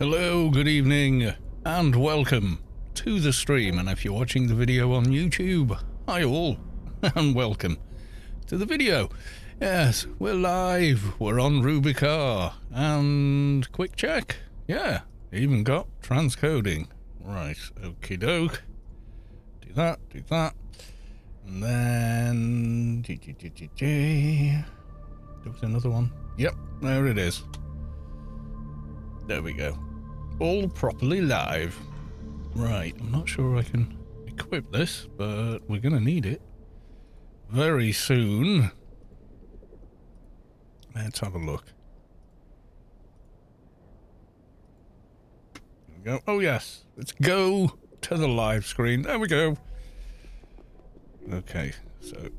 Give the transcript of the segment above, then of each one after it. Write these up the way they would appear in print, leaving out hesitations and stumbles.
Hello, good evening, and welcome to the stream. And if you're watching the video on YouTube, hi all, and welcome to the video. Yes, we're live, we're on Rubicar, and quick check, yeah, even got transcoding. Right, okie doke. Do that, and then... There was another one. Yep, there it is. There we go. All properly live. Right, I'm not sure I can equip this, but we're going to need it very soon. Let's have a look. There we go. Oh yes, let's go to the live screen. There we go. Okay, so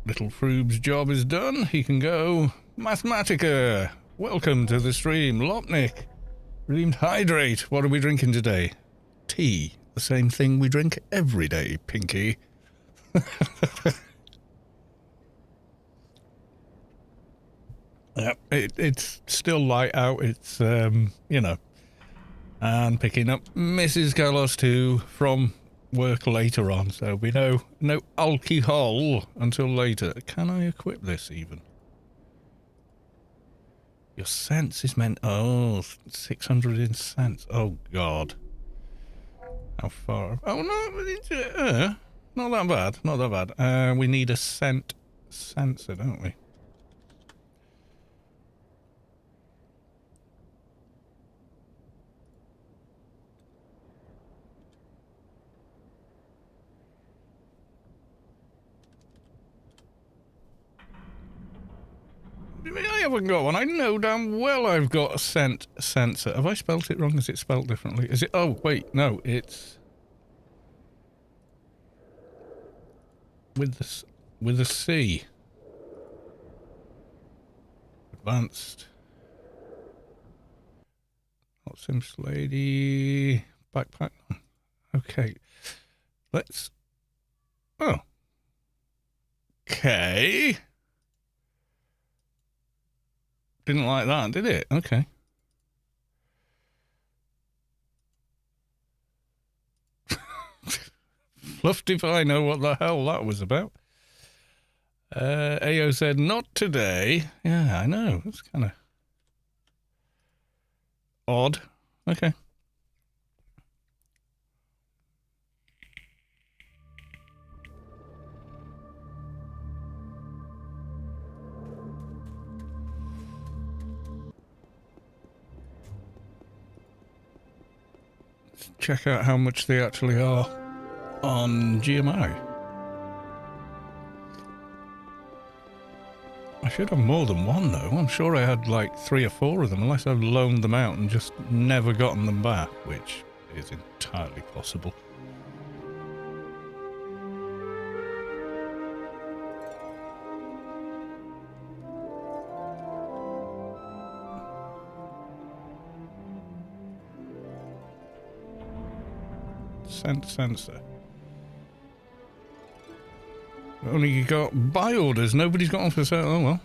little Froob's job is done. He can go. Mathematica, welcome to the stream. Lopnik, Redeemed Hydrate, what are we drinking today? Tea, the same thing we drink every day, Pinky. Yep, it's still light out, it's, you know, and picking up Mrs. Carlos too from work later on, so we know no alcohol until later. Can I equip this even? Your sense is meant... Oh, 600 in sense. Oh, God. How far? Oh, no, not that bad. Not that bad. We need a scent sensor, don't we? I haven't got one. I know damn well I've got a scent sensor. Have I spelt it wrong? Is it spelt differently? Is it... Oh, wait. No, it's... With a C. Advanced. Hot Sims Lady. Backpack. Okay. Let's... Oh. Okay. Didn't like that, did it? Okay. Fluffed if I know what the hell that was about. AO said, not today. Yeah, I know. It's kind of odd. Okay. Let's check out how much they actually are on GMI. I should have more than one though. I'm sure I had like 3 or 4 of them, unless I've loaned them out and just never gotten them back, which is entirely possible. Sensor. Only you got buy orders. Nobody's got one for sale. Oh well.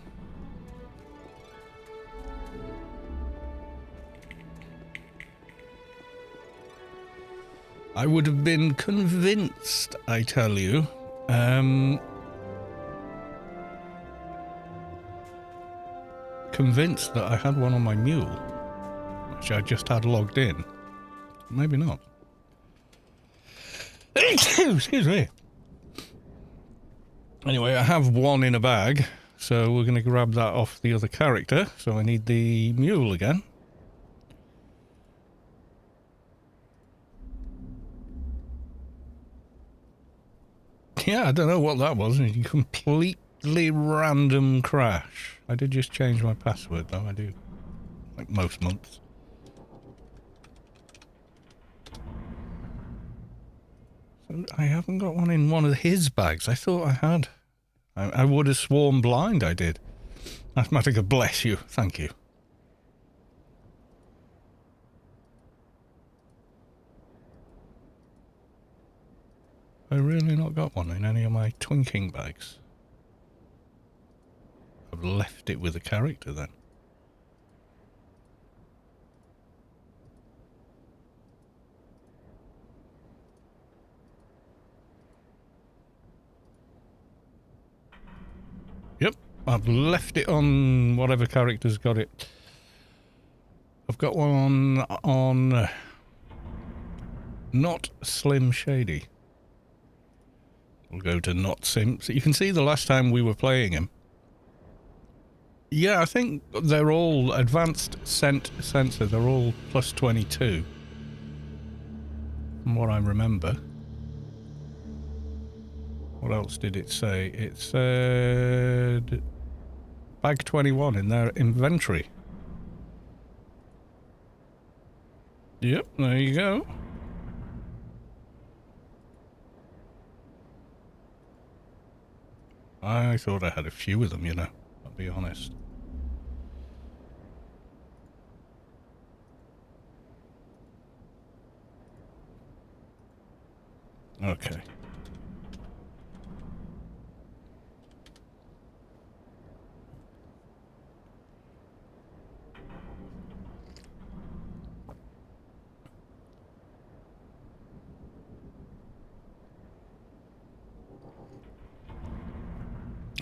I would have been convinced, I tell you. Convinced that I had one on my mule, which I just had logged in. Maybe not. Excuse me. Anyway, I have one in a bag, so we're going to grab that off the other character. So I need the mule again. Yeah, I don't know what that was. A completely random crash. I did just change my password, though. I do, like most months. I haven't got one in one of his bags. I thought I had. I would have sworn blind I did. Mathematica, bless you. Thank you. I really not got one in any of my twinking bags. I've left it with a character then. I've left it on whatever character's got it. I've got one on Not Slim Shady. We'll go to Not Sim. So you can see the last time we were playing him. Yeah, I think they're all advanced scent sensor. They're all plus 22. From what I remember. What else did it say? It said bag 21 in their inventory. Yep, there you go. I thought I had a few of them, you know, I'll be honest. Okay.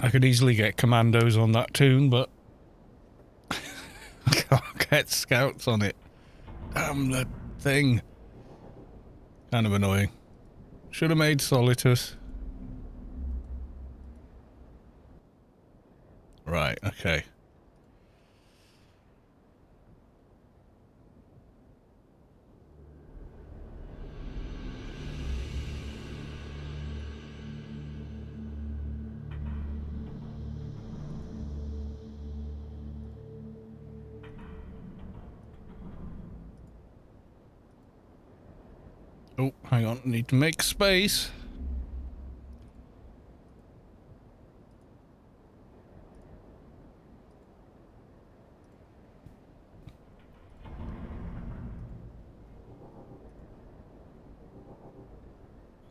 I could easily get commandos on that tune, but I can't get scouts on it. Damn the thing. Kind of annoying. Should have made Solitus. Right, okay. Oh, hang on, need to make space.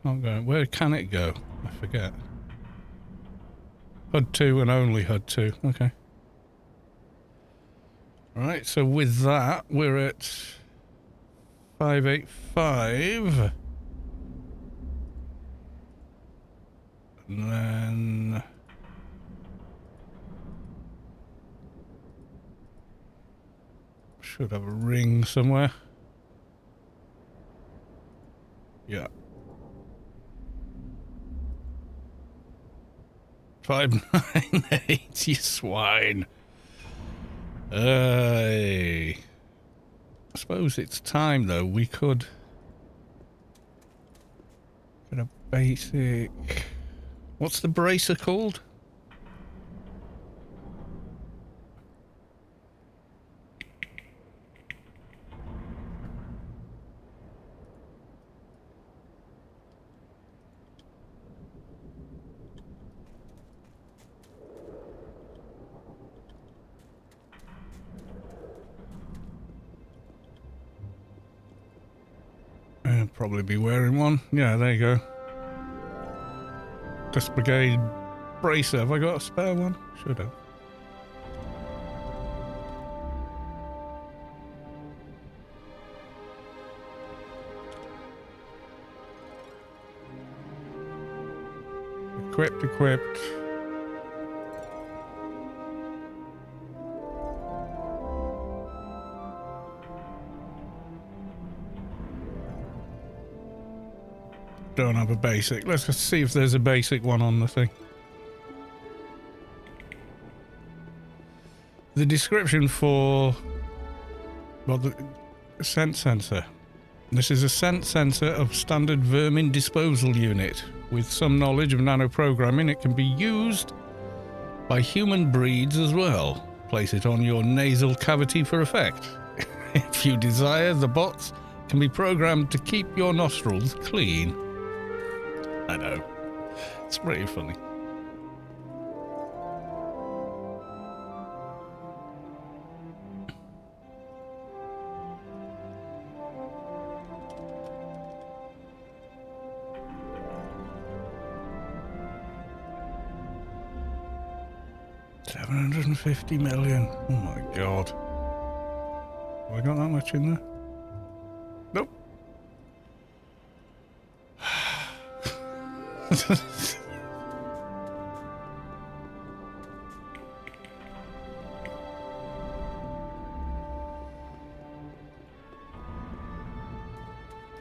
I'm going, where can it go? I forget. HUD 2 and only HUD 2, okay. Right, so with that, we're at 585. And then should have a ring somewhere. Yeah. 598, you swine. I suppose it's time though. We could get a basic. What's the bracer called? I'll probably be wearing one. Yeah, there you go. Test Brigade bracer. Have I got a spare one? Should have. Equipped. Don't have a basic. Let's just see if there's a basic one on the thing. The description for, well, the scent sensor. This is a scent sensor of standard vermin disposal unit. With some knowledge of nanoprogramming, it can be used by human breeds as well. Place it on your nasal cavity for effect. If you desire, the bots can be programmed to keep your nostrils clean. I know. It's pretty funny. $750 million. Oh my god. Have I got that much in there? Nope.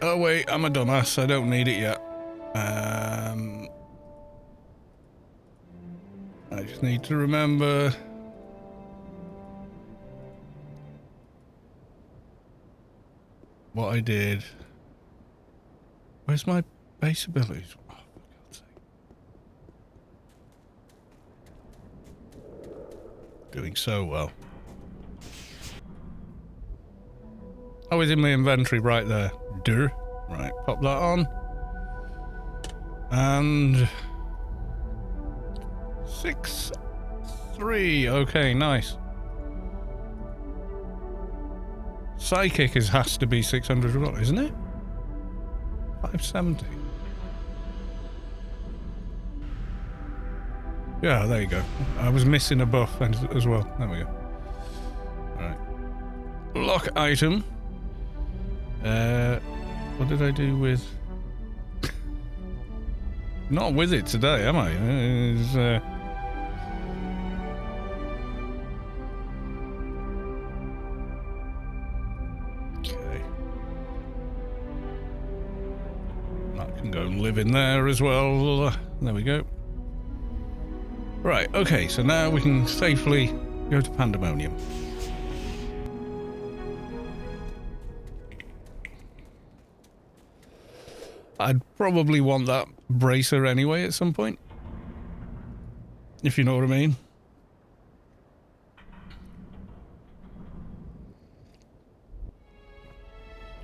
Oh wait, I'm a dumbass. I don't need it yet. I just need to remember. What I did. Where's my base abilities? Oh, for God's sake. Doing so well. Oh, it's in my inventory right there. Duh. Right, pop that on. And 6-3. Okay, nice. Psychic has to be 600 as well, isn't it? 570. Yeah, there you go. I was missing a buff as well. There we go. Alright. Lock item. What did I do with... Not with it today, am I? Okay. That can go and live in there as well. There we go. Right, okay, so now we can safely go to Pandemonium. I'd probably want that bracer anyway at some point. If you know what I mean.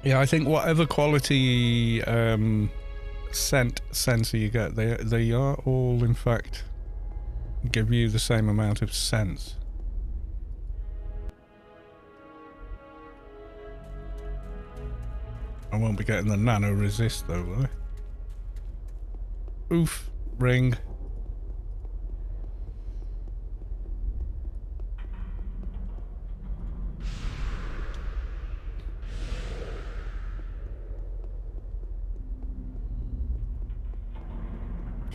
Yeah, I think whatever quality scent sensor you get, they are all in fact give you the same amount of sense. I won't be getting the nano resist though, will I? Oof, ring.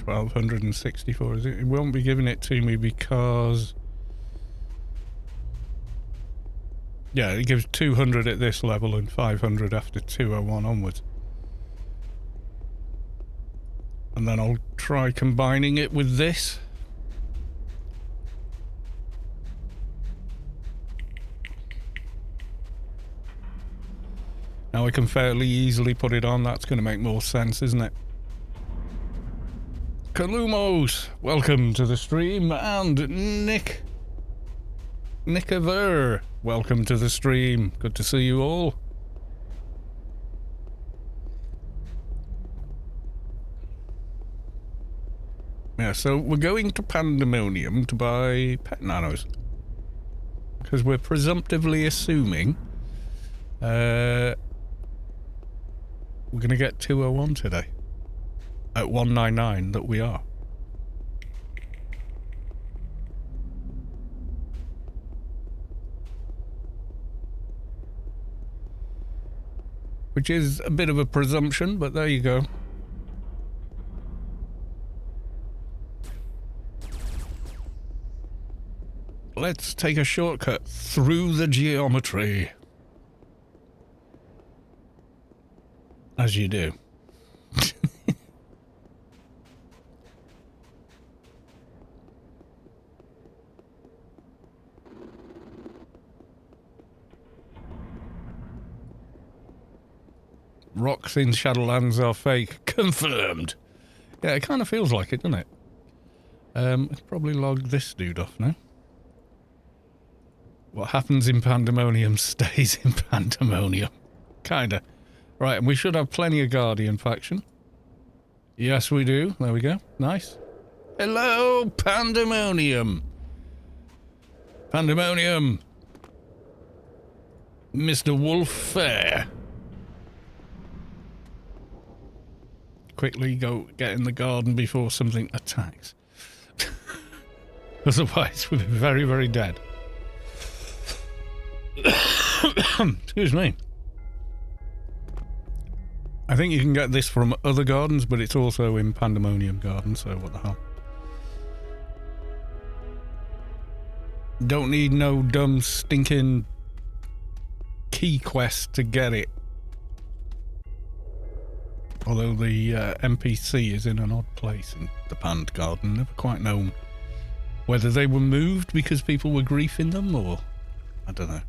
$1,264, is it? It won't be giving it to me because... Yeah, it gives 200 at this level and 500 after 201 onwards. And then I'll try combining it with this. Now I can fairly easily put it on. That's going to make more sense, isn't it? Kalumos, welcome to the stream. And Nickaver, welcome to the stream. Good to see you all. Yeah, so we're going to Pandemonium to buy pet nanos. Because we're presumptively assuming we're going to get 201 today. At 199 that we are. Which is a bit of a presumption, but there you go. Let's take a shortcut through the geometry. As you do. Rocks in Shadowlands are fake. Confirmed. Yeah, it kind of feels like it, doesn't it? Let's probably log this dude off now. What happens in Pandemonium stays in Pandemonium. Kinda. Right, and we should have plenty of Guardian faction. Yes, we do. There we go. Nice. Hello, Pandemonium. Pandemonium. Mr. Wolf Fair. Quickly go get in the garden before something attacks. Otherwise, we'll be very, very dead. Excuse me. I think you can get this from other gardens, but it's also in Pandemonium Garden, so what the hell. Don't need no dumb, stinking key quest to get it. Although the NPC is in an odd place in the panned garden. Never quite known whether they were moved because people were griefing them, or I don't know.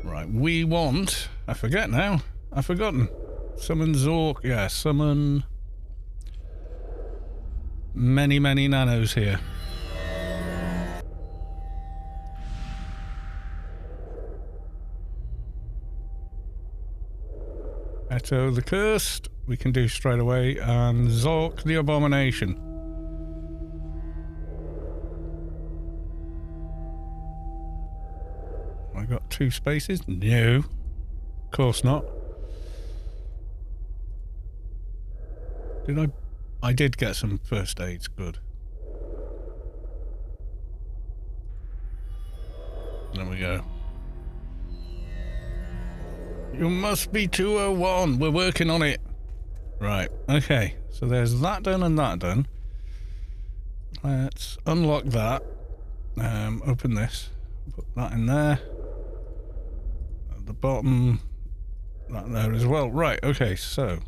Right, we want... I forget now. I've forgotten. Summon Zork. Yeah, summon... many nanos here. Eto the Cursed, we can do straight away, and Zork the Abomination. I got 2 spaces? No. Of course not. Did I? I did get some first aids, good. There we go. You must be 201. We're working on it. Right, okay. So there's that done and that done. Let's unlock that. Open this. Put that in there. At the bottom. That there as well. Right, okay, so.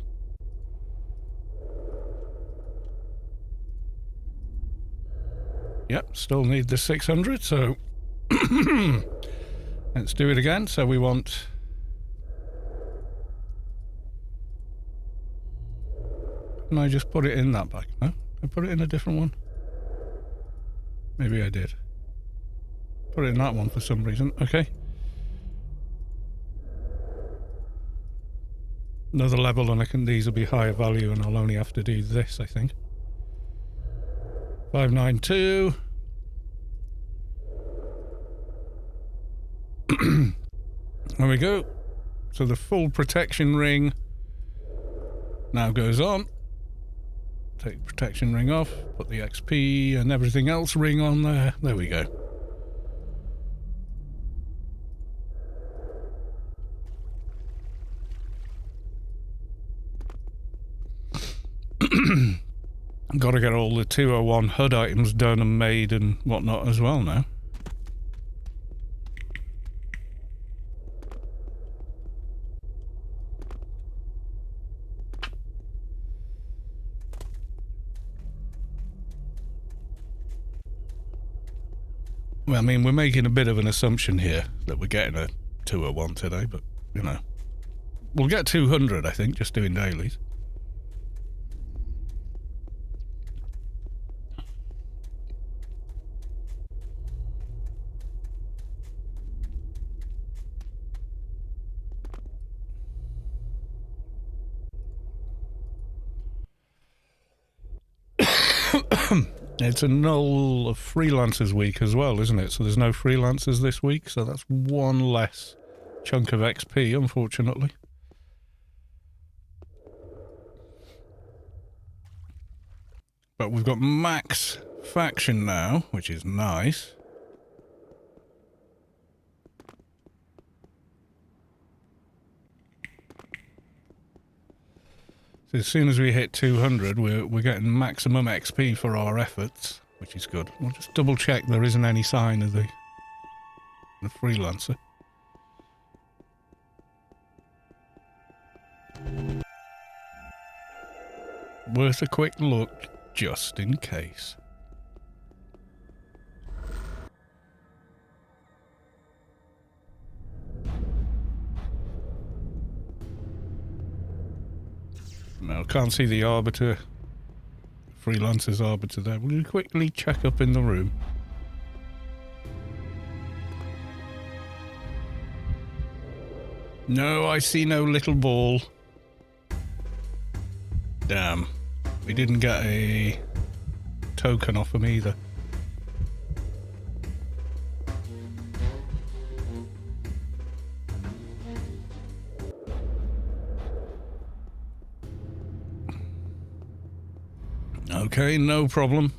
Yep, still need the 600, so. Let's do it again. So we want... Can I just put it in that bag? No? I put it in a different one? Maybe I did. Put it in that one for some reason. Okay. Another level and these will be higher value and I'll only have to do this, I think. 592. There we go. So the full protection ring now goes on. Take the protection ring off, put the XP and everything else ring on there. There we go. Got to get all the 201 HUD items done and made and whatnot as well now. Well, I mean, we're making a bit of an assumption here that we're getting a 201 today, but, you know. We'll get 200, I think, just doing dailies. It's a null freelancers week as well, isn't it? So there's no freelancers this week, so that's one less chunk of XP, unfortunately. But we've got max faction now, which is nice. So as soon as we hit 200, we're getting maximum XP for our efforts, which is good. We'll just double check there isn't any sign of the freelancer. Worth a quick look, just in case. No, can't see the Arbiter. Freelancer's Arbiter there. We'll quickly check up in the room. No, I see no little ball. Damn. We didn't get a token off him either. Okay, no problem.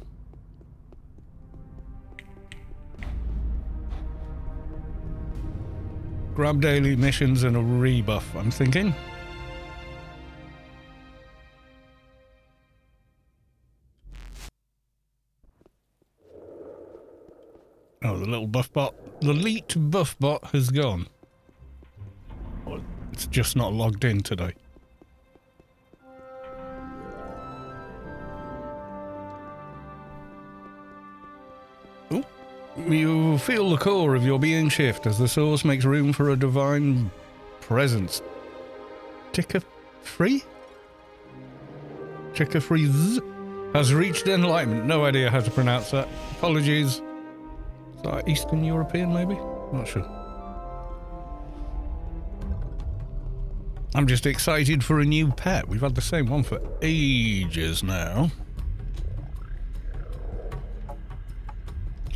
Grab daily missions and a rebuff, I'm thinking. Oh, the little buff bot. The elite buff bot has gone. It's just not logged in today. Ooh. You feel the core of your being shift as the source makes room for a divine presence. Ticker free? Ticker free has reached enlightenment. No idea how to pronounce that. Apologies. Is that Eastern European, maybe? Not sure. I'm just excited for a new pet. We've had the same one for ages now.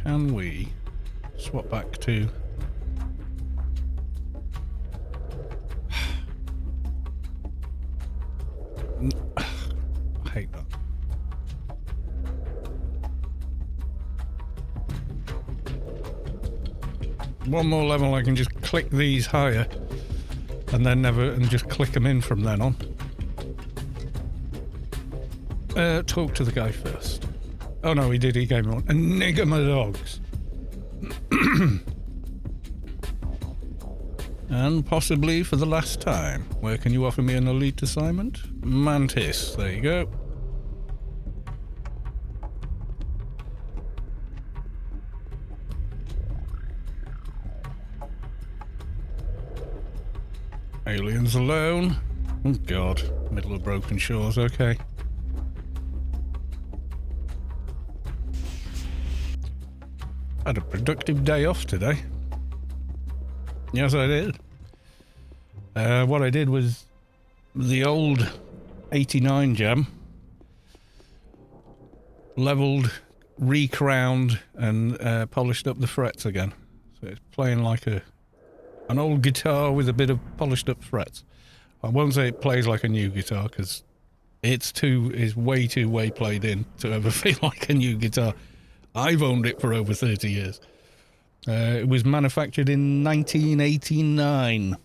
Can we swap back to... I hate that. One more level, I can just click these higher and then and just click them in from then on. Talk to the guy first. Oh no, he did, he gave me one. Enigma dogs. And possibly for the last time. Where can you offer me an elite assignment? Mantis, there you go. Aliens alone. Oh god, middle of broken shores, okay. Had a productive day off today. Yes, I did. What I did was the old 89 gem leveled, recrowned, and polished up the frets again. So it's playing like an old guitar with a bit of polished up frets. I won't say it plays like a new guitar because it's way too played in to ever feel like a new guitar. I've owned it for over 30 years. It was manufactured in 1989.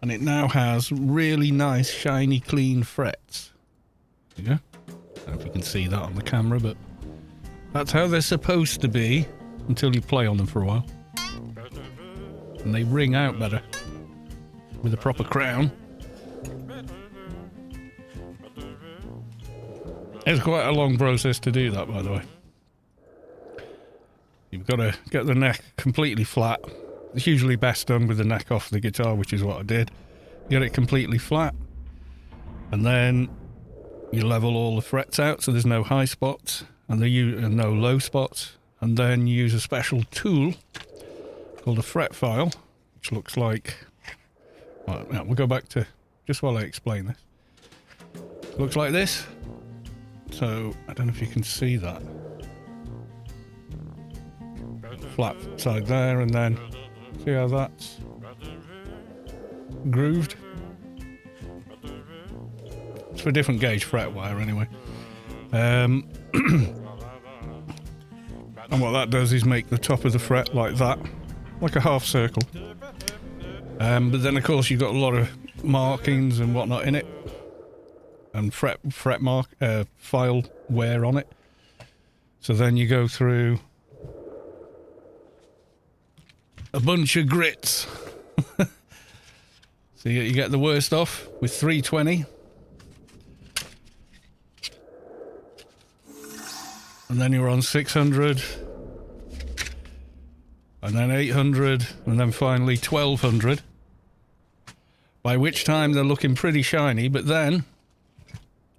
And it now has really nice, shiny, clean frets. Yeah. I don't know if you can see that on the camera, but that's how they're supposed to be until you play on them for a while. And they ring out better with a proper crown. It's quite a long process to do that, by the way. You've got to get the neck completely flat. It's usually best done with the neck off the guitar, which is what I did. Get it completely flat, and then you level all the frets out so there's no high spots and no low spots, and then you use a special tool called a fret file, which looks like... Well, we'll go back to... just while I explain this. It looks like this. So, I don't know if you can see that. Flat side there, and then see how that's grooved? It's for different gauge fret wire anyway. And what that does is make the top of the fret like that, like a half circle. But then of course you've got a lot of markings and whatnot in it, and fret mark file wear on it. So then you go through a bunch of grits. So you get the worst off with 320. And then you're on 600. And then 800. And then finally 1200. By which time they're looking pretty shiny, but then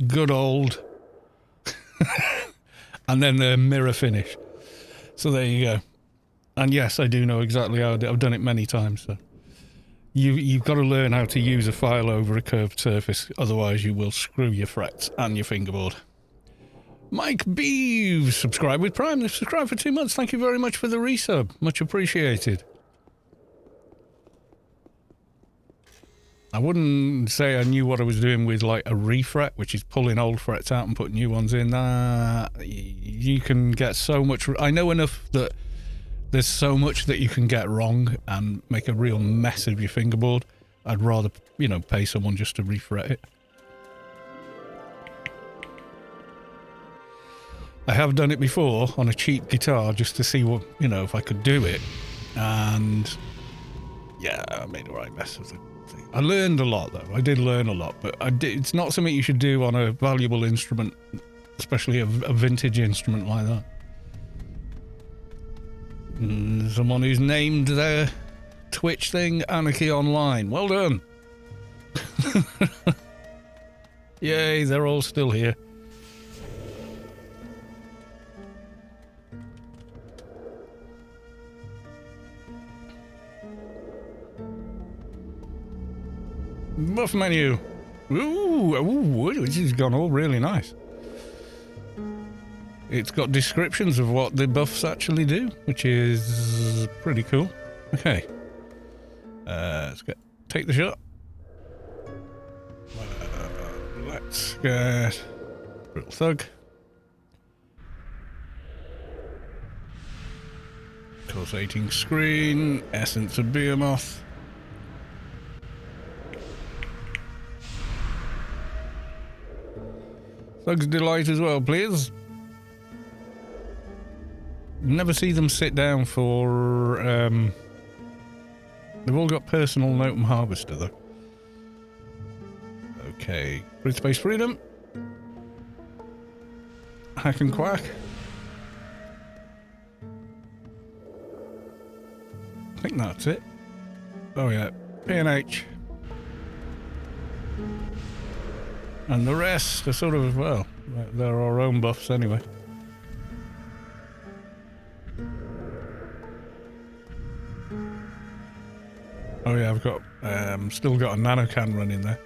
good old and then the mirror finish. So there you go. And yes, I do know exactly how I've done it many times. So you've got to learn how to use a file over a curved surface, otherwise you will screw your frets and your fingerboard. Mike Beeves, subscribe with Prime. They've subscribed for 2 months. Thank you very much for the resub. Much appreciated. I wouldn't say I knew what I was doing with like a refret, which is pulling old frets out and putting new ones in. You can get so much. I know enough that there's so much that you can get wrong and make a real mess of your fingerboard. I'd rather, pay someone just to refret it. I have done it before on a cheap guitar just to see what, if I could do it. And Yeah, I made a right mess of the thing. I learned a lot, though. I did learn a lot, but it's not something you should do on a valuable instrument, especially a vintage instrument like that. Someone who's named their Twitch thing Anarchy Online. Well done. Yay, they're all still here. Buff menu. Ooh, this has gone all really nice. It's got descriptions of what the buffs actually do, which is pretty cool. Okay. Let's take the shot. Let's get Brutal Thug. Pulsating screen. Essence of Behemoth. Thug's Delight as well, please. Never see them sit down for, they've all got personal note and harvester, though. Okay. Grid Space Freedom. Hack and Quack. I think that's it. Oh, yeah. P&H. And the rest are sort of, well, they're our own buffs anyway. Oh yeah, I've got, still got a nano can running there.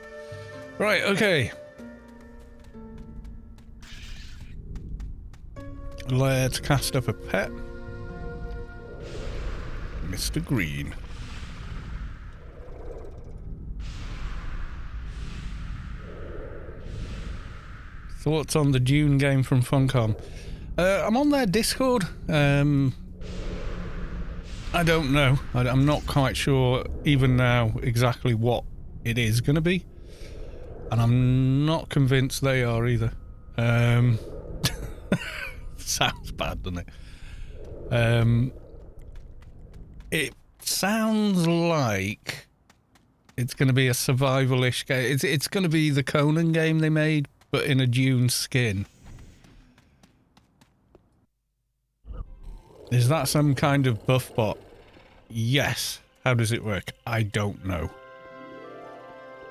Right, okay. Let's cast up a pet. Mr. Green. Thoughts on the Dune game from Funcom? I'm on their Discord. I don't know. I'm not quite sure even now exactly what it is going to be. And I'm not convinced they are either. Sounds bad, doesn't it? It sounds like it's going to be a survival-ish game. It's going to be the Conan game they made, but in a Dune skin. Is that some kind of buff bot? Yes. How does it work? I don't know.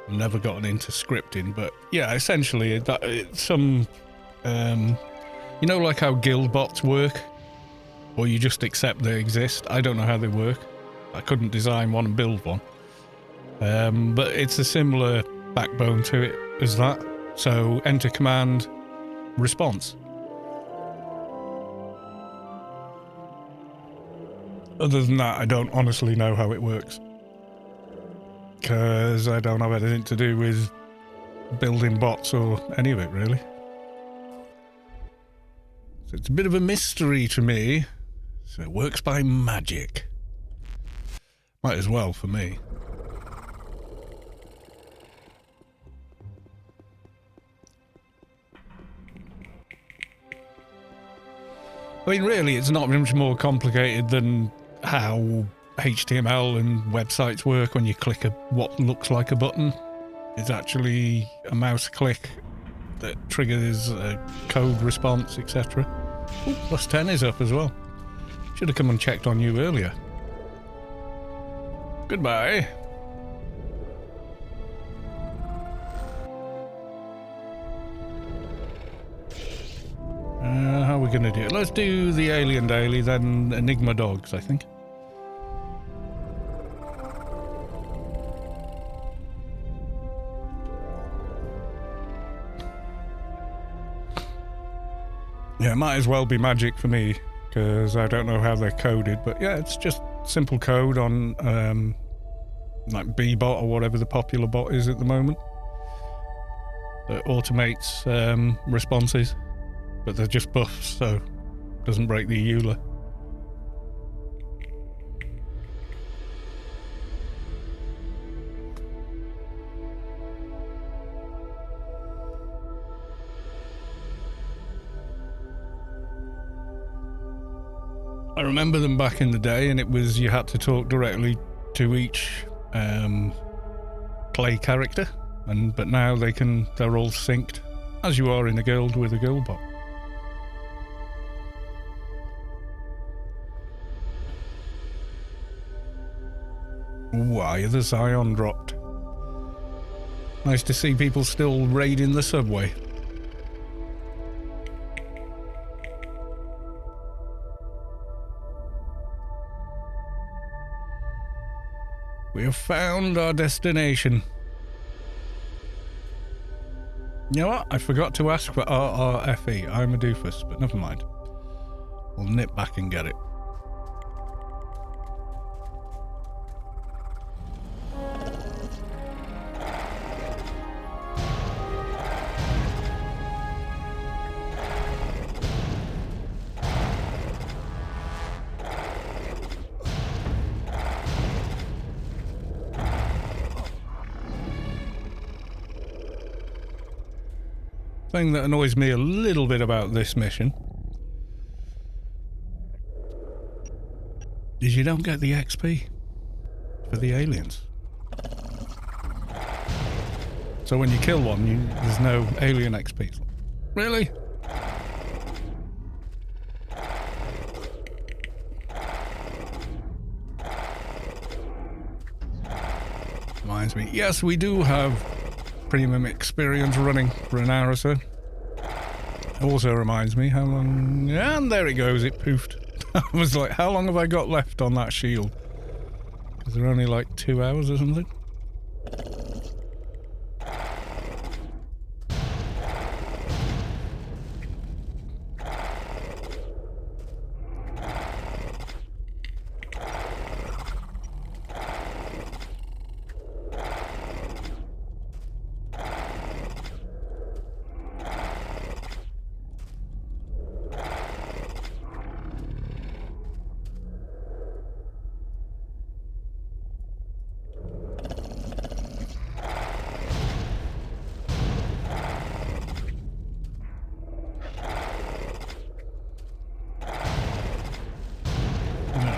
I've never gotten into scripting, but yeah, essentially it's some, you know, like how guild bots work, or you just accept they exist. I don't know how they work. I couldn't design one and build one. But it's a similar backbone to it as that. So enter command, response. Other than that, I don't honestly know how it works. Because I don't have anything to do with building bots or any of it, really. So it's a bit of a mystery to me. So it works by magic. Might as well for me. I mean, really, it's not much more complicated than how HTML and websites work when you click what looks like a button. It's actually a mouse click that triggers a code response, etc. Plus 10 is up as well. Should have come and checked on you earlier. Goodbye. How are we going to do it? Let's do the Alien Daily, then Enigma Dogs, I think. Yeah, it might as well be magic for me, because I don't know how they're coded, but yeah, it's just simple code on like Bbot or whatever the popular bot is at the moment that automates responses. But they're just buffs, so it doesn't break the EULA. I remember them back in the day, and it was you had to talk directly to each play character, but now they're all synced as you are in a guild with a guild bot. Why the Zion dropped. Nice to see people still raiding the subway. We have found our destination. You know what? I forgot to ask for RRFE. I'm a doofus, but never mind. We'll nip back and get it. Thing that annoys me a little bit about this mission is you don't get the XP for the aliens. So when you kill one, there's no alien XP. Really? Reminds me, yes, we do have premium experience running for an hour or so. Also reminds me how long... And there it goes, it poofed. I was like, how long have I got left on that shield? Because they're only like 2 hours or something.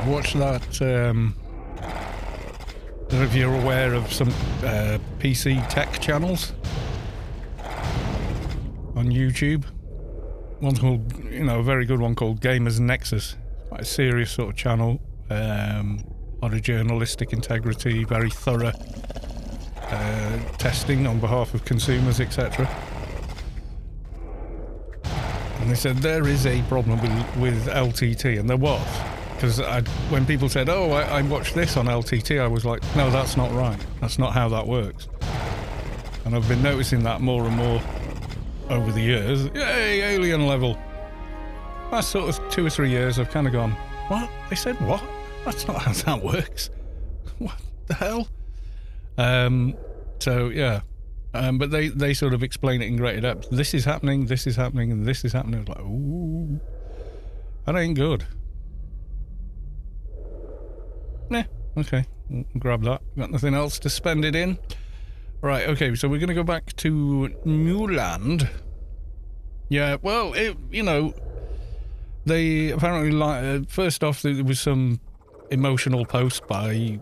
Watch that, I don't know if you're aware of some PC tech channels on YouTube. One's called, a very good one called Gamers Nexus. Quite a serious sort of channel, a lot of journalistic integrity, very thorough testing on behalf of consumers, etc. And they said there is a problem with LTT, and there was. Because when people said, oh, I watched this on LTT, I was like, no, that's not right. That's not how that works. And I've been noticing that more and more over the years. Yay, alien level. Last sort of 2 or 3 years, I've kind of gone, what? They said what? That's not how that works. What the hell? So, yeah. But they sort of explain it in greater depth. This is happening, and this is happening. I was like, ooh, that ain't good. Nah, okay, we'll grab that. Got nothing else to spend it in. Right, okay, so we're going to go back to Newland. Yeah, well, they apparently, first off, there was some emotional post by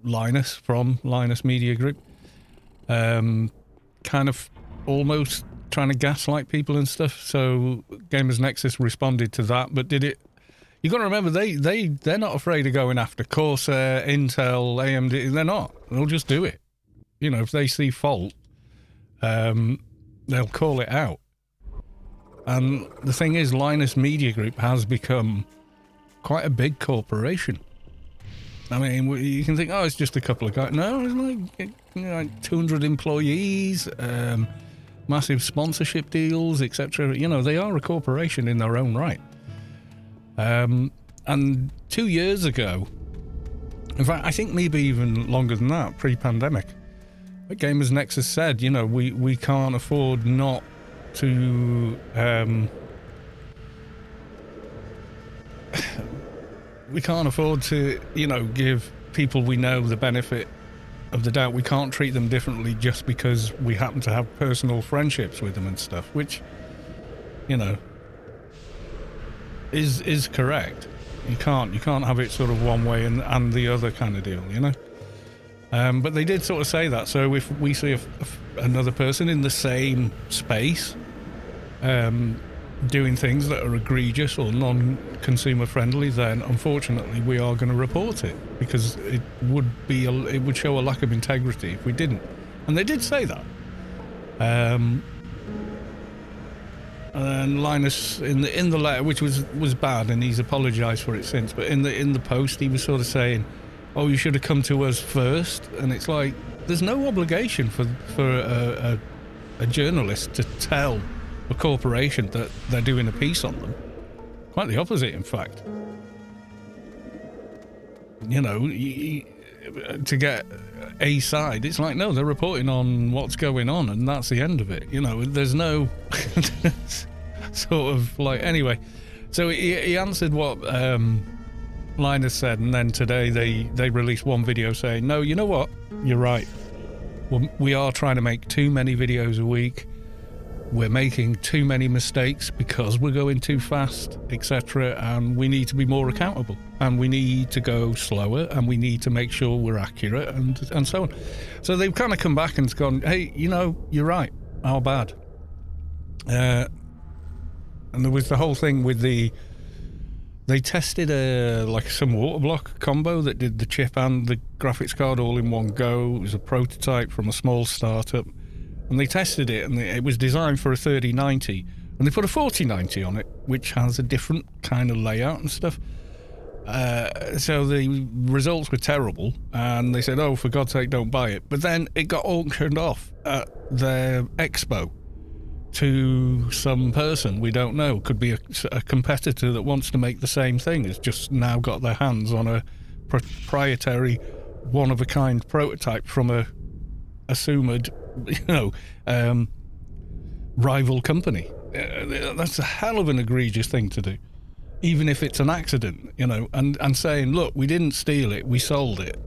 Linus from Linus Media Group. Kind of almost trying to gaslight people and stuff, so Gamers Nexus responded to that, but did it... You got to remember, they're not afraid of going after Corsair, Intel, AMD. They're not. They'll just do it. If they see fault, they'll call it out. And the thing is, Linus Media Group has become quite a big corporation. I mean, you can think, oh, it's just a couple of guys. No, it's like 200 employees, massive sponsorship deals, etc. They are a corporation in their own right. And 2 years ago, in fact, I think maybe even longer than that, pre-pandemic, Gamers Nexus said, we can't afford not to, we can't afford to, give people we know the benefit of the doubt. We can't treat them differently just because we happen to have personal friendships with them and stuff, which, is correct. You can't have it sort of one way and the other kind of deal, you know. But they did sort of say that. So if we see another person in the same space doing things that are egregious or non-consumer friendly, then unfortunately we are going to report it, because it would show a lack of integrity if we didn't. And they did say that. And Linus in the letter, which was bad, and he's apologised for it since, but in the post he was sort of saying, "Oh, you should have come to us first." And it's like, there's no obligation for a journalist to tell a corporation that they're doing a piece on them. Quite the opposite, in fact. You know, to get a side, it's like, no, they're reporting on what's going on, and that's the end of it. You know, there's no sort of like, anyway. So he answered what Linus said, and then today they released one video saying, no, you know what, you're right. We are trying to make too many videos a week. We're making too many mistakes because we're going too fast, etc., and we need to be more accountable, and we need to go slower, and we need to make sure we're accurate, and so on. So they've kind of come back and gone, hey, you know, you're right, our bad. And there was the whole thing with they tested some water block combo that did the chip and the graphics card all in one go. It was a prototype from a small startup. And they tested it, and it was designed for a 3090, and they put a 4090 on it, which has a different kind of layout and stuff. So the results were terrible, and they said, oh, for God's sake, don't buy it. But then it got auctioned off at their expo to some person we don't know. Could be a competitor that wants to make the same thing, has just now got their hands on a proprietary, one-of-a-kind prototype from a assumed, rival company. That's a hell of an egregious thing to do, even if it's an accident, you know, and saying, look, we didn't steal it, we sold it.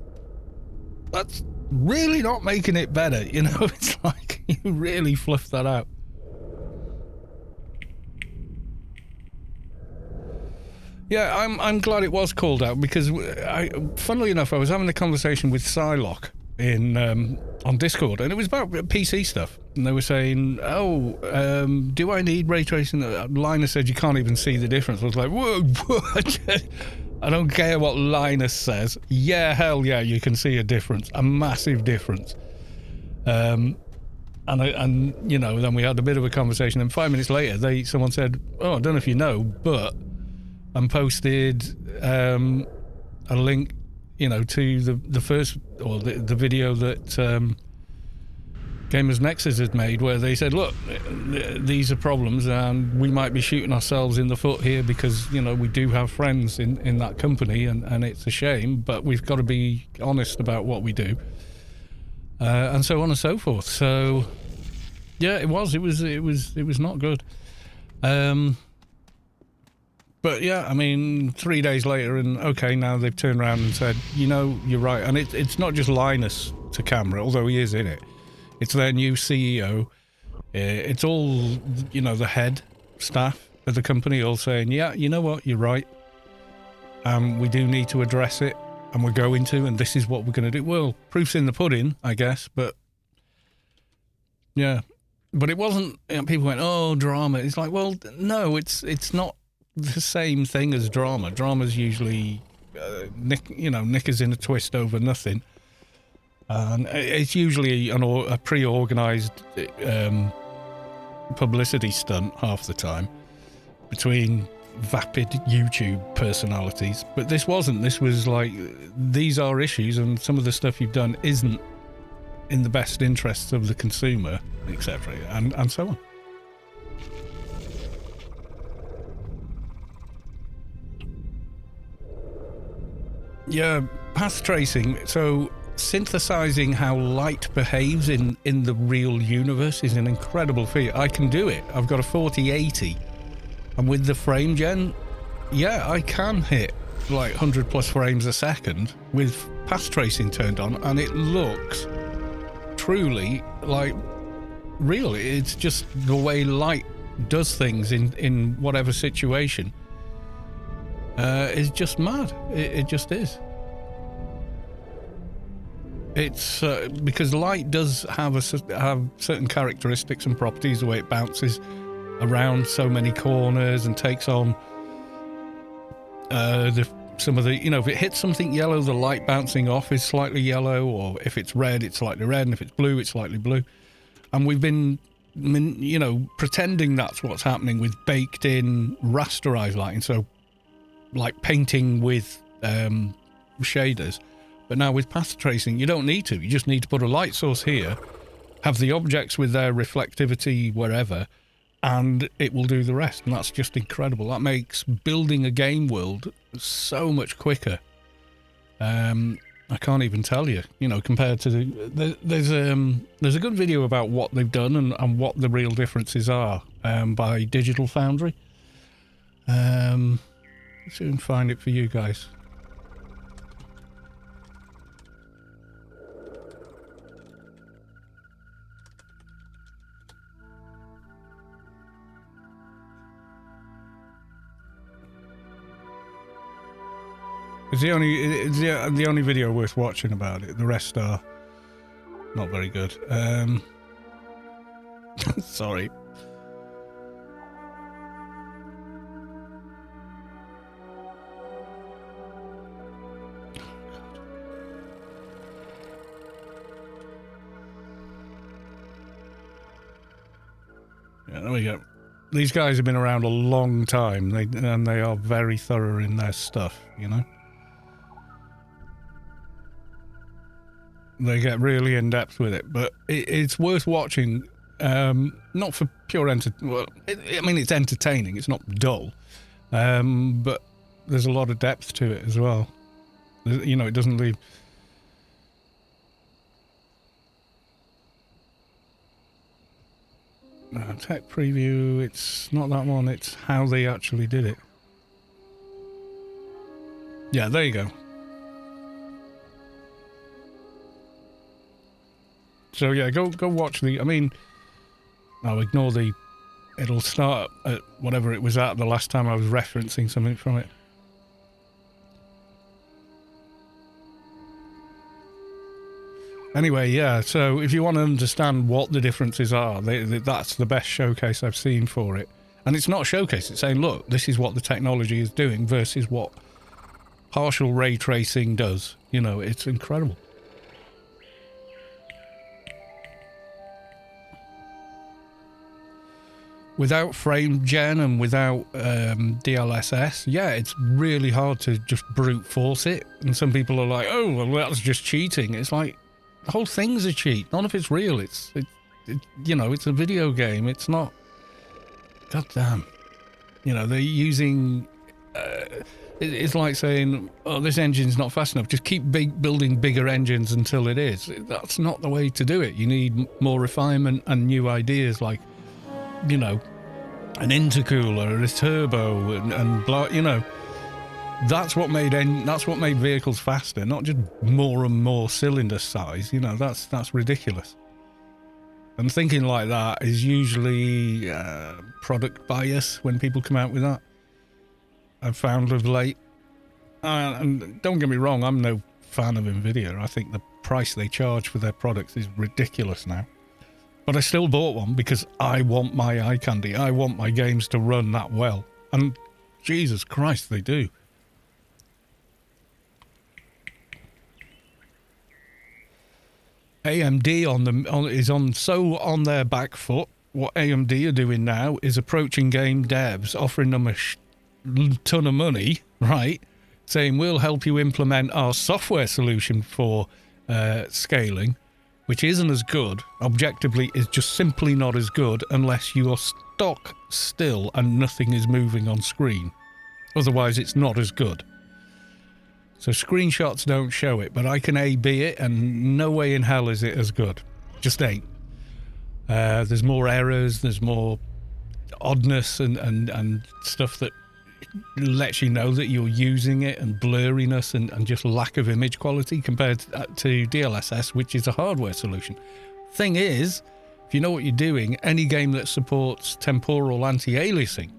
That's really not making it better, you know. It's like, you really fluffed that out. Yeah, I'm glad it was called out, because funnily enough, I was having a conversation with Psylocke on Discord, and it was about PC stuff, and they were saying, do I need ray tracing? Linus said you can't even see the difference. I was like, whoa, what? I don't care what Linus says. Yeah, hell yeah, you can see a difference, a massive difference. And you know, then we had a bit of a conversation, and 5 minutes later someone said, oh, I don't know if you know, but, and posted a link, you know, to the first, or the video that Gamers Nexus had made, where they said, look, these are problems, and we might be shooting ourselves in the foot here, because, you know, we do have friends in that company, and it's a shame, but we've got to be honest about what we do, and so on and so forth. So yeah, it was not good. But yeah, I mean, 3 days later, and okay, now they've turned around and said, you know, you're right. And it's not just Linus to camera, although he is in it. It's their new CEO. It's all, you know, the head staff of the company all saying, yeah, you know what, you're right. We do need to address it, and we're going to, and this is what we're going to do. Well, proof's in the pudding, I guess, but yeah. But it wasn't, you know, people went, oh, drama. It's like, well, no, it's not the same thing as drama. Drama's usually knickers in a twist over nothing, and it's usually a pre-organised publicity stunt half the time between vapid YouTube personalities. But this wasn't. This was like, these are issues, and some of the stuff you've done isn't in the best interests of the consumer, etc., and so on. Yeah, path tracing. So synthesizing how light behaves in the real universe is an incredible feat. I can do it. I've got a 4080, and with the frame gen, yeah, I can hit like 100 plus frames a second with path tracing turned on, and it looks truly like real. It's just the way light does things in whatever situation. is just mad. It just is. It's because light does have certain characteristics and properties, the way it bounces around so many corners and takes on some of the, you know, if it hits something yellow, the light bouncing off is slightly yellow, or if it's red, it's slightly red, and if it's blue, it's slightly blue. And we've been, you know, pretending that's what's happening with baked in rasterized lighting, so like painting with shaders. But now with path tracing, you don't need to. You just need to put a light source here, have the objects with their reflectivity wherever, and it will do the rest. And that's just incredible. That makes building a game world so much quicker. I can't even tell you, you know, compared to there's a good video about what they've done and what the real differences are by Digital Foundry. Let's see if I can find it for you guys. It's the only video worth watching about it. The rest are not very good. Sorry. Yeah, there we go. These guys have been around a long time, and they are very thorough in their stuff, you know? They get really in-depth with it, but it's worth watching, not for pure well, I mean, it's entertaining, it's not dull, but there's a lot of depth to it as well. You know, it doesn't leave... Tech preview, it's not that one, it's how they actually did it. Yeah, there you go. So yeah, go watch the, I mean, I'll ignore the, it'll start at whatever it was at the last time I was referencing something from it. Anyway, yeah, so if you want to understand what the differences are, that's the best showcase I've seen for it. And it's not a showcase, it's saying, look, this is what the technology is doing versus what partial ray tracing does. You know, it's incredible. Without frame gen and without DLSS, yeah, it's really hard to just brute force it. And some people are like, oh, well, that's just cheating. It's like, the whole thing's a cheat. None of it's real. It's you know, it's a video game. It's not... God damn. You know, they're using... it's like saying, oh, this engine's not fast enough. Just keep building bigger engines until it is. That's not the way to do it. You need more refinement and new ideas like, you know, an intercooler, a turbo, and blah, you know, that's what made vehicles faster, not just more and more cylinder size. You know, that's ridiculous. And thinking like that is usually product bias when people come out with that. I've found of late, and don't get me wrong, I'm no fan of Nvidia. I think the price they charge for their products is ridiculous now. But I still bought one because I want my eye candy. I want my games to run that well. And Jesus Christ, they do. AMD is on their back foot. What AMD are doing now is approaching game devs, offering them a ton of money, right? Saying, we'll help you implement our software solution for scaling, which isn't as good, objectively is just simply not as good unless you are stock still and nothing is moving on screen. Otherwise, it's not as good. So screenshots don't show it, but I can A/B it, and no way in hell is it as good. Just ain't. There's more errors, there's more oddness and stuff that lets you know that you're using it, and blurriness and just lack of image quality compared to DLSS, which is a hardware solution. Thing is, if you know what you're doing, any game that supports temporal anti-aliasing,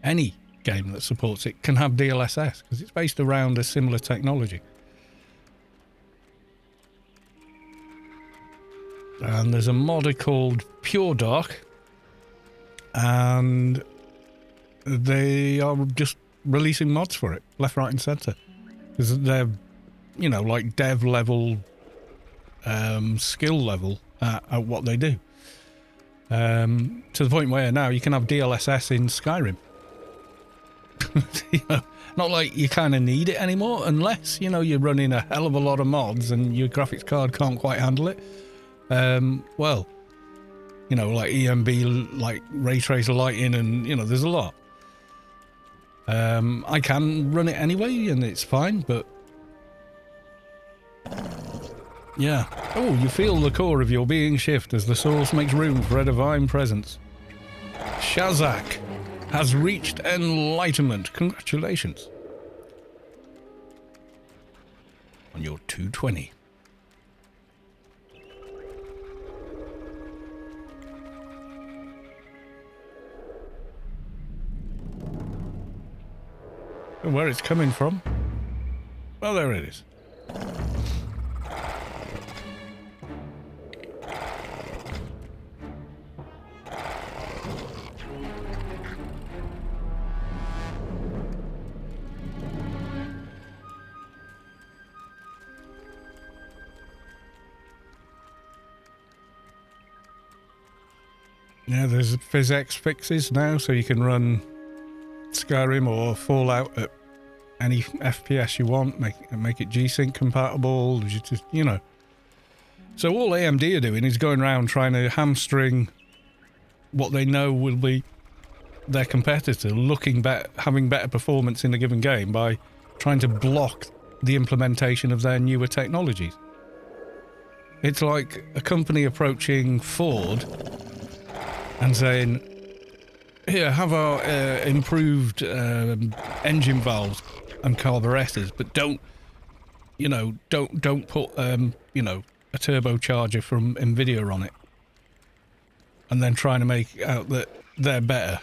any game that supports it can have DLSS because it's based around a similar technology. And there's a modder called Pure Dark, and they are just releasing mods for it left, right and centre because they're, you know, like dev level, skill level at what they do, to the point where now you can have DLSS in Skyrim. You know, not like you kind of need it anymore unless, you know, you're running a hell of a lot of mods and your graphics card can't quite handle it. Well, you know, like EMB, like ray tracer lighting, and, you know, there's a lot. I can run it anyway and it's fine, but yeah. Oh, you feel the core of your being shift as the source makes room for a divine presence. Shazak has reached enlightenment. Congratulations on your 220. And where it's coming from? Well, there it is. Yeah, there's PhysX fixes now, so you can run Skyrim or Fallout at any FPS you want, make it G-Sync compatible, just, you know. So all AMD are doing is going around trying to hamstring what they know will be their competitor having better performance in a given game by trying to block the implementation of their newer technologies. It's like a company approaching Ford and saying, here, have our improved engine valves and carburetors, but don't put, you know, a turbocharger from NVIDIA on it. And then trying to make out that they're better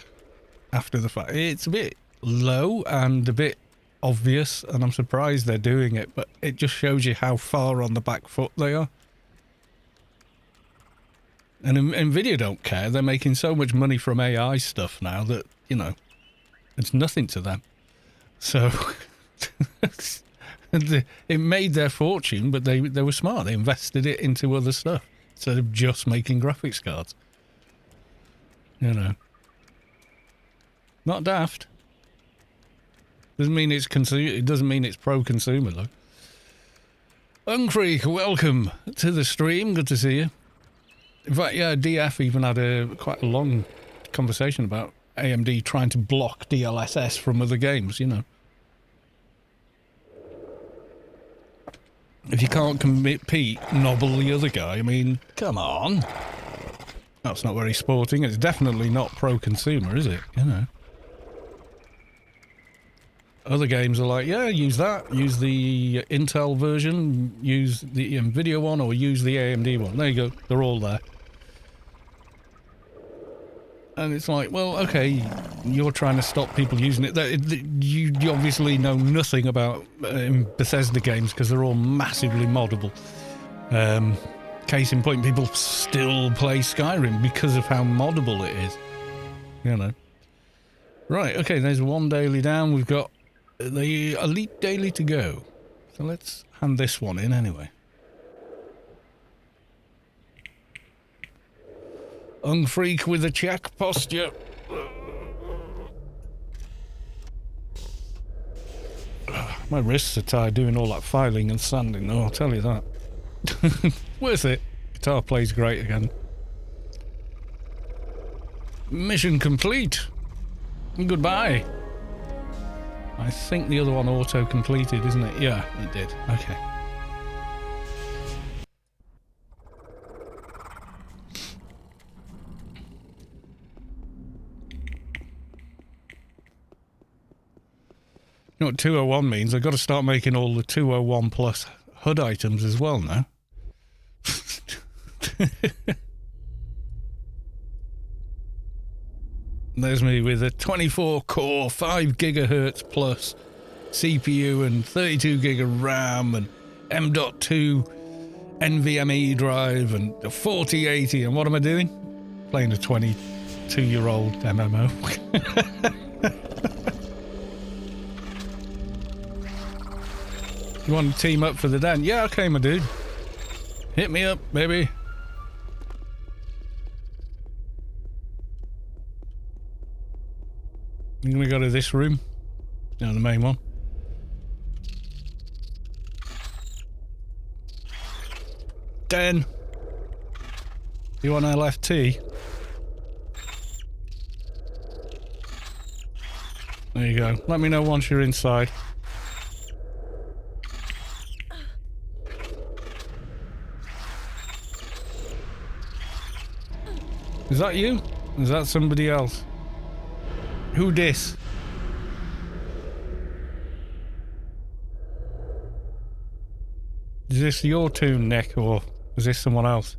after the fact. It's a bit low and a bit obvious, and I'm surprised they're doing it, but it just shows you how far on the back foot they are. And NVIDIA don't care. They're making so much money from AI stuff now that, you know, it's nothing to them. So it made their fortune, but they were smart. They invested it into other stuff instead of just making graphics cards. You know. Not daft. Doesn't mean it's it doesn't mean it's pro-consumer though. Uncreek, welcome to the stream. Good to see you. In fact, yeah, DF even had quite a long conversation about AMD trying to block DLSS from other games, you know. If you can't compete, nobble the other guy. I mean, come on. That's not very sporting. It's definitely not pro-consumer, is it? You know. Other games are like, yeah, use that. Use the Intel version. Use the NVIDIA one or use the AMD one. There you go. They're all there. And it's like, well, okay, you're trying to stop people using it. You obviously know nothing about Bethesda games because they're all massively moddable. Case in point, people still play Skyrim because of how moddable it is. You know. Right, okay, there's one daily down. We've got the Elite Daily to go. So let's hand this one in anyway. Unfreak with a check posture. My wrists are tired doing all that filing and sanding, though, I'll tell you that. Worth it. Guitar plays great again. Mission complete. Goodbye. I think the other one auto-completed, isn't it? Yeah, it did. Okay. You know what 201 means? I've got to start making all the 201 plus HUD items as well now. There's me with a 24 core, 5 gigahertz plus CPU and 32 gig of RAM and M.2 NVMe drive and a 4080. And what am I doing? Playing a 22-year-old MMO. You want to team up for the den? Yeah, okay, my dude. Hit me up, baby. I'm gonna go to this room. No, the main one. Den. You want LFT? There you go. Let me know once you're inside. Is that you? Is that somebody else? Who dis? Is this your tune, Nick, or is this someone else?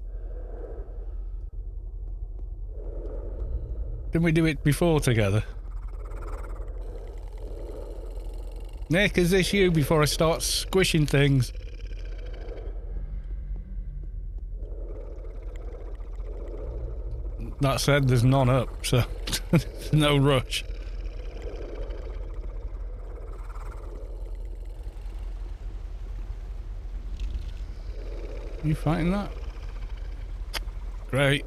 Didn't we do it before together? Nick, is this you before I start squishing things? That said, there's none up, so no rush. You fighting that? Great.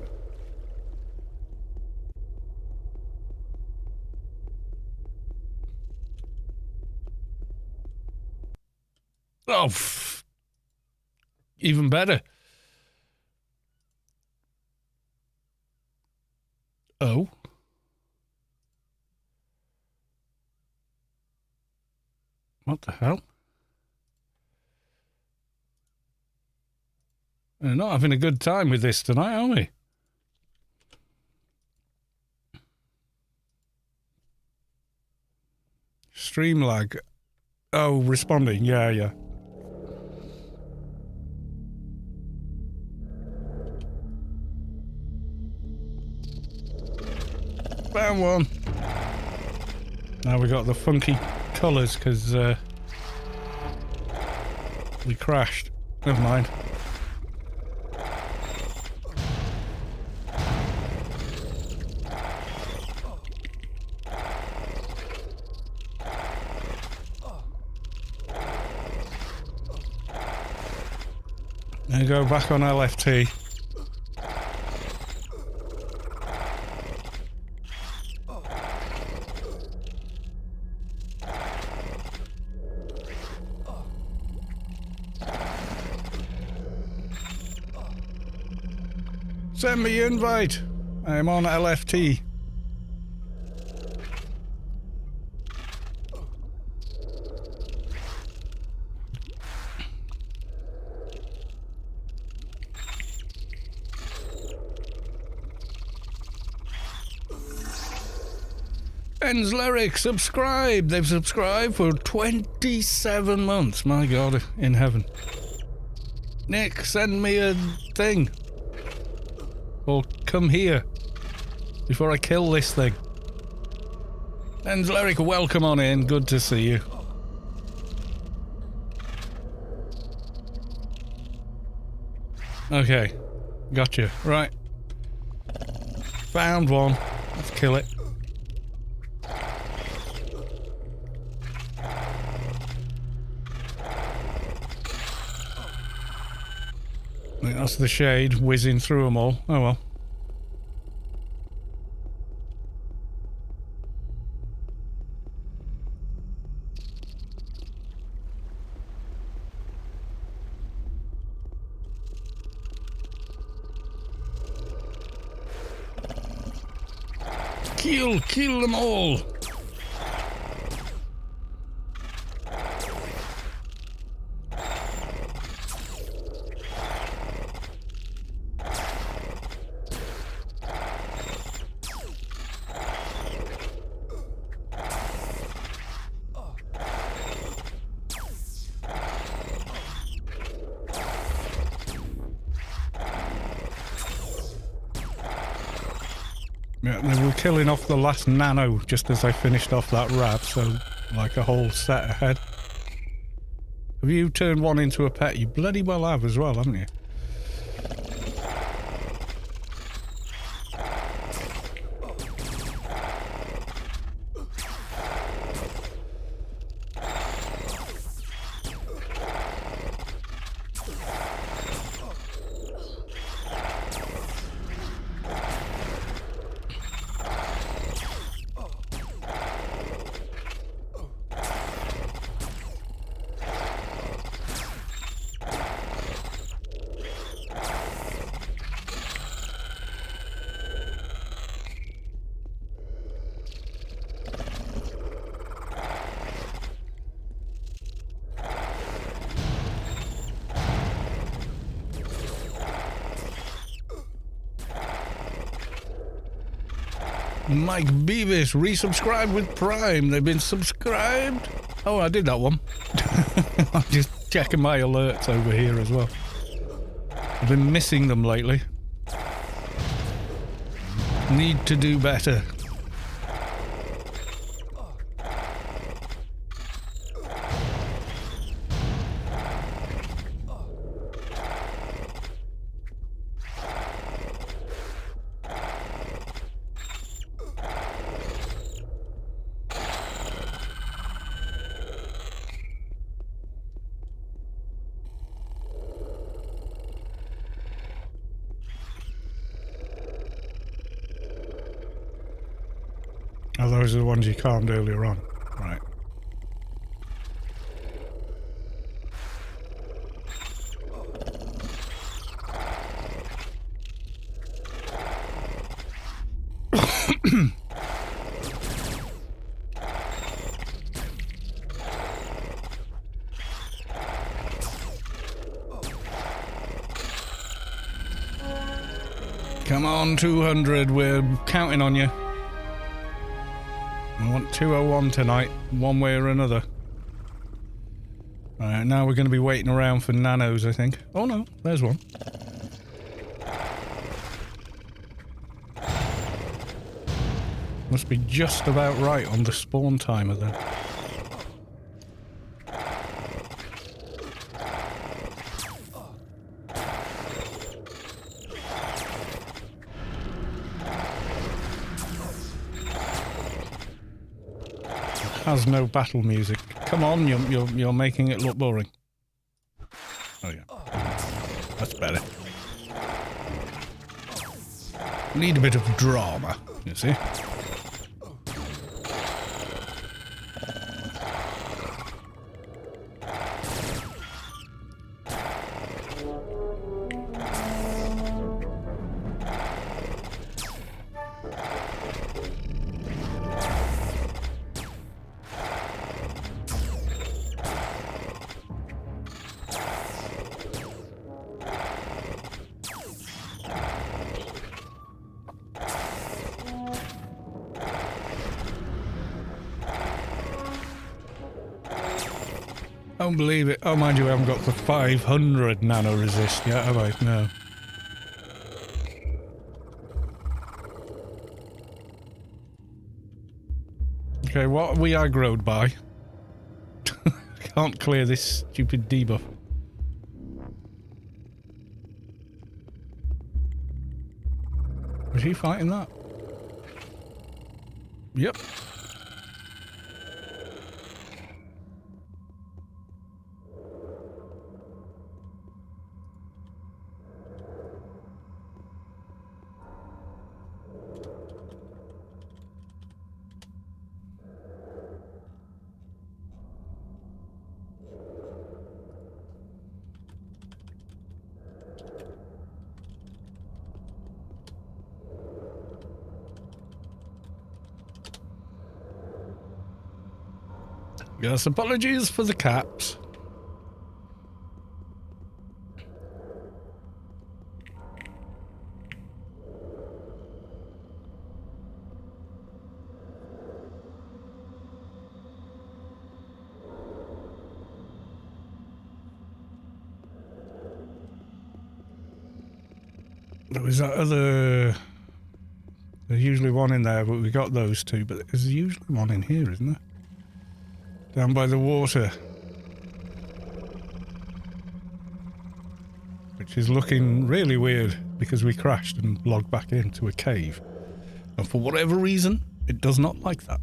Oh, even better. Oh. What the hell? We're not having a good time with this tonight, are we? Stream lag. Oh, responding. Yeah, yeah. Found one. Now we got the funky colours because we crashed. Never mind. And go back on LFT. Send me an invite. I am on LFT. Ben's Lyric, subscribe. They've subscribed for 27 months. My God, in heaven. Nick, send me a thing. Or come here before I kill this thing. Ben's Lyric, welcome on in. Good to see you. Okay, gotcha. Right. Found one. Let's kill it. I think that's the shade whizzing through them all. Oh well. Kill them all. Yeah, they were killing off the last Nano just as I finished off that RAB, so like a whole set ahead. Have you turned one into a pet? You bloody well have as well, haven't you? Mike Beavis, resubscribe with Prime. They've been subscribed. Oh, I did that one. I'm just checking my alerts over here as well. I've been missing them lately. Need to do better. Oh, those are the ones you calmed earlier on. Right. Come on, 200. We're counting on you. I want 201 tonight, one way or another. Alright, now we're going to be waiting around for Nanos, I think. Oh no, there's one. Must be just about right on the spawn timer then. Has no battle music. Come on, you're making it look boring. Oh yeah, that's better. Need a bit of drama, you see. Don't believe it. Oh, mind you, I haven't got the 500 nano resist yet, have I? No. Okay, what are we aggroed by? Can't clear this stupid debuff. Was he fighting that? Yep. Yes, apologies for the caps. There was that other... There's usually one in there, but we got those two. But there's usually one in here, isn't there? Down by the water. Which is looking really weird because we crashed and logged back into a cave. And for whatever reason, it does not like that.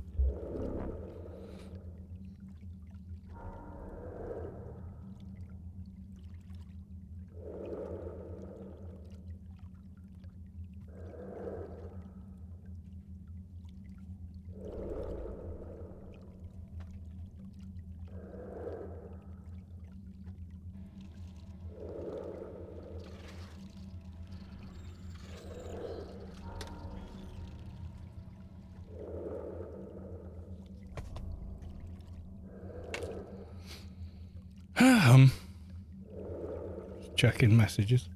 Checking messages.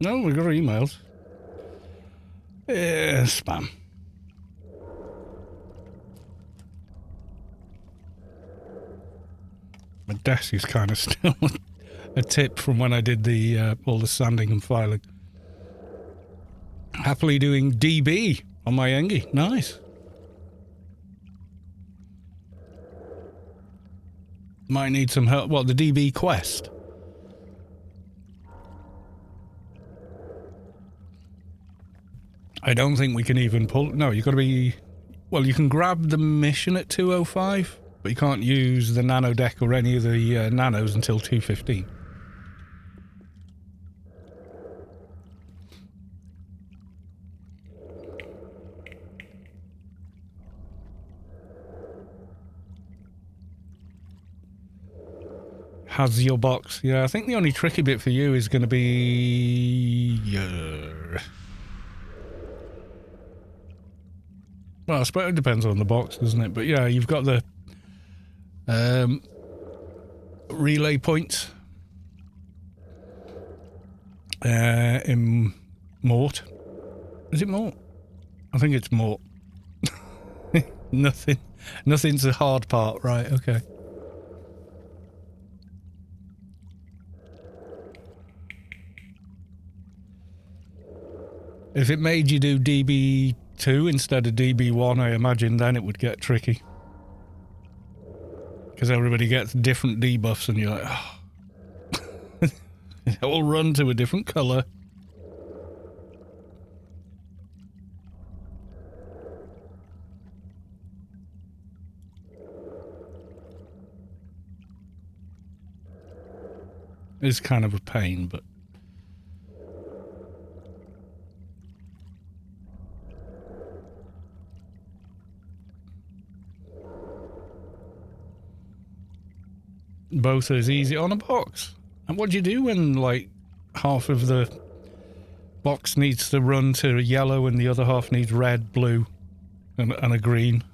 No, we got our emails. Yeah, spam. My desk is kind of still a tip from when I did the all the sanding and filing. Happily doing DB on my Engie. Nice. Might need some help. What, the DB quest? I don't think we can even pull... No, you've got to be... Well, you can grab the mission at 2:05, but you can't use the nano deck or any of the nanos until 2:15. Has your box? Yeah, I think the only tricky bit for you is going to be... Well, I suppose it depends on the box, doesn't it? But yeah, you've got the relay points in Mort. Is it Mort? I think it's Mort. Nothing's the hard part, right? Okay. If it made you do DB2 instead of DB1, I imagine then it would get tricky. Because everybody gets different debuffs and you're like, oh. They all run to a different colour. It's kind of a pain, but... Both as easy on a box. And what do you do when, like, half of the box needs to run to yellow and the other half needs red, blue, and a green?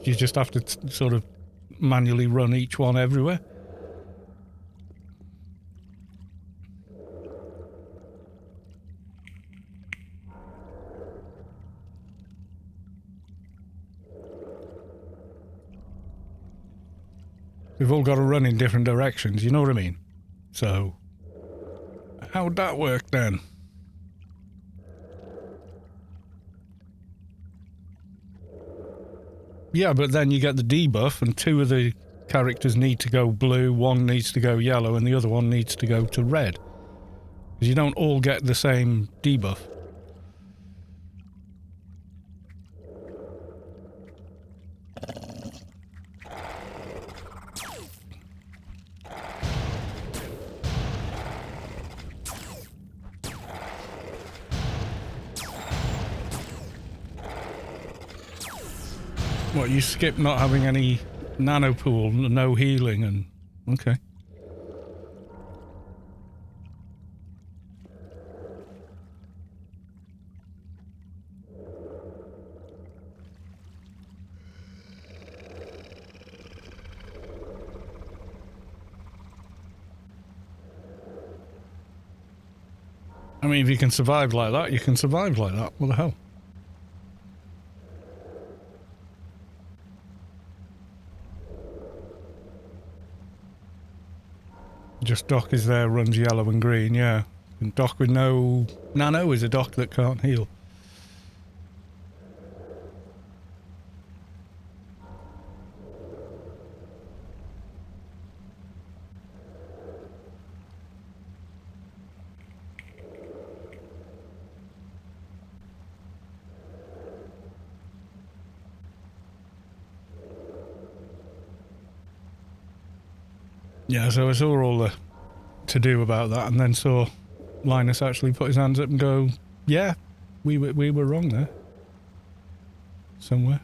You just have to sort of manually run each one everywhere. We've all got to run in different directions, you know what I mean? So, how'd that work then? Yeah, but then you get the debuff and two of the characters need to go blue, one needs to go yellow, and the other one needs to go to red. Because you don't all get the same debuff. What, you skip not having any nano pool, no healing, and... Okay. I mean, if you can survive like that, you can survive like that. What the hell? Just dock is there, runs yellow and green, yeah. And dock with no... Nano is a dock that can't heal. Yeah, so I saw all the to-do about that, and then saw Linus actually put his hands up and go, yeah, we were wrong there. Somewhere.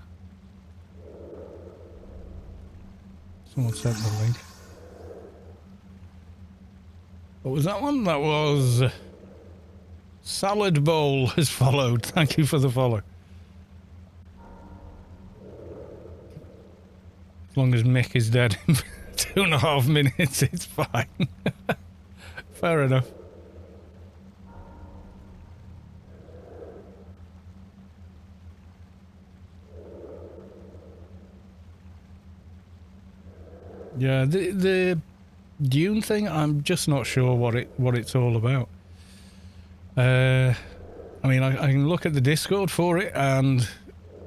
Someone sent the link. What was that one? That was... Salad Bowl has followed. Thank you for the follow. As long as Mick is dead in 2.5 minutes, it's fine. Fair enough. Yeah, the Dune thing, I'm just not sure what it's all about. I mean, I can look at the Discord for it, and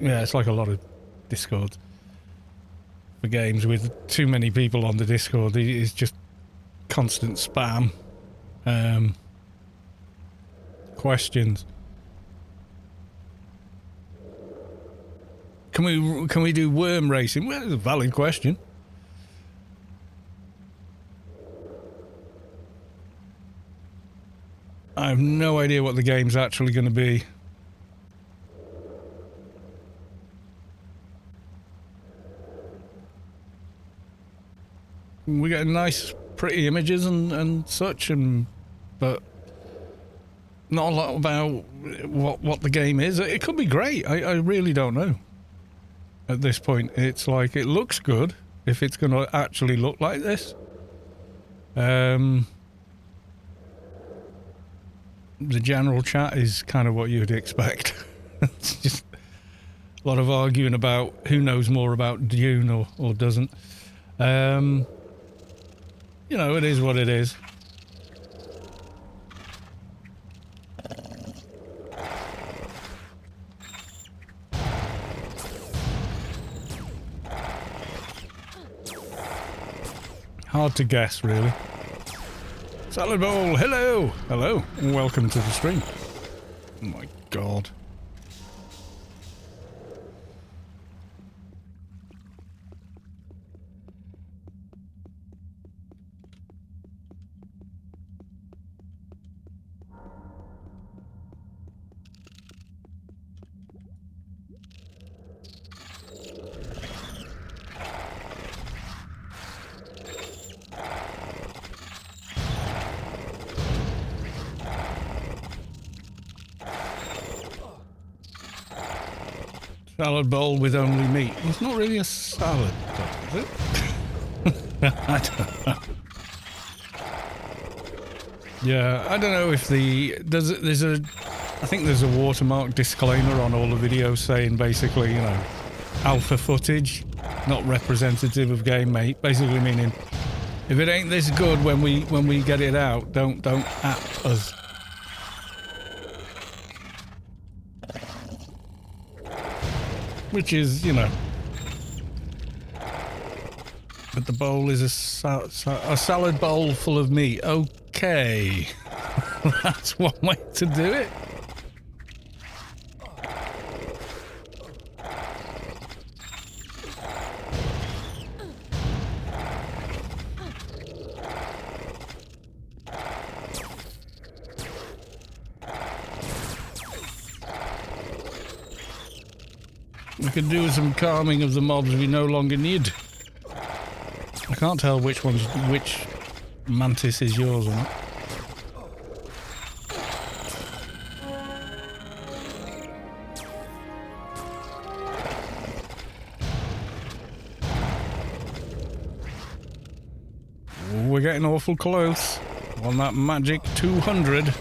yeah, it's like a lot of Discords for games with too many people on the Discord. It's just constant spam. Questions. Can we do worm racing? Well, it's a valid question. I have no idea what the game's actually going to be. We get nice, pretty images and such, but not a lot about what the game is. It could be great. I really don't know. At this point, it's like, it looks good if it's going to actually look like this. The general chat is kind of what you'd expect. It's just a lot of arguing about who knows more about Dune or doesn't. You know, it is what it is. Hard to guess, really. Salad Bowl, hello! Hello, and welcome to the stream. Oh my god. Salad bowl with only meat. It's not really a salad, is it? I don't know. Yeah, I don't know if there's a I think there's a watermark disclaimer on all the videos saying basically, you know, alpha footage, not representative of game, mate. Basically meaning, if it ain't this good when we get it out, don't at us. Which is, you know, but the bowl is a salad bowl full of meat. Okay, that's one way to do it. We could do some calming of the mobs we no longer need. I can't tell which mantis is yours or not. Ooh, we're getting awful close on that magic 200.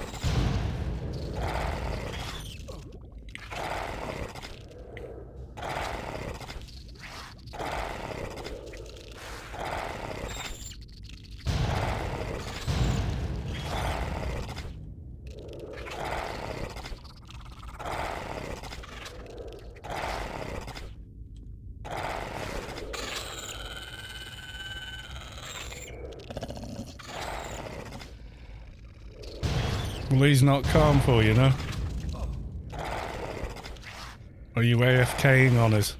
Well, he's not calm for you, no? Are you AFKing on us?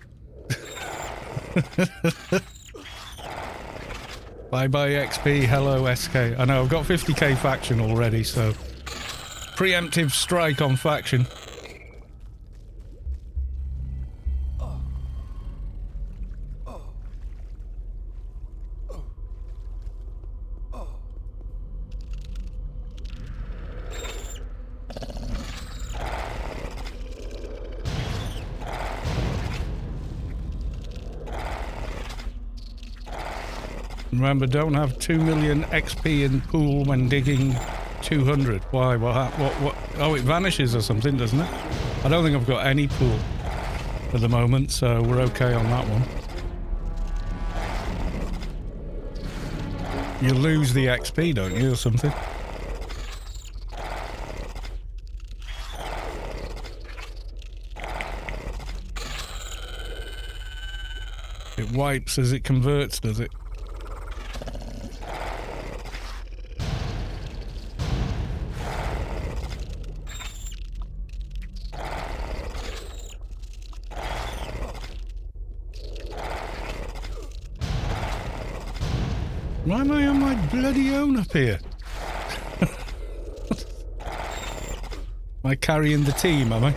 Bye-bye XP, hello SK. I know, I've got 50k faction already, so... Preemptive strike on faction. Remember, don't have 2 million XP in pool when digging 200. Why? What? Oh, it vanishes or something, doesn't it? I don't think I've got any pool at the moment, so we're okay on that one. You lose the XP, don't you, or something? It wipes as it converts, does it? Why am I on my bloody own up here? Am I carrying the team, am I?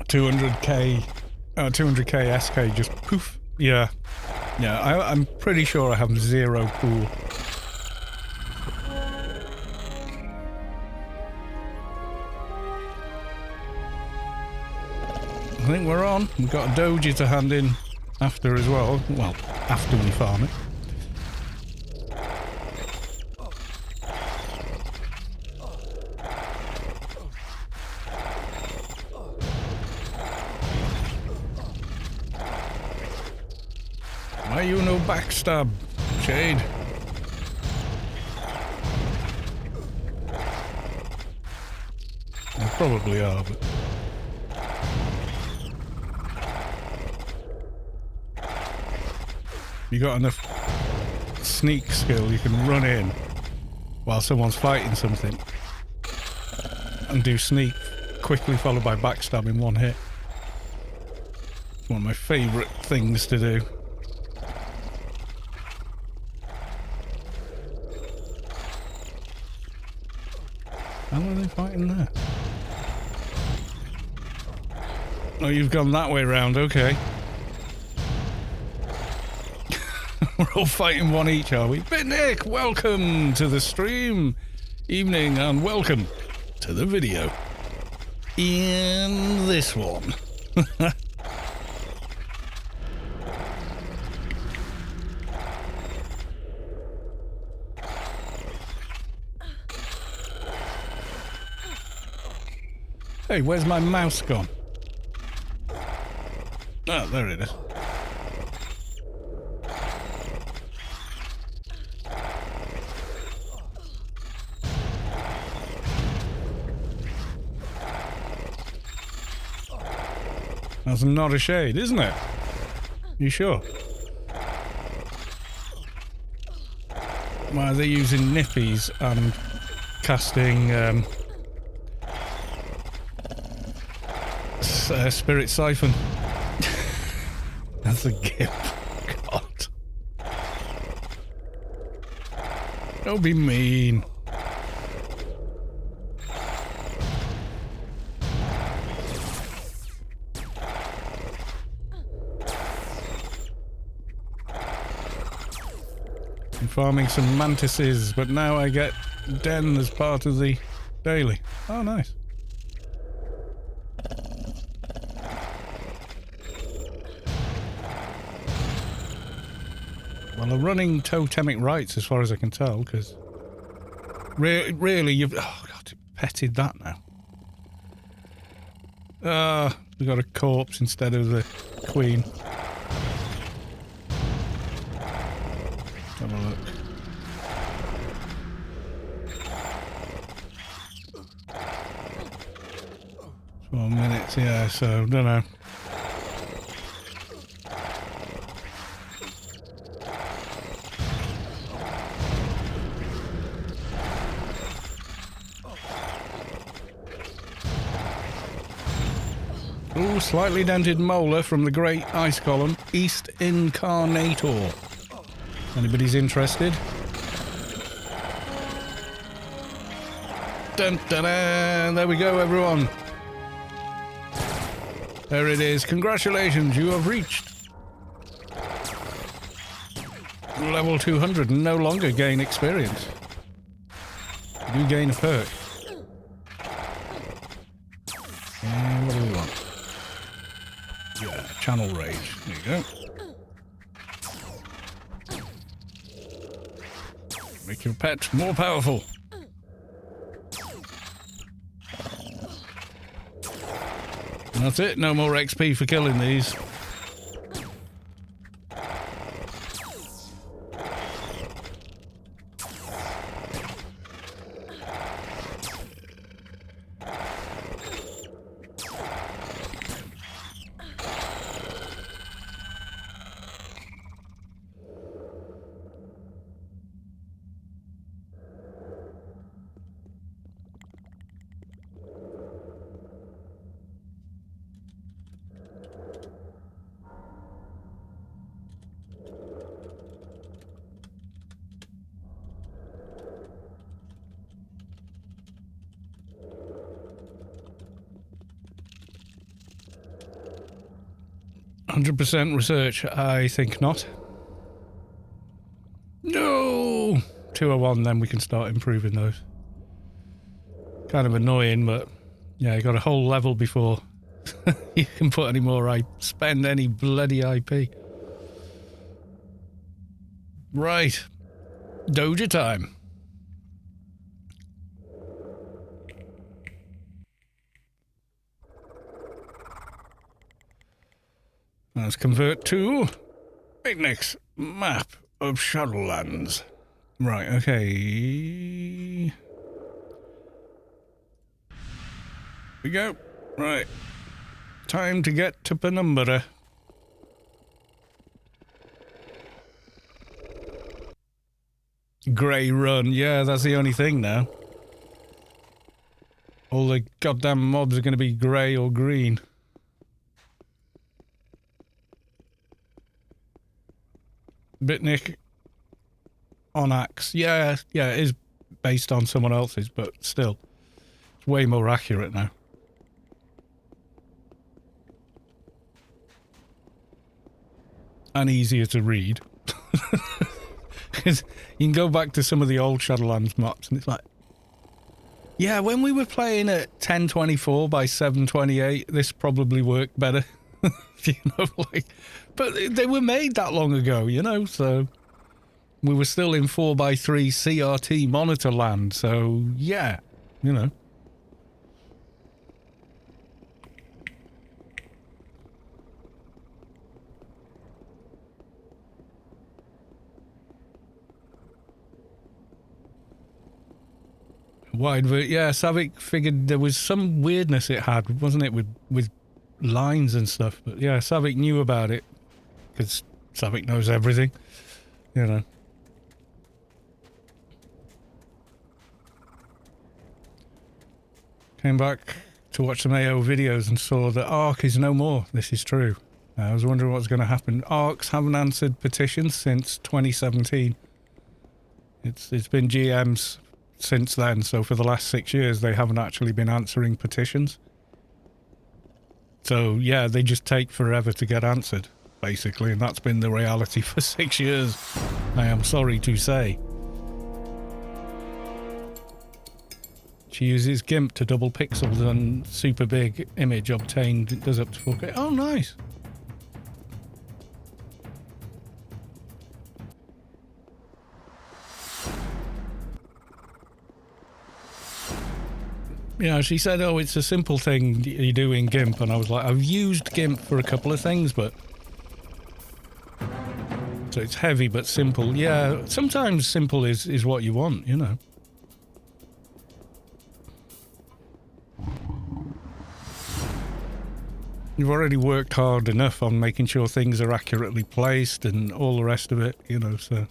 $200k 200k SK just poof. Yeah. I'm pretty sure I have 0 pool. I think we're on. We've got a Doja to hand in after as well. Well, after we farm it. Why you no backstab, Shade? They probably are, but... You got enough sneak skill, you can run in while someone's fighting something and do sneak quickly followed by backstab in one hit. It's one of my favourite things to do. How are they fighting there? Oh, you've gone that way round, okay. We're all fighting one each, are we? But Nick, welcome to the stream. Evening and welcome to the video. In this one. Hey, where's my mouse gone? Oh, there it is. That's not a shade, isn't it? You sure? Why are they using nippies and casting Spirit Siphon? That's a gift. God. Don't be mean. I'm farming some mantises, but now I get Den as part of the daily. Oh, nice. Well, I'm running totemic rights as far as I can tell, because really you've... Oh, God, it petted that now. We got a corpse instead of the queen. Have a look. Four minutes, yeah, so, don't know. Ooh, slightly dented molar from the Great Ice Column. East Incarnator. Anybody's interested? Dun, dun, dun. There we go, everyone. There it is. Congratulations, you have reached level 200 and no longer gain experience. You do gain a perk. And what do we want? Yeah, channel rage. There you go. Make your pet more powerful. And that's it. No more XP for killing these. %, research, I think not. No! 201, then we can start improving those. Kind of annoying, but yeah, you got a whole level before you can put any more, spend any bloody IP. Right. Doja time. Let's convert to Picnic's map of Shadowlands. Right, okay. Here we go. Right. Time to get to Penumbra. Grey run. Yeah, that's the only thing now. All the goddamn mobs are going to be grey or green. Bitnik on Axe. Yeah, it is based on someone else's, but still. It's way more accurate now. And easier to read. Because you can go back to some of the old Shadowlands maps and it's like, yeah, when we were playing at 1024 by 728, this probably worked better. You know, like, but they were made that long ago, you know, so we were still in 4x3 CRT monitor land, so yeah, you know. Yeah, Savick figured there was some weirdness it had, wasn't it, with lines and stuff, but yeah, Savick knew about it, because Savick knows everything, you know. Came back to watch some AO videos and saw that Arc is no more. This is true. I was wondering what's going to happen. Arcs haven't answered petitions since 2017. It's been GMs since then, so for the last 6 years they haven't actually been answering petitions. So yeah, they just take forever to get answered, basically, and that's been the reality for 6 years, I am sorry to say. She uses GIMP to double pixels and super big image obtained. It does up to 4K. Oh, nice. Yeah, she said, oh, it's a simple thing you do in GIMP, and I was like, I've used GIMP for a couple of things, but... So it's heavy but simple. Yeah, sometimes simple is what you want, you know. You've already worked hard enough on making sure things are accurately placed and all the rest of it, you know, so...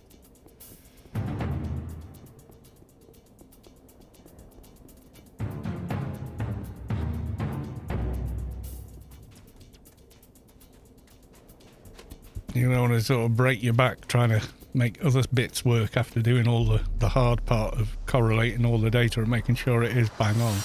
You don't want to sort of break your back trying to make other bits work after doing all the hard part of correlating all the data and making sure it is bang on.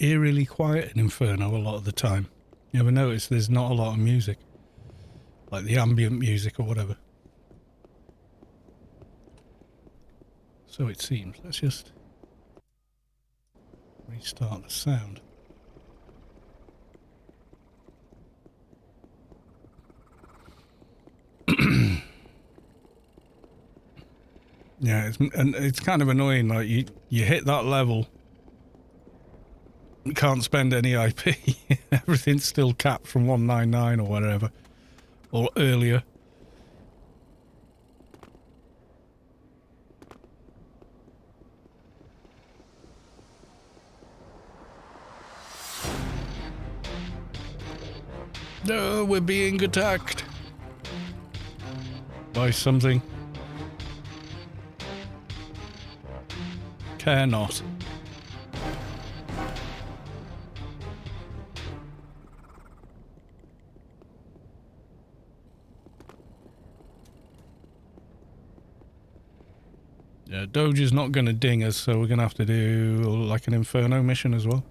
Eerily quiet in Inferno a lot of the time. You ever notice there's not a lot of music? Like the ambient music or whatever. So it seems. Let's just restart the sound. Yeah, it's kind of annoying. Like you hit that level, you can't spend any IP. Everything's still capped from 199 or whatever, or earlier. No, we're being attacked by something. Care not. Yeah, Doja's not going to ding us, so we're going to have to do like an Inferno mission as well.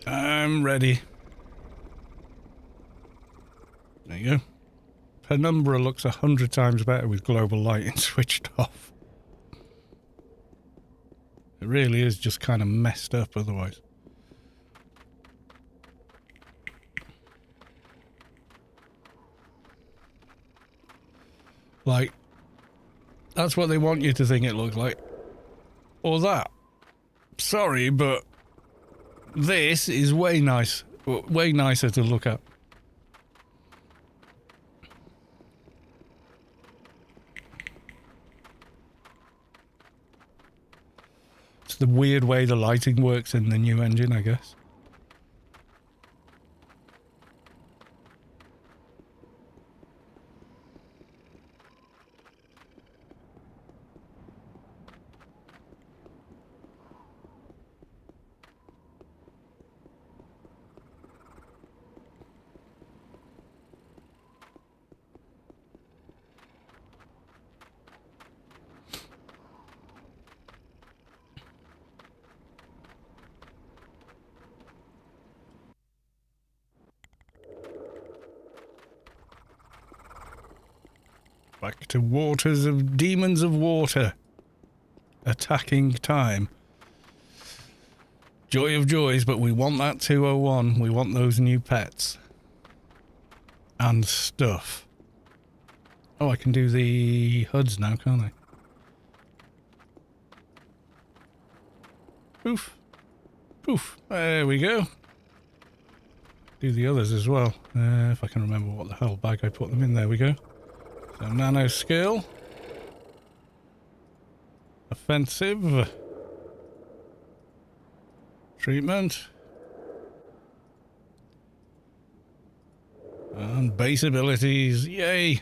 I'm ready. There you go. Penumbra looks 100 times better with global lighting switched off. It really is just kind of messed up otherwise. Like, that's what they want you to think it looks like. Or that. Sorry, but this is way nicer to look at. It's the weird way the lighting works in the new engine, I guess. Back to waters of demons of water. Attacking time. Joy of joys, but we want that 201. We want those new pets. And stuff. Oh, I can do the HUDs now, can't I? Poof. Poof. There we go. Do the others as well. If I can remember what the hell bag I put them in. There we go. So nano skill. Offensive. Treatment. And base abilities. Yay.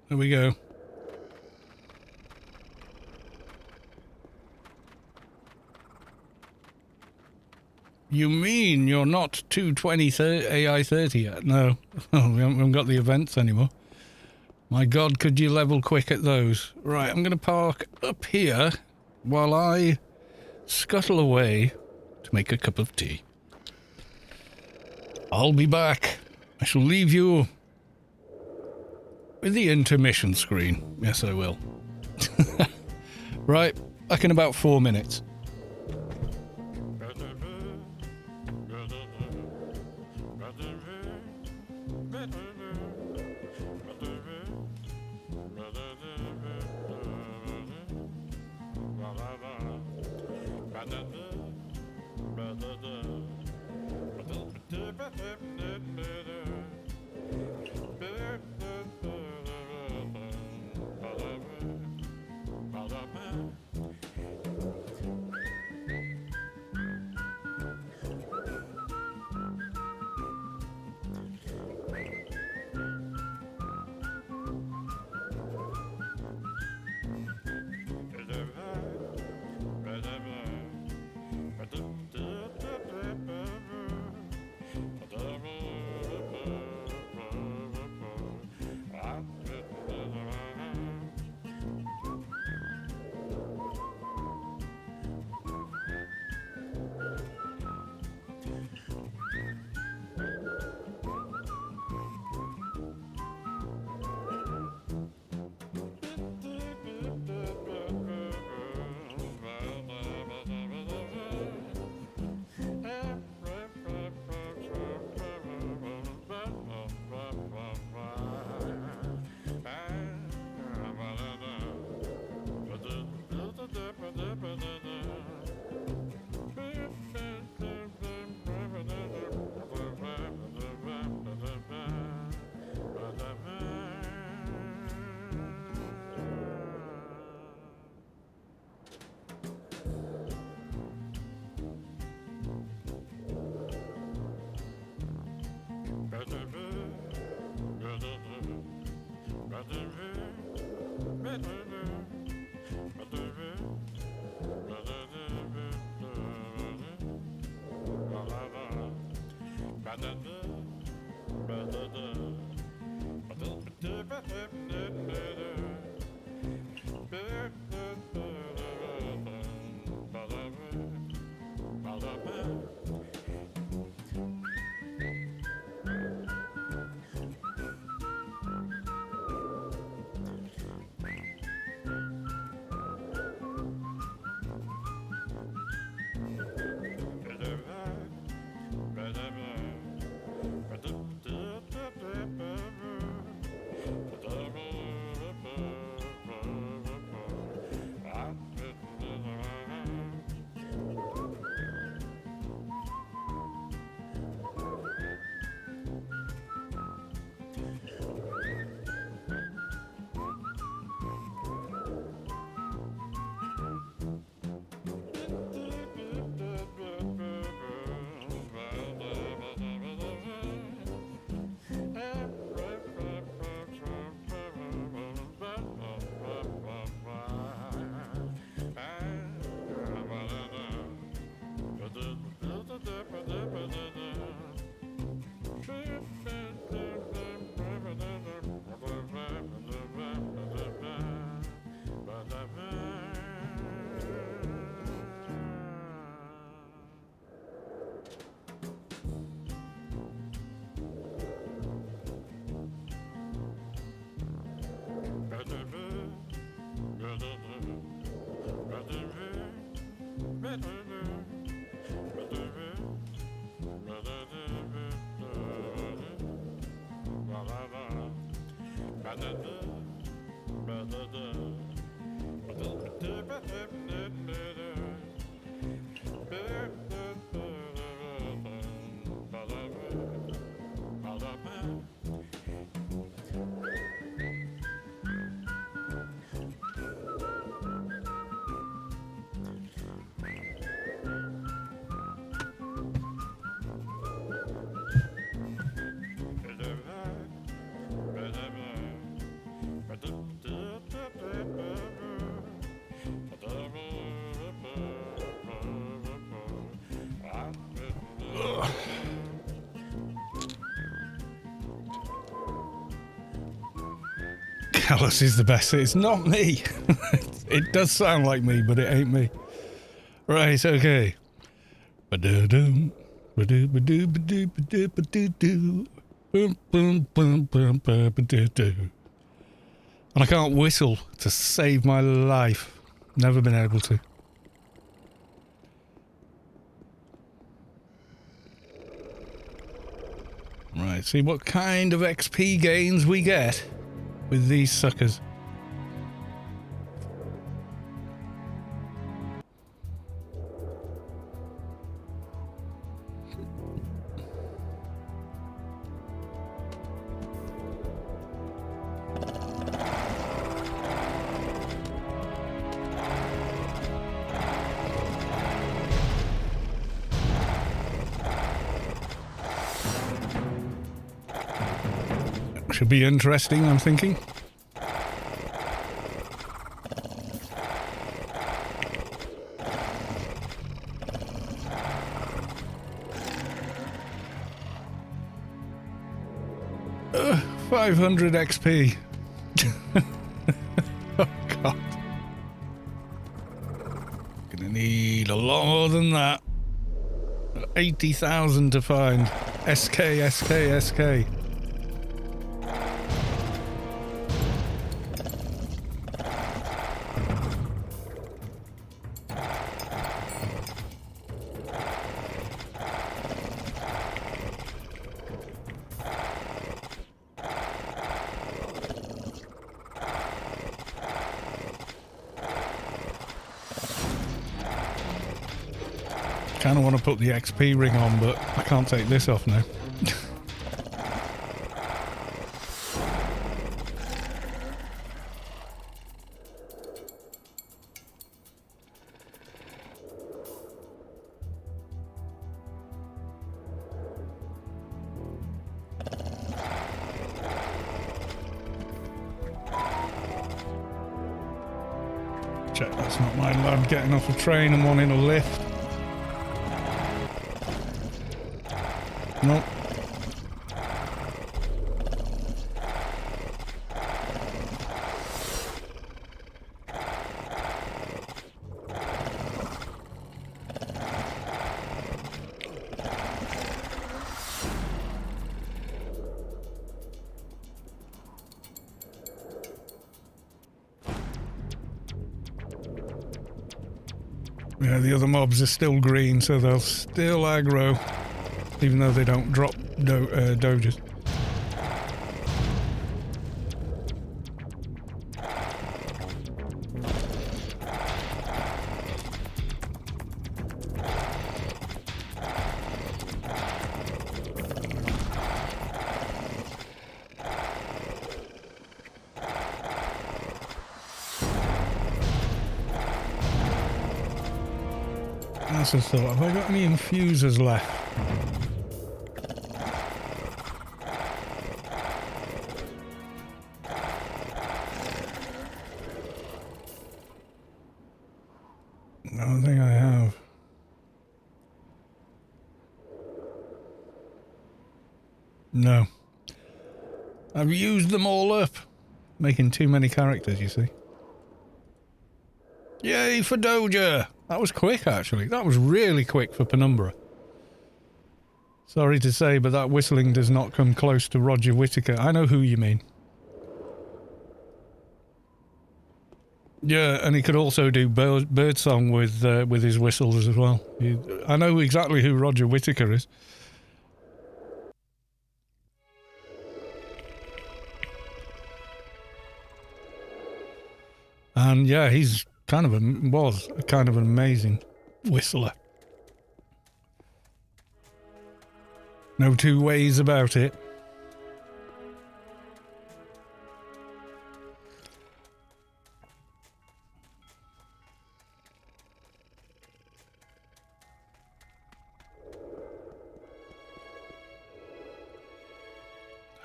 There we go. You mean you're not 220 AI 30 yet? No. We haven't got the events anymore. My God, could you level quick at those? Right, I'm going to park up here while I scuttle away to make a cup of tea. I'll be back. I shall leave you with the intermission screen. Yes, I will. Right, back in about 4 minutes. Callus is the best. It's not me. It does sound like me, but it ain't me. Right, okay. Ba-da-dum, And I can't whistle to save my life. Never been able to. Right, see what kind of XP gains we get with these suckers. Should be interesting, I'm thinking. Uh, 500 XP. Oh god. Gonna need a lot more than that. 80,000 to find. SK. Kind of want to put the XP ring on, but I can't take this off now. Check that's not my lad getting off a train and wanting a lift. Nope. Yeah, the other mobs are still green, so they'll still aggro, even though they don't drop Dojas. That's a thought. Have I got any infusers left? I don't think I have. No. I've used them all up. Making too many characters, you see. Yay for Doja! That was quick, actually. That was really quick for Penumbra. Sorry to say, but that whistling does not come close to Roger Whittaker. I know who you mean. Yeah, and he could also do birdsong with his whistles as well. I know exactly who Roger Whittaker is. And yeah, he's was kind of an amazing whistler. No two ways about it.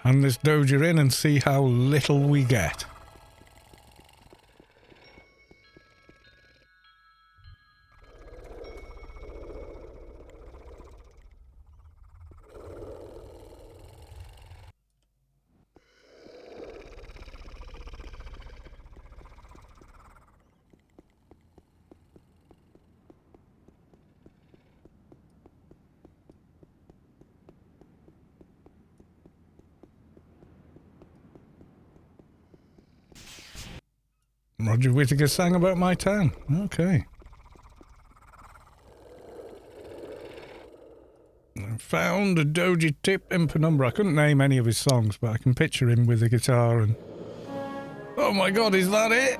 Hand this Doja in and see how little we get. Roger Whittaker sang about my town. Okay. I found a Doja tip in Penumbra. I couldn't name any of his songs, but I can picture him with a guitar and... Oh my god, is that it?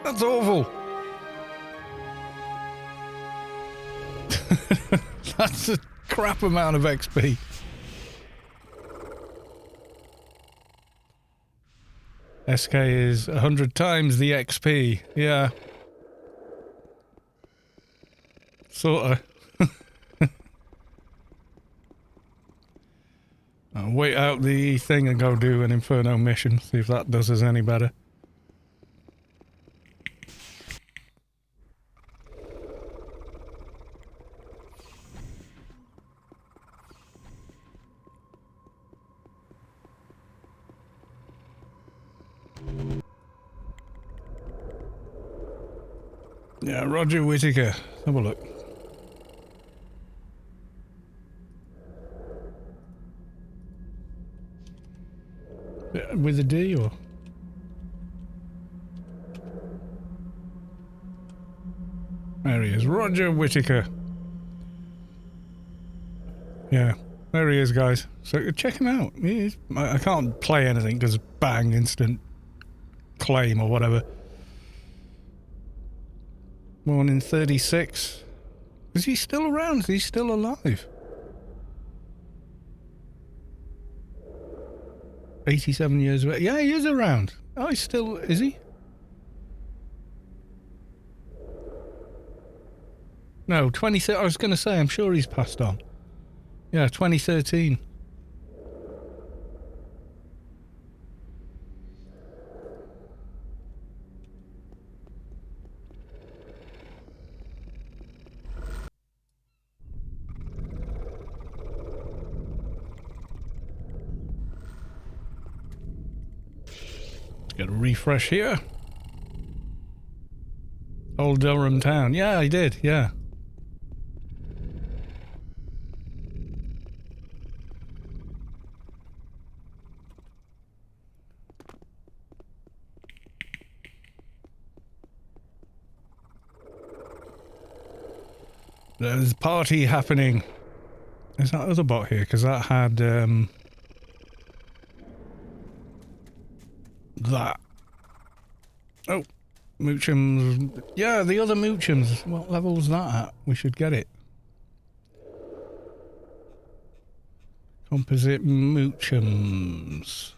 That's awful. That's a crap amount of XP. SK is 100 times the XP. Yeah. Sorta. I'll wait out the thing and go do an Inferno mission, see if that does us any better. Yeah, Roger Whittaker. Have a look. With a D or? There he is, Roger Whittaker. Yeah, there he is, guys. So check him out. I can't play anything because bang, instant claim or whatever. Born in 36. Is he still around? Is he still alive? 87 years old. Yeah, he is around. Oh, he's still... Is he? No, 20... I was going to say, I'm sure he's passed on. Yeah, 2013. Get a refresh here. Old Durham town. Yeah, I did, yeah. There's a party happening. There's that other bot here, because that had, that. Oh, Moochums. Yeah, the other Moochums. What level's that at? We should get it. Composite Moochums.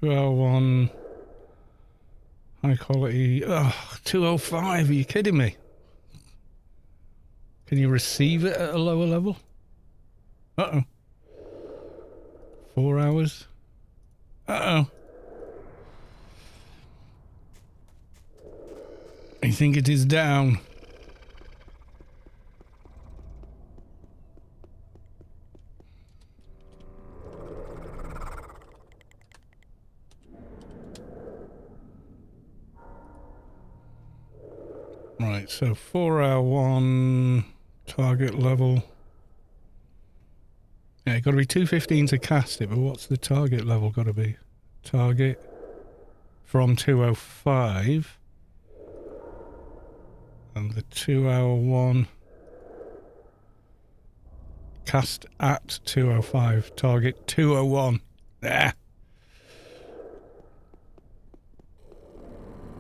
$201 high quality. Oh, 205. Are you kidding me? Can you receive it at a lower level? Uh-oh. 4 hours. Uh-oh. I think it is down. Right, so 4-hour 1 target level. Yeah, it got to be 215 to cast it, but what's the target level got to be? Target from 205. And the 2-hour 1 cast at 205. Target 201. Ah.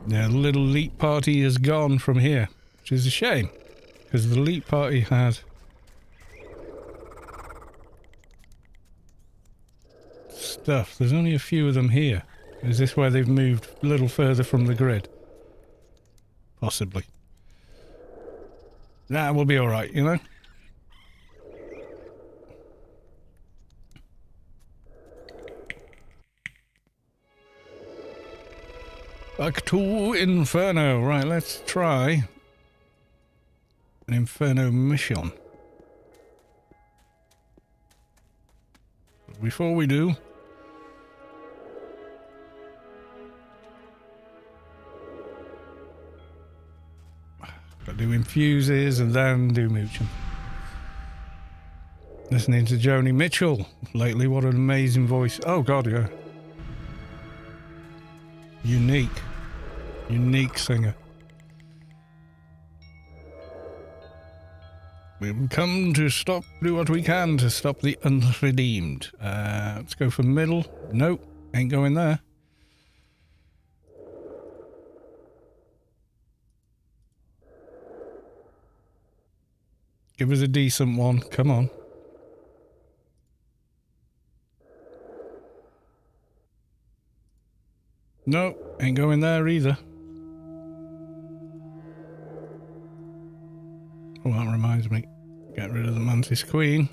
Yeah, the little Leap Party is gone from here, which is a shame, because the Leap Party had stuff. There's only a few of them here. Is this where they've moved a little further from the grid? Possibly. Nah, we'll be alright, you know? Back to Inferno. Right, let's try An Inferno mission. But before we do, got to do infuses and then do mooching. Listening to Joni Mitchell lately. What an amazing voice. Oh god, yeah. Unique singer. We've come to do what we can to stop the unredeemed. Let's go for middle. Nope, ain't going there. Give us a decent one, come on. Nope, ain't going there either. Oh, that reminds me. Get rid of the Mantis Queen.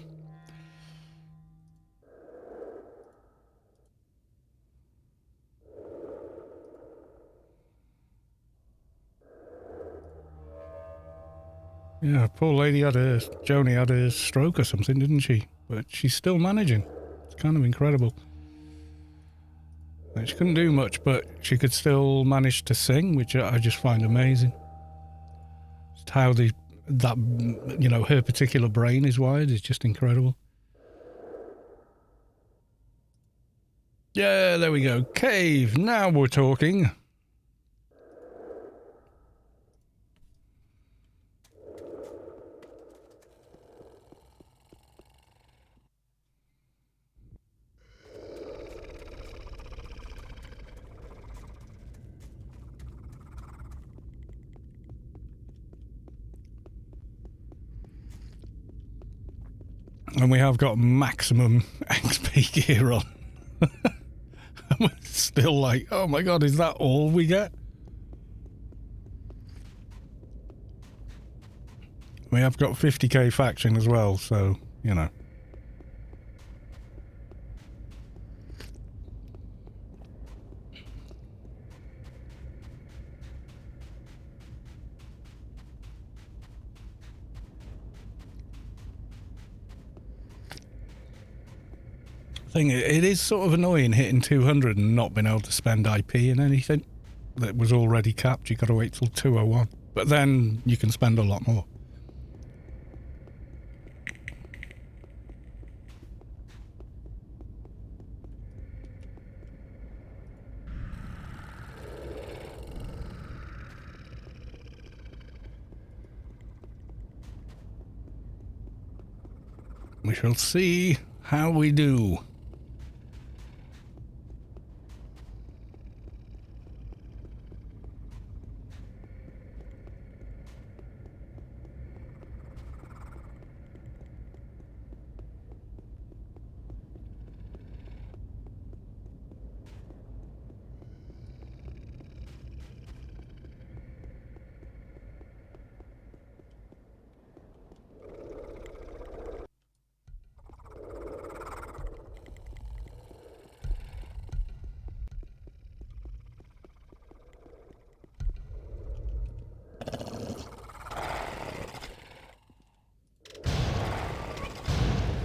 Yeah, poor lady Joni had a stroke or something, didn't she? But she's still managing. It's kind of incredible. She couldn't do much, but she could still manage to sing, which I just find amazing. Just how her particular brain is wired is just incredible. Yeah, there we go. Cave. Now we're talking. And we have got maximum XP gear on. We're still like, oh my god, is that all we get? We have got 50k faction as well, so, you know. It is sort of annoying hitting 200 and not being able to spend IP in anything that was already capped. You got to wait till 201, but then you can spend a lot more. We shall see how we do.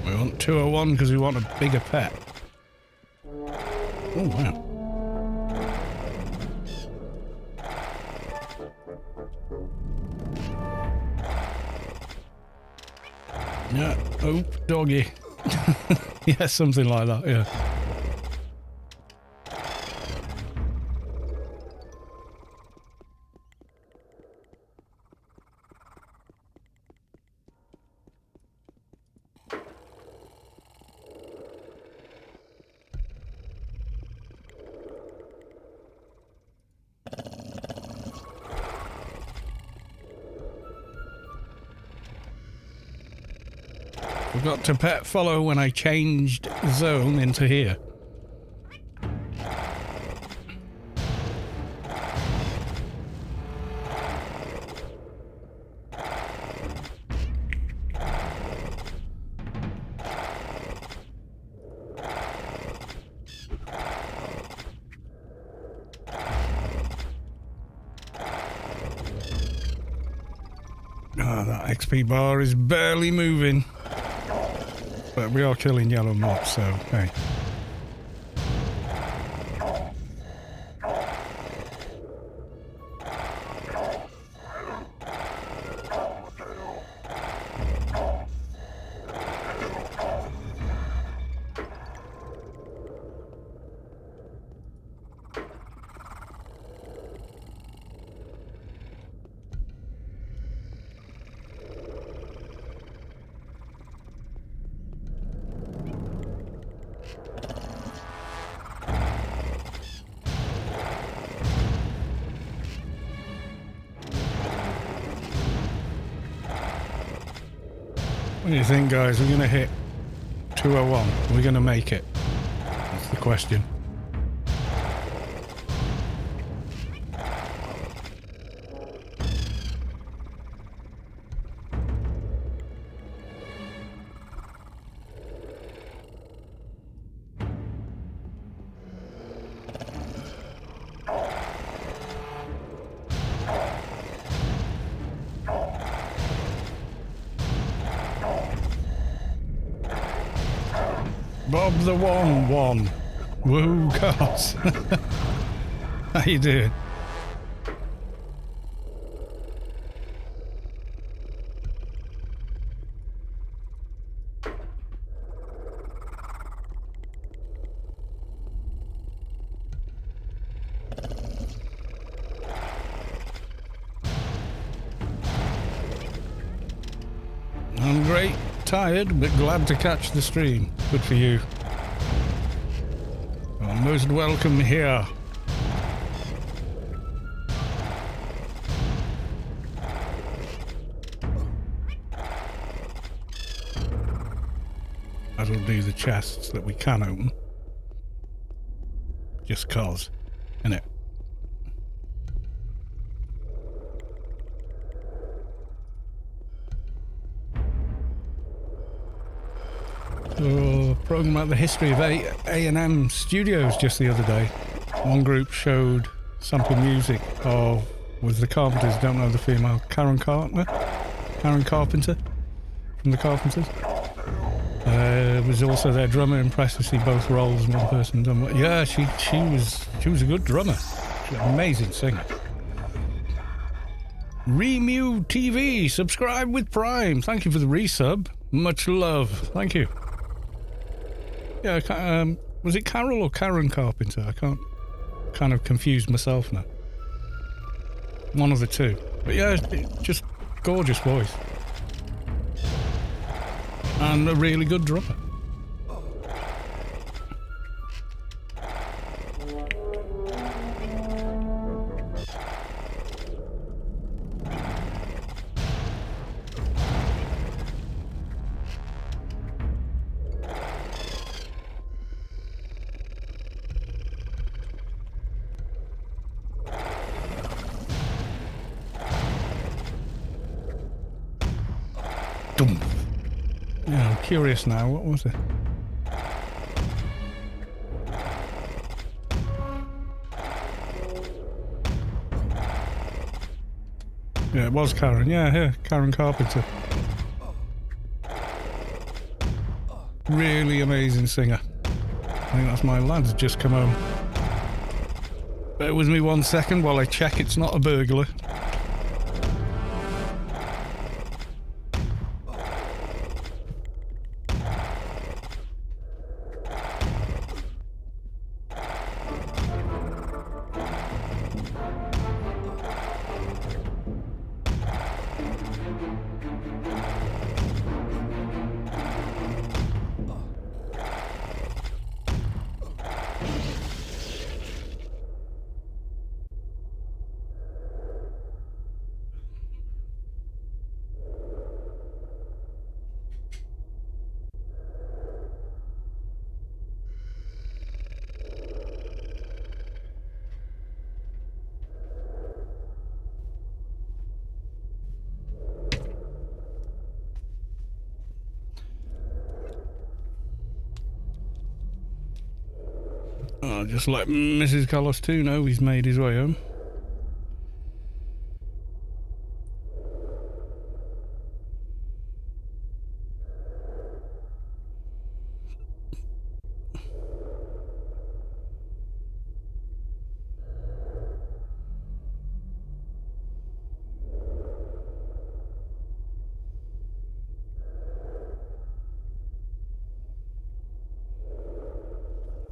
We want 201 because we want a bigger pet. Oh, wow. Yeah, oh, doggy. Yeah, something like that, yeah. Forgot to pet follow when I changed zone into here. XP bar is barely moving. But we are killing yellow mobs, so hey. What do you think, guys? We're going to hit 201. We're going to make it. That's the question. Bob the one. Woo, cars. How you doing? I'm great. Tired, but glad to catch the stream. Good for you. You're most welcome here. That'll do the chests that we can open. Just cause, innit? Program about the history of A&M Studios just the other day. One group showed sample music of, was the Carpenters, don't know the female, Karen Carpenter from the Carpenters. Was also their drummer. Impressed to see both roles, one person done. Yeah, she was a good drummer. She's an amazing singer. Remew TV, subscribe with Prime. Thank you for the resub. Much love. Thank you. Yeah, was it Carol or Karen Carpenter? I can't, kind of confused myself now. One of the two. But yeah, just gorgeous voice. And a really good drummer. Yeah, I'm curious now, what was it? Yeah, it was Karen, yeah, Karen Carpenter. Really amazing singer. I think that's my lads just come home. Bear with me 1 second while I check it's not a burglar. I'll just let Mrs. Carlos 2 know he's made his way home.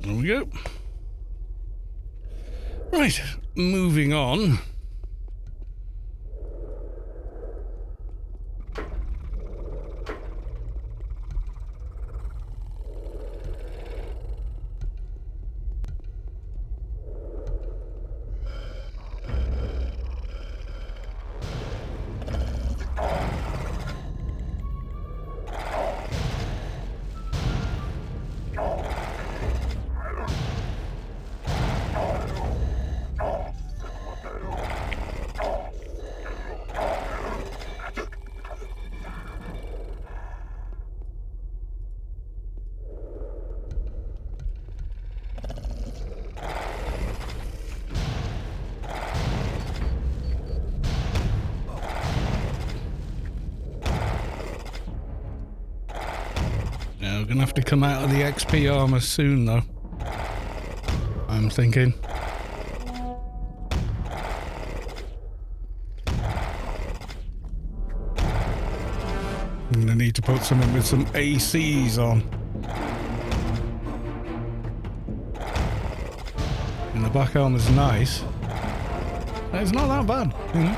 There we go. Right, moving on. We're gonna have to come out of the XP armor soon, though. I'm thinking. I'm gonna need to put something with some ACs on. And the back armor's nice. It's not that bad, you know?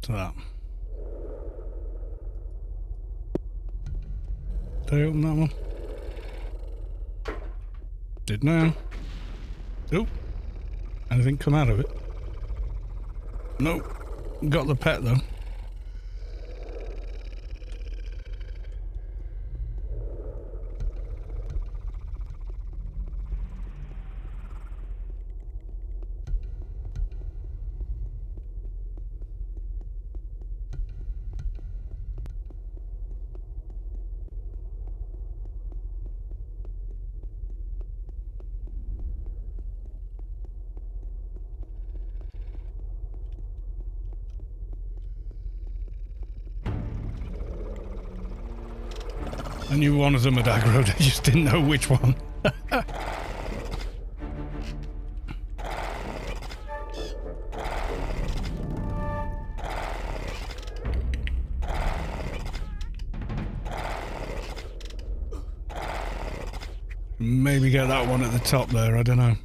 That. Did I open that one? Did now. Oh. Anything come out of it? Nope. Got the pet though. I knew one of them had aggroed, I just didn't know which one. Maybe get that one at the top there, I don't know.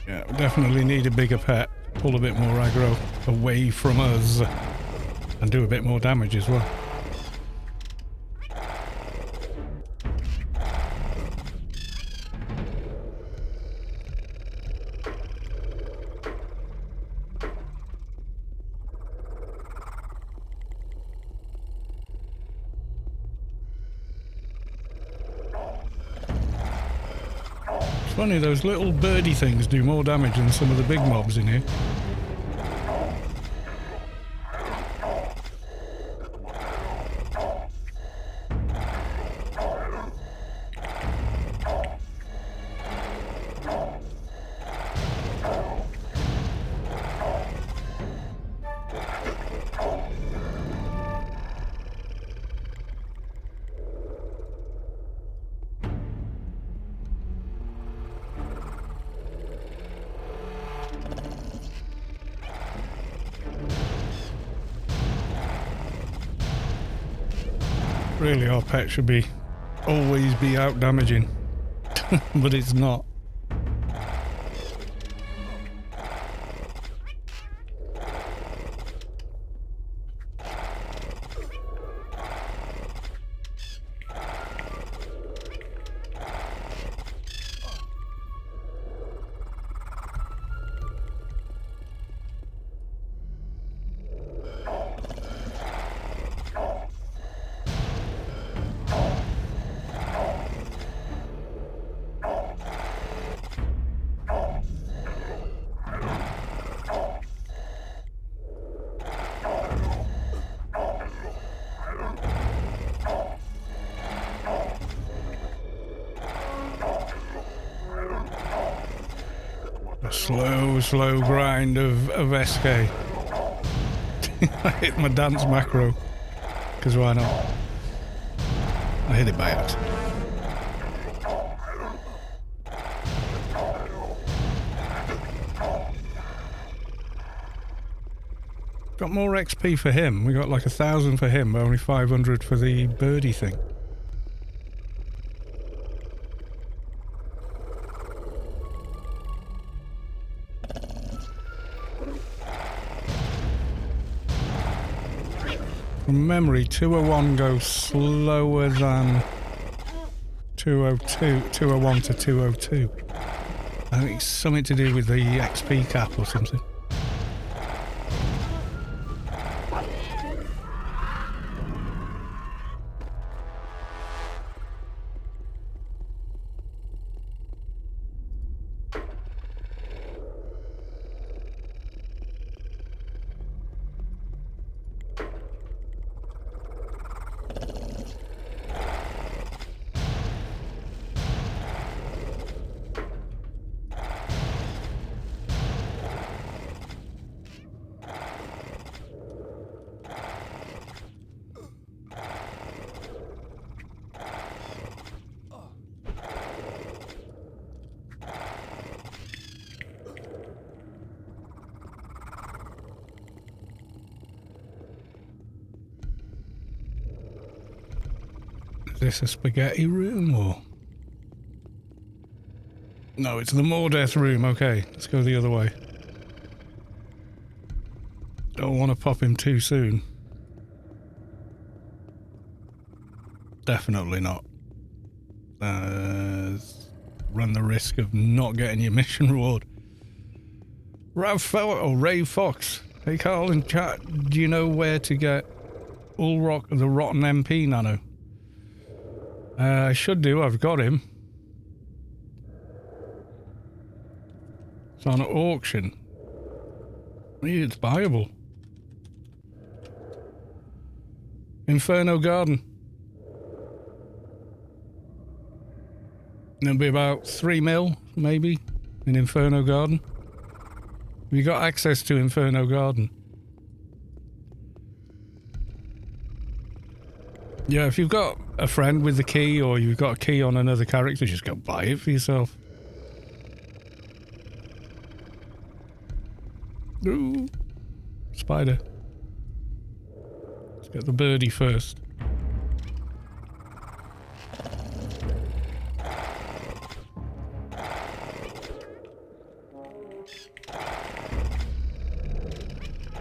Yeah, we definitely need a bigger pet. Pull a bit more aggro away from us and do a bit more damage as well. It's funny, those little birdie things do more damage than some of the big mobs in here. Really, our pet should be always be out damaging, but it's not. slow grind of SK. I hit my dance macro, because why not? I hit it by accident. Got more XP for him. We got like 1,000 for him, but only 500 for the birdie thing. From memory, 201 goes slower than 201 to 202. I think it's something to do with the XP cap or something. Is this a spaghetti room or? No, it's the more death room. Okay, let's go the other way. Don't want to pop him too soon. Definitely not. Run the risk of not getting your mission reward. Ray Fox. Hey Carl in chat, do you know where to get the Rotten MP Nano? I should do, I've got him. It's on auction. It's buyable. Inferno Garden. It'll be about 3 mil, maybe, in Inferno Garden. We got access to Inferno Garden. Yeah, if you've got a friend with the key or you've got a key on another character, just go buy it for yourself. Ooh, spider. Let's get the birdie first.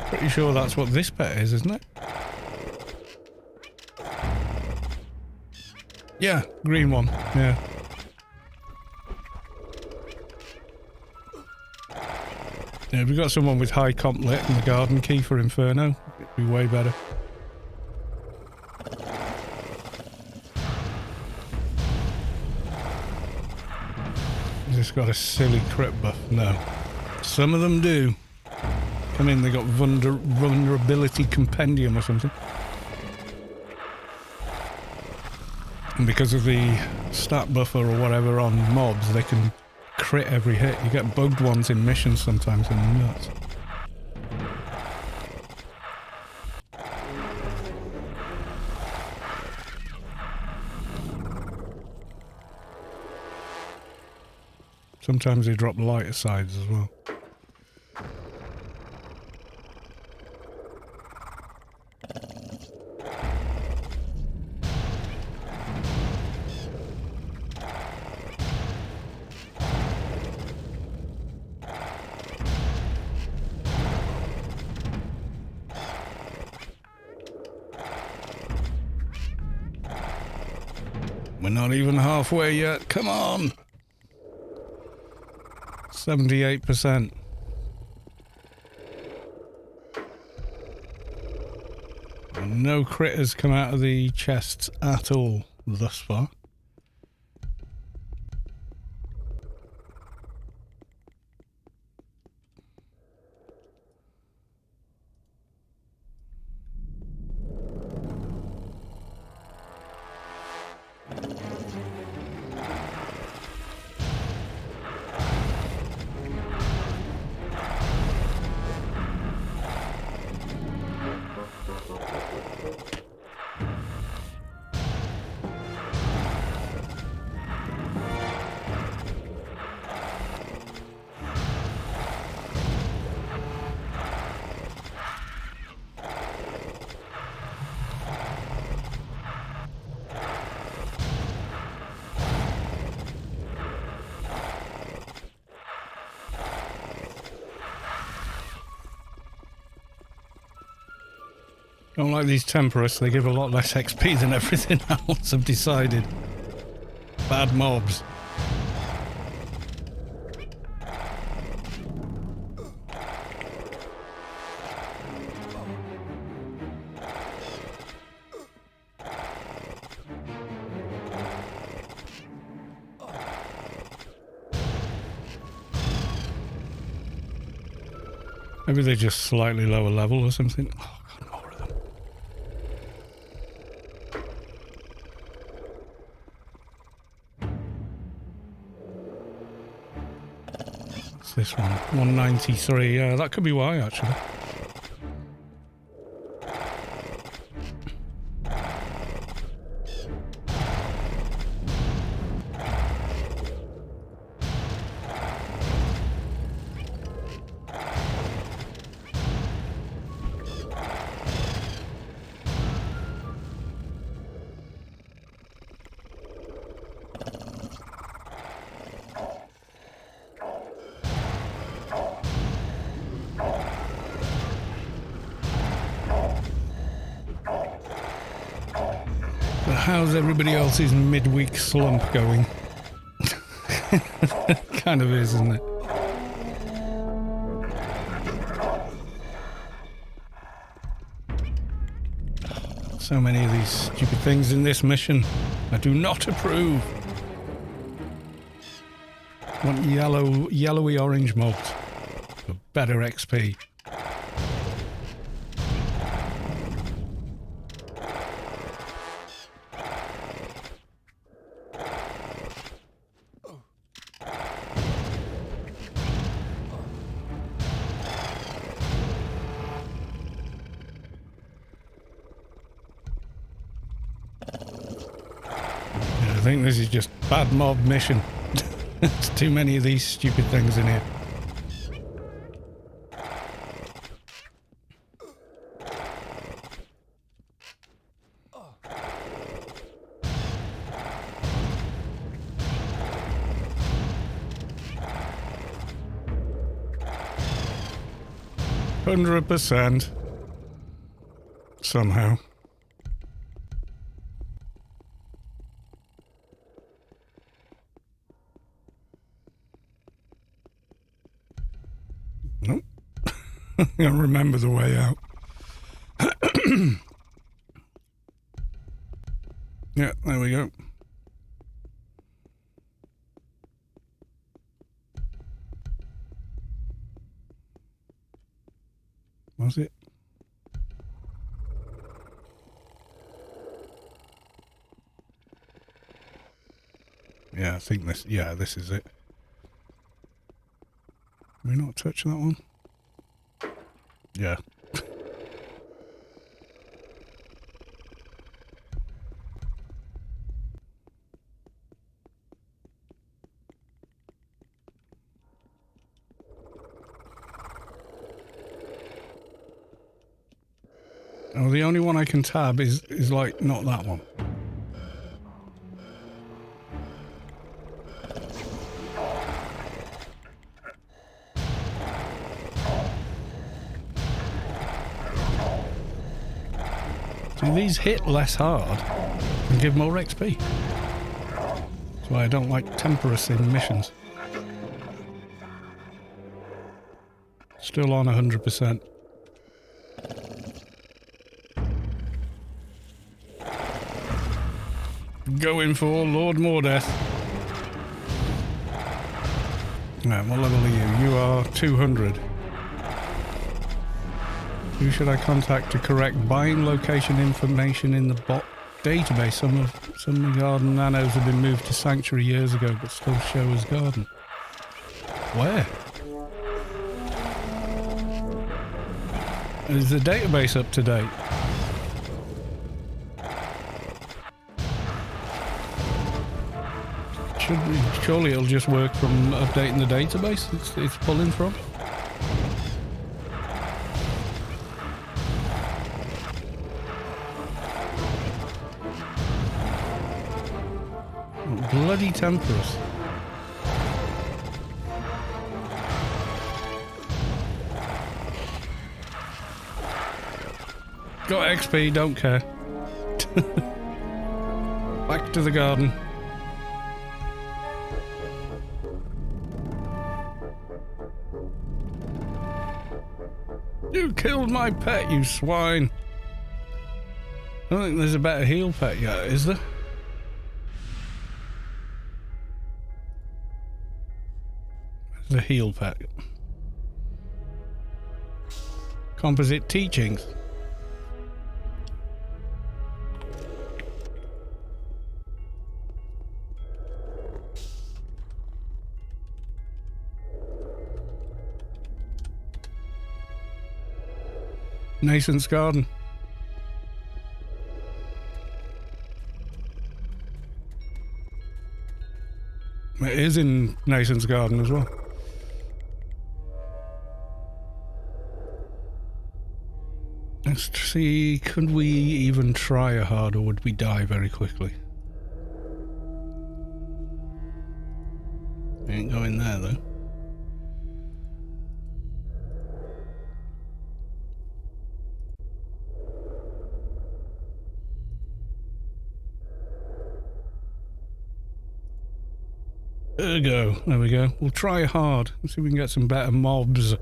Pretty sure that's what this pet is, isn't it? Yeah, green one, yeah. Yeah, if we got someone with high comp lit and the garden key for Inferno, it'd be way better. Has this got a silly crit buff? No. Some of them do. Come in, they got vulnerability compendium or something. And because of the stat buffer or whatever on mobs, they can crit every hit. You get bugged ones in missions sometimes, and nuts. Sometimes they drop lighter sides as well. We're not even halfway yet. Come on. 78%. And no critters come out of the chests at all thus far. Don't like these Temporous, they give a lot less XP than everything else, I've decided. Bad mobs. Maybe they're just slightly lower level or something. Oh god, more of them. What's this one? 193. Yeah, that could be why actually. How's everybody else's midweek slump going? Kind of is, isn't it? So many of these stupid things in this mission. I do not approve. Want yellowy orange mobs for better XP. I think this is just bad mob mission. There's too many of these stupid things in here. %. Somehow. Nope. I don't remember the way out. Yeah, there we go. Was it? Yeah, I think this, yeah, this is it. Can we not touch that one? Yeah. Oh, the only one I can tab is like not that one. See, these hit less hard and give more XP. That's why I don't like Temporous in missions. Still on 100%. Going for Lord Mordeath. Right, what level are you? You are 200. Who should I contact to correct buying location information in the bot database? Some of the garden nanos have been moved to Sanctuary years ago, but still show as garden. Where? Is the database up to date? Surely it'll just work from updating the database it's pulling from. Bloody Temporous. Got XP, don't care. Back to the garden. You killed my pet, you swine. I don't think there's a better heal pet yet, is there? There's a heal pet. Composite teachings. Nascent's garden. It is in Nascent's garden as well. Let's see, could we even try a hard, or would we die very quickly? Ain't going there though. There we go. There we go. We'll try hard. Let's see if we can get some better mobs.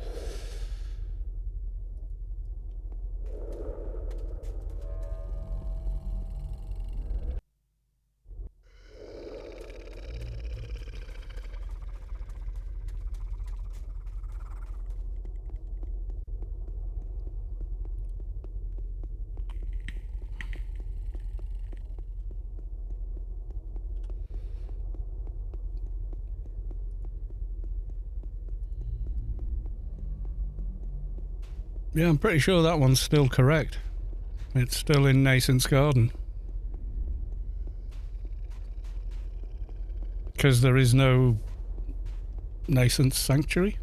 Yeah, I'm pretty sure that one's still correct. It's still in Nascent's garden. Because there is no Nascent sanctuary.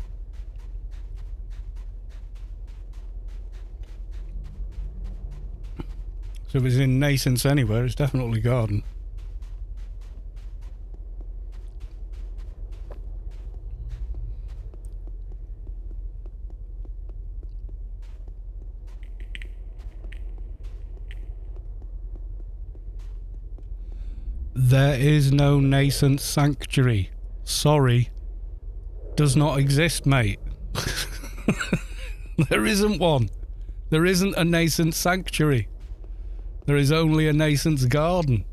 So if it's in Nascent's anywhere, it's definitely garden. There is no Nascent sanctuary. Sorry. Does not exist, mate. There isn't one. There isn't a Nascent sanctuary. There is only a Nascent's garden.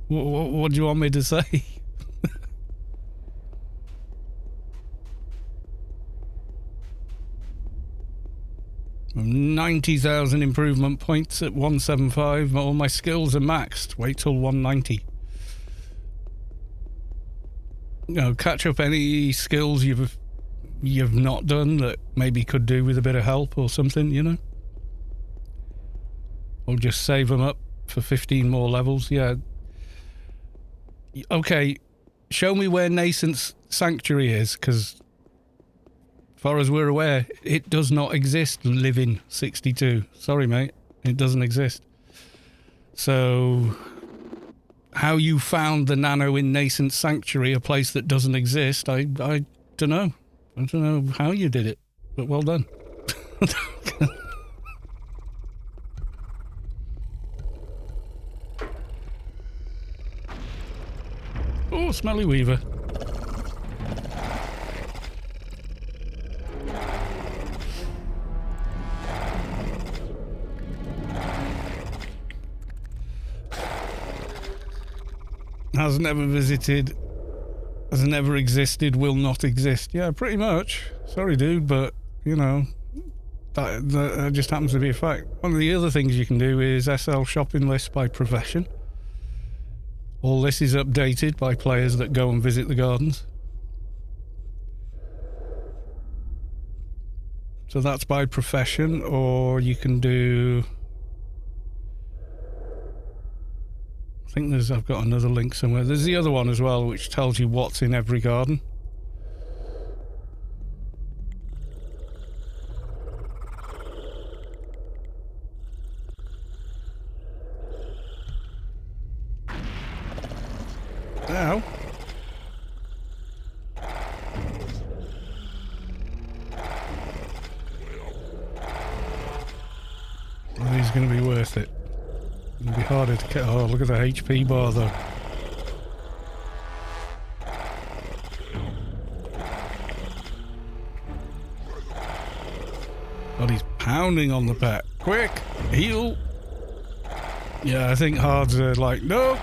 What do you want me to say? 90,000 improvement points at 175. All my skills are maxed. Wait till 190. You know, catch up any skills you've not done that maybe could do with a bit of help or something, you know? Or just save them up for 15 more levels. Yeah. Okay, show me where Nascent's sanctuary is, because as far as we're aware, it does not exist. Living 62. Sorry, mate. It doesn't exist. So how you found the Nano in Nascent Sanctuary, a place that doesn't exist, I don't know. I don't know how you did it, but well done. Oh, smelly weaver. Has never visited, has never existed, will not exist. Yeah, pretty much. Sorry, dude, but, you know, that just happens to be a fact. One of the other things you can do is SL shopping list by profession. All this is updated by players that go and visit the gardens. So that's by profession, or you can do... I think I've got another link somewhere. There's the other one as well, which tells you what's in every garden. Ow. These going to be worth it. It'll be harder to get. Oh, look at the HP bar though. God, he's pounding on the pet. Quick, heal. Yeah, I think hards are like, no.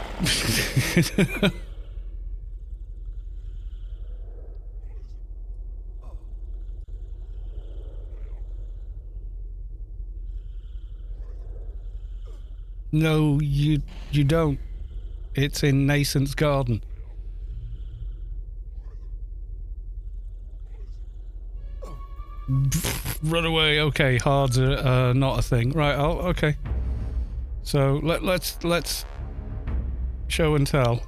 No, you don't. It's in Nascent's garden. Run away. Okay, hards are not a thing. Right, okay. So let's show and tell.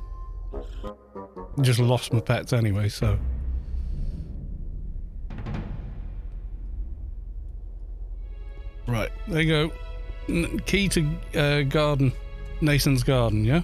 Just lost my pets anyway, so. Right, there you go. Key to garden, Nason's garden, yeah?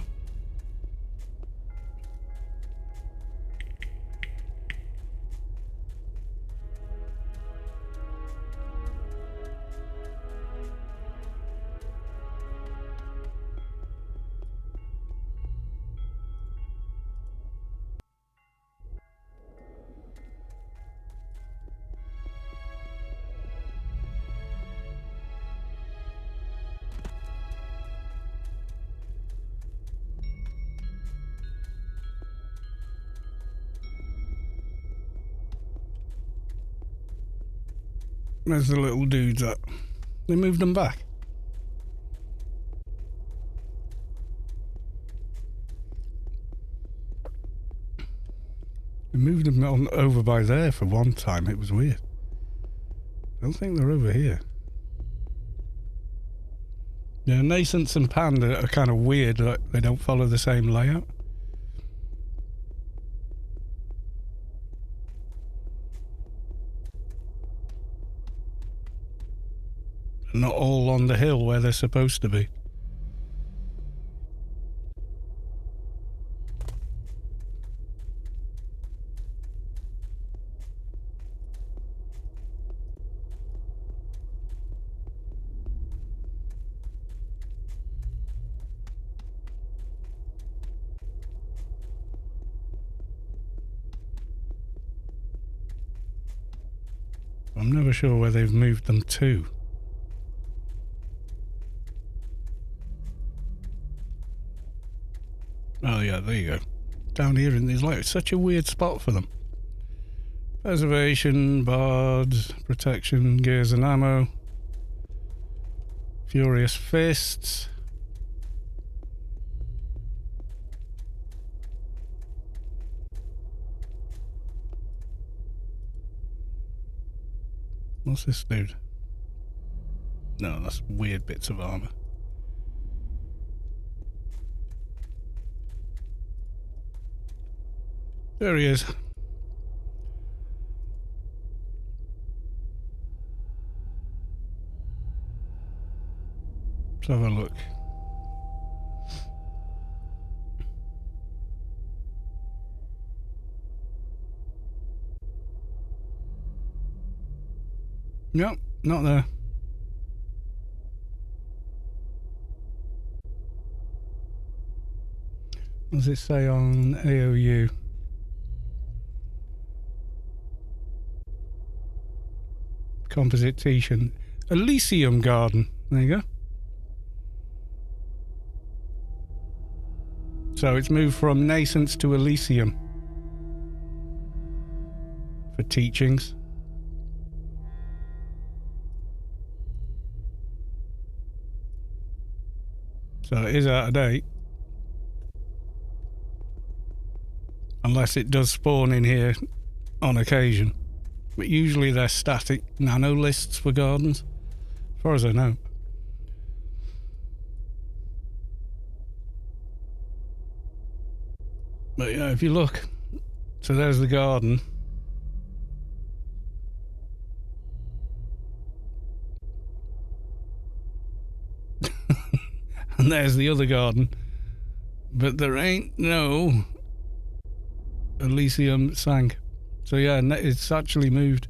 Where's the little dudes at? They moved them back. They moved them on over by there for one time. It was weird. I don't think they're over here. Yeah, Nascents and Panda are kind of weird. Like they don't follow the same layout. Not all on the hill where they're supposed to be. I'm never sure where they've moved them to. Oh yeah, there you go. Down here in these lights, such a weird spot for them. Preservation, bards, protection, gears and ammo. Furious fists. What's this dude? No, that's weird bits of armor. There he is. Let's have a look. Nope, not there. What does it say on AOU? Composite T-shirt. Elysium Garden. There you go. So it's moved from Nascence to Elysium for teachings. So it is out of date. Unless it does spawn in here on occasion. But usually they're static nano lists for gardens, as far as I know. But yeah, if you look, so there's the garden. And there's the other garden. But there ain't no Elysium sank. So yeah, it's actually moved.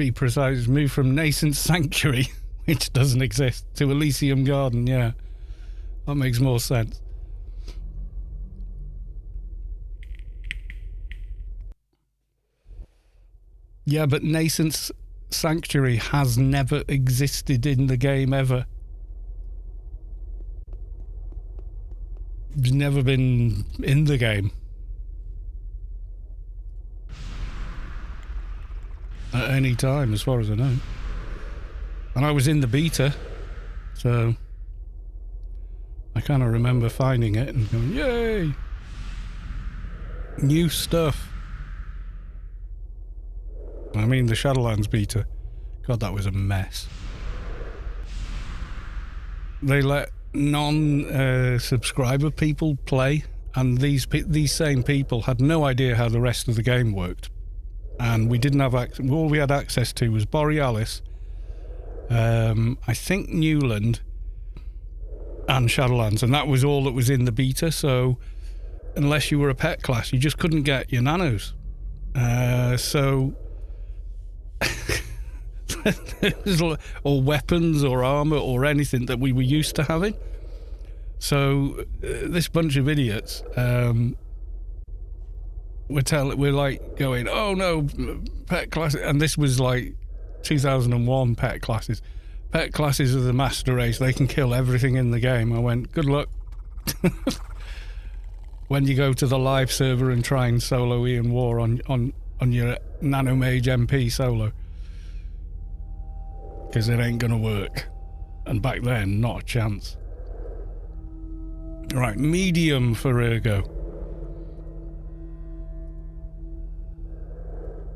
be precise, moved from Nascent Sanctuary, which doesn't exist, to Elysium Garden. Yeah, that makes more sense. Yeah, but Nascent Sanctuary has never existed in the game ever. It's never been in the game. At any time, as far as I know. And I was in the beta, so I kind of remember finding it and going, yay! New stuff. I mean, the Shadowlands beta, God, that was a mess. They let non-subscriber people play, and these same people had no idea how the rest of the game worked. And we didn't have access. All we had access to was Borealis, I think Newland, and Shadowlands, and that was all that was in the beta. So unless you were a pet class, you just couldn't get your nanos. Or weapons or armor or anything that we were used to having. So this bunch of idiots, we're like going, oh no, pet classes, and this was like 2001 pet classes. Pet classes are the master race. They can kill everything in the game. I went, good luck. When you go to the live server and try and solo Ian War on your Nanomage MP solo. Because it ain't gonna work. And back then, not a chance. Right, medium for Ergo.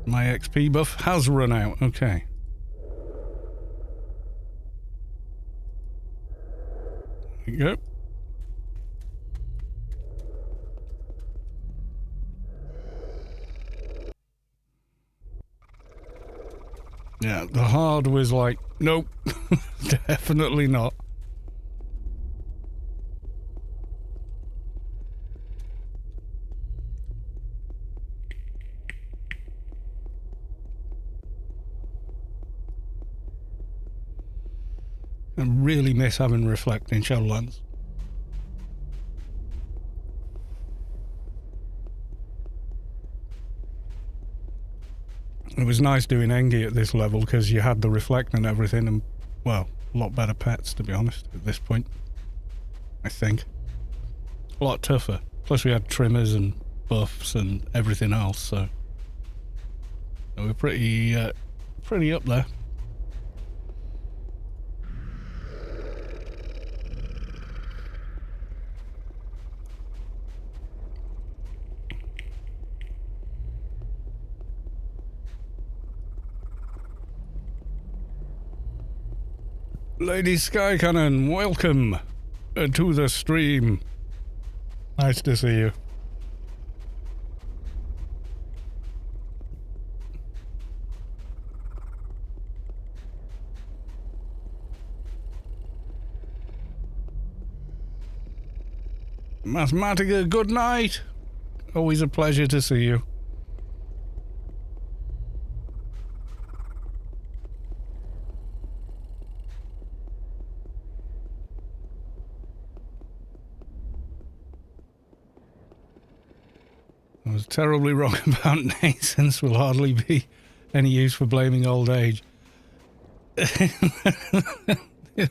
My XP buff has run out, okay. There you go. Yeah, the hard was like, nope, definitely not. I really miss having Reflect in Shadowlands. It was nice doing Engie at this level because you had the Reflect and everything, and, well, a lot better pets, to be honest, at this point. I think. A lot tougher. Plus we had trimmers and buffs and everything else, so we're pretty up there. Lady Sky Cannon, welcome to the stream. Nice to see you. Mathematica, good night. Always a pleasure to see you. I was terribly wrong about nascence. Will hardly be any use for blaming old age.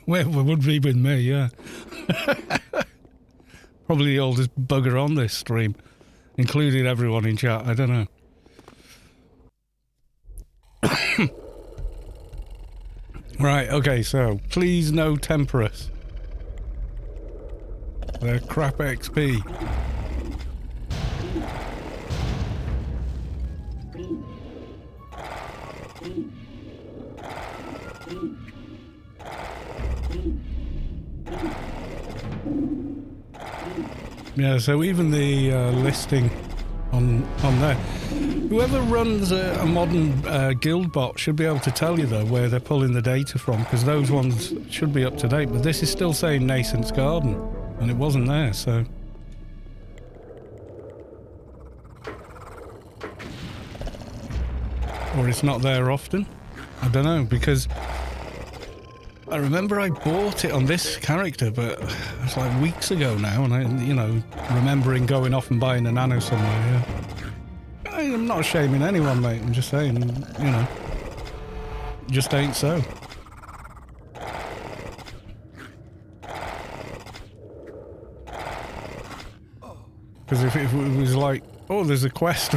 Well, it would be with me, yeah. Probably the oldest bugger on this stream, including everyone in chat. I don't know. Right, okay, so please no temperous. They're crap XP. Yeah, so even the listing on there, whoever runs a modern guild bot should be able to tell you though where they're pulling the data from, because those ones should be up to date, but this is still saying Nascent's Garden and it wasn't there, so or it's not there often. I don't know, because I remember I bought it on this character, but it's like weeks ago now, and I, you know, remembering going off and buying a nano somewhere, yeah. I'm not shaming anyone, mate, I'm just saying, you know, just ain't so. Because if it was like, oh, there's a quest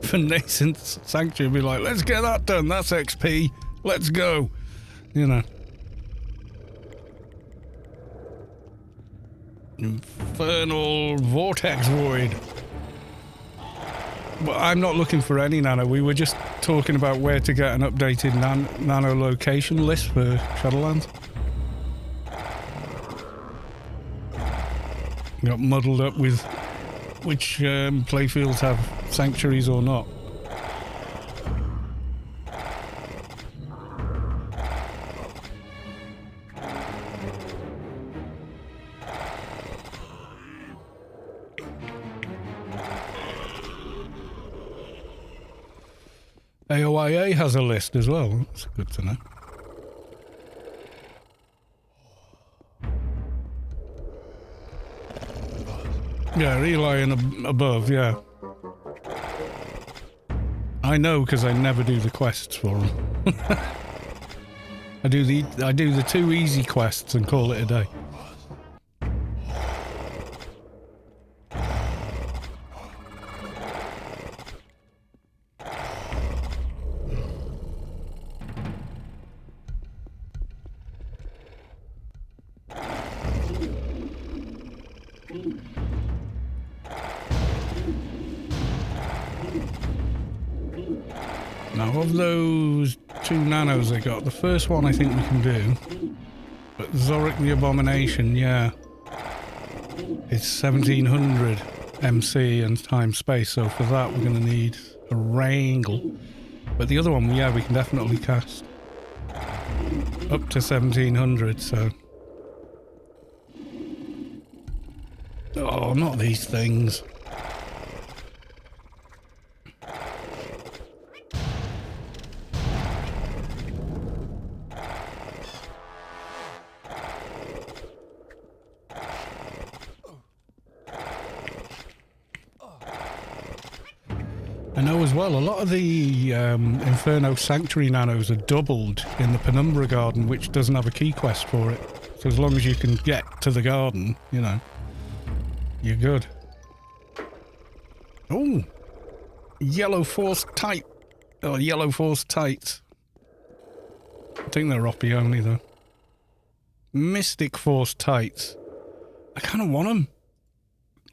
for Nascent Sanctuary, it'd be like, let's get that done, that's XP, let's go, you know. Infernal Vortex Void. But I'm not looking for any nano, we were just talking about where to get an updated nano location list for Shadowlands. Got muddled up with which playfields have sanctuaries or not. AOIA has a list as well, that's good to know. Yeah, Eli and above, yeah. I know because I never do the quests for them. I do the 2 easy quests and call it a day. Now, of those 2 nanos I got, the first one I think we can do, but Zorik the Abomination, yeah, it's 1700 MC and time space, so for that we're going to need a wrangle. But the other one, yeah, we can definitely cast up to 1700, so... Oh, not these things. I know as well, a lot of the Inferno Sanctuary nanos are doubled in the Penumbra garden, which doesn't have a key quest for it. So as long as you can get to the garden, you know, you're good. Oh! Yellow Force Tight. Oh, Yellow Force Tights. I think they're Oppie only, though. Mystic Force Tights. I kind of want them.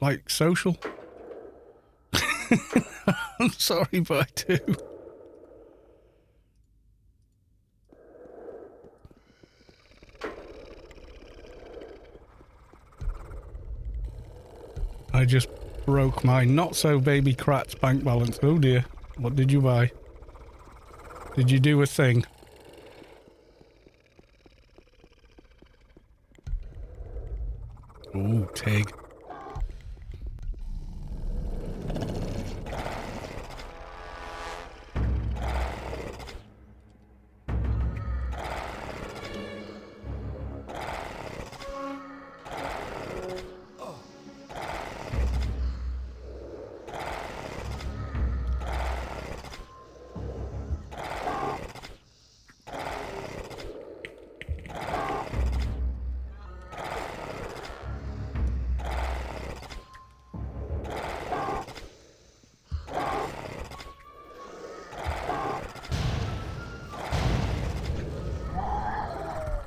Like, social. I'm sorry, but I do. I just broke my not-so-baby Kratz bank balance. Oh dear. What did you buy? Did you do a thing? Ooh, Tig.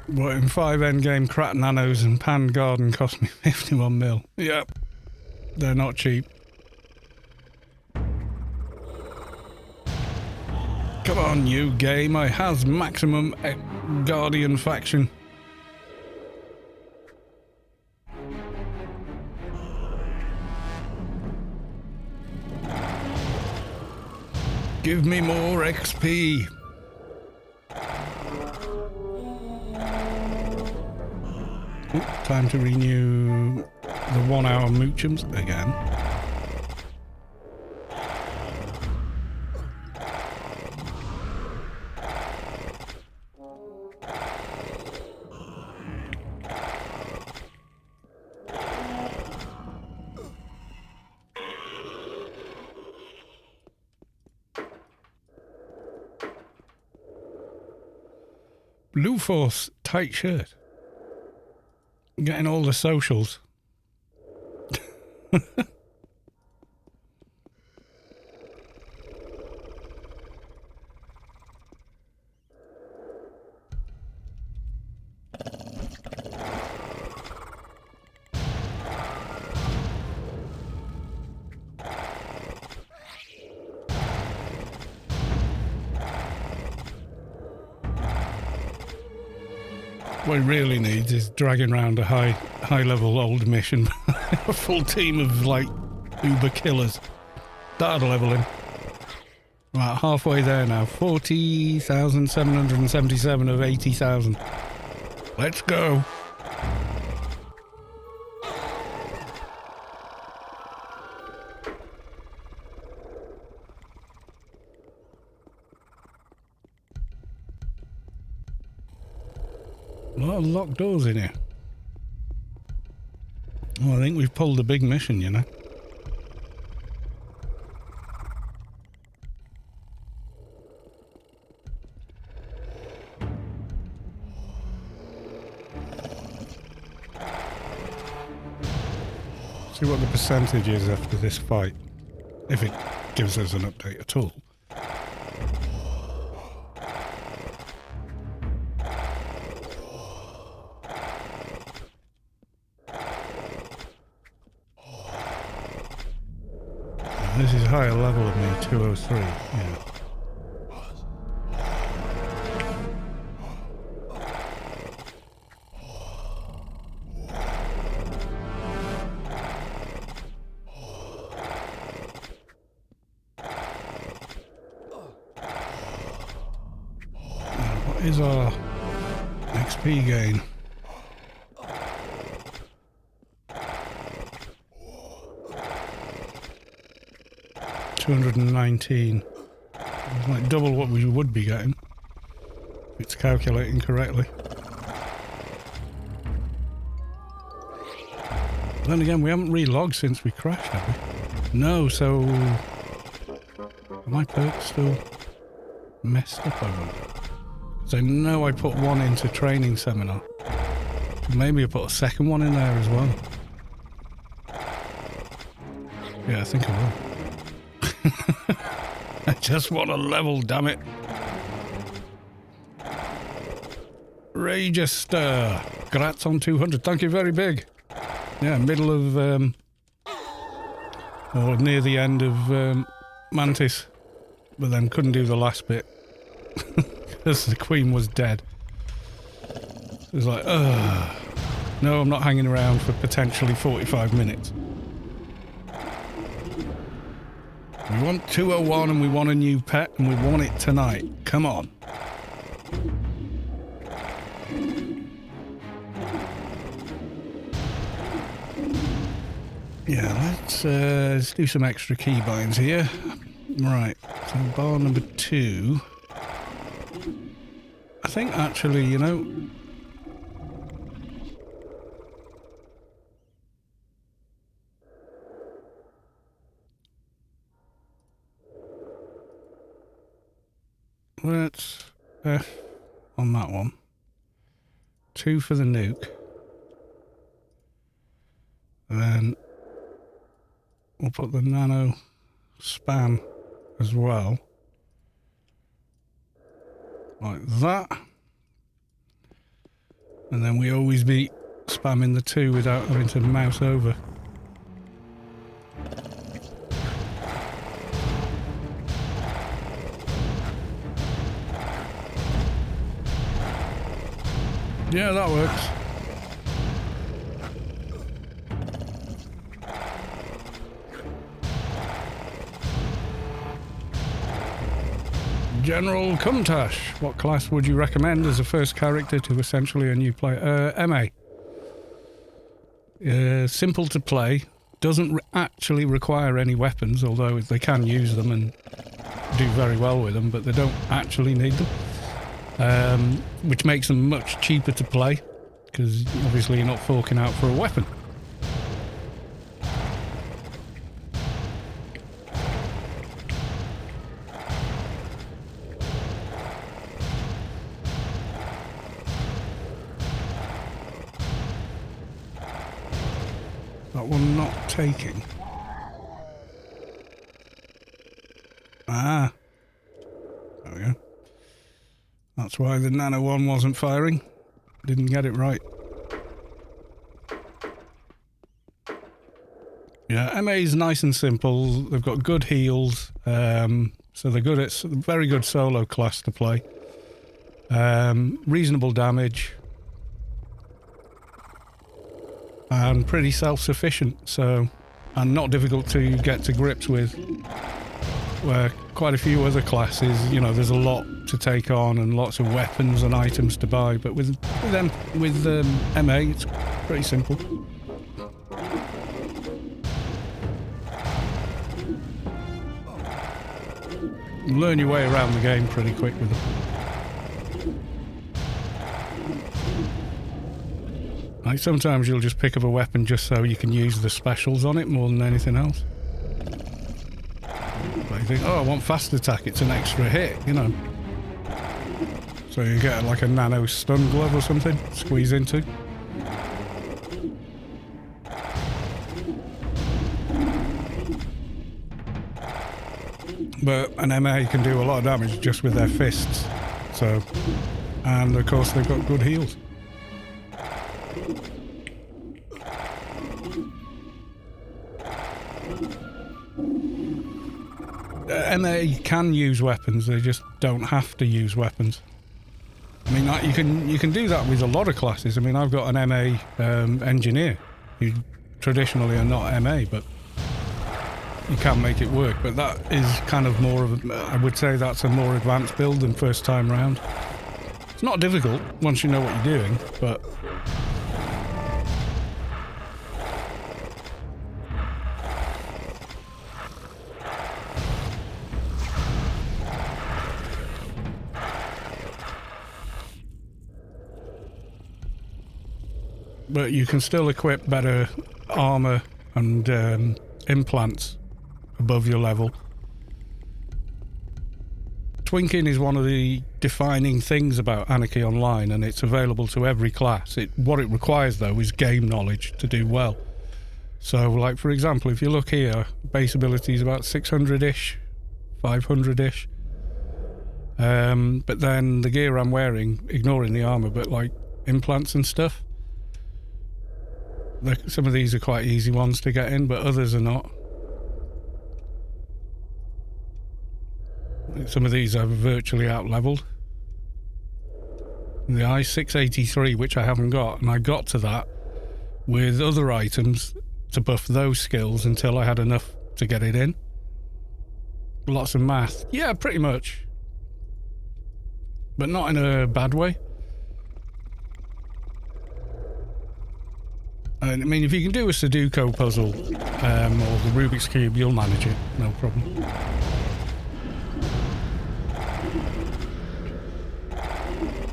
What, in 5 endgame Krat nanos and Pan Garden cost me 51 mil. Yep. They're not cheap. Come on, you game. I has maximum Guardian faction. Give me more XP. Ooh, time to renew the 1 hour moochums again. Blue Force tight shirt. Getting all the socials. What he really needs is dragging around a high level old mission. A full team of like uber killers. That'll level him. Right, halfway there now. 40,777 of 80,000. Let's go. A lot of locked doors in here. Well, I think we've pulled a big mission, you know. See what the percentage is after this fight. If it gives us an update at all. This is higher level of me, 203, yeah. Now, what is our XP gain? $219. It's like double what we would be getting. If it's calculating correctly. But then again, we haven't re-logged since we crashed, have we? No, so... Are my perks still messed up, I wonder? Because I know I put one into training seminar. Maybe I put a second one in there as well. Yeah, I think I will. I just want a level, damn it. Ravagers, Grats on 200. Thank you very big. Yeah, middle of, or near the end of Mantis. But then couldn't do the last bit. Because the Queen was dead. It was like, no, I'm not hanging around for potentially 45 minutes. We want 201 and we want a new pet and we want it tonight. Come on. Yeah, let's do some extra keybinds here. Right, so bar number 2. I think actually, you know... Let's F on that one. 2 for the nuke. And then we'll put the nano spam as well. Like that. And then we always be spamming the 2 without having to mouse over. Yeah, that works. General Kumtash, what class would you recommend as a first character to essentially a new player? MA. Simple to play, doesn't actually require any weapons, although they can use them and do very well with them, but they don't actually need them. Which makes them much cheaper to play, because obviously you're not forking out for a weapon. that one not taking? Ah. There we go. That's why the Nano one wasn't firing. Didn't get it right. Yeah, MA is nice and simple. They've got good heals. So they're good. It's a very good solo class to play. Reasonable damage. And pretty self-sufficient. So, and not difficult to get to grips with. Where quite a few other classes, you know, there's a lot to take on and lots of weapons and items to buy. But with MA, it's pretty simple. You learn your way around the game pretty quick with them. Like sometimes you'll just pick up a weapon just so you can use the specials on it more than anything else. But you think, oh, I want fast attack, it's an extra hit, you know. So you get like a nano stun glove or something, squeeze into. But an MA can do a lot of damage just with their fists. So, and of course they've got good heals. MA can use weapons, they just don't have to use weapons. I mean, you can do that with a lot of classes. I mean, I've got an MA engineer, who traditionally are not MA, but you can make it work. But that is kind of more of I would say that's a more advanced build than first time round. It's not difficult once you know what you're doing, but you can still equip better armor and implants above your level. Twinking is one of the defining things about Anarchy Online, and it's available to every class. What it requires, though, is game knowledge to do well. So, like, for example, if you look here, base ability is about 600-ish, 500-ish. But then the gear I'm wearing, ignoring the armor, but like implants and stuff, some of these are quite easy ones to get in, but others are not. Some of these are virtually out-leveled. The I-683, which I haven't got, and I got to that with other items to buff those skills until I had enough to get it in. Lots of math. Yeah, pretty much. But not in a bad way. I mean, if you can do a Sudoku puzzle or the Rubik's Cube, you'll manage it, no problem.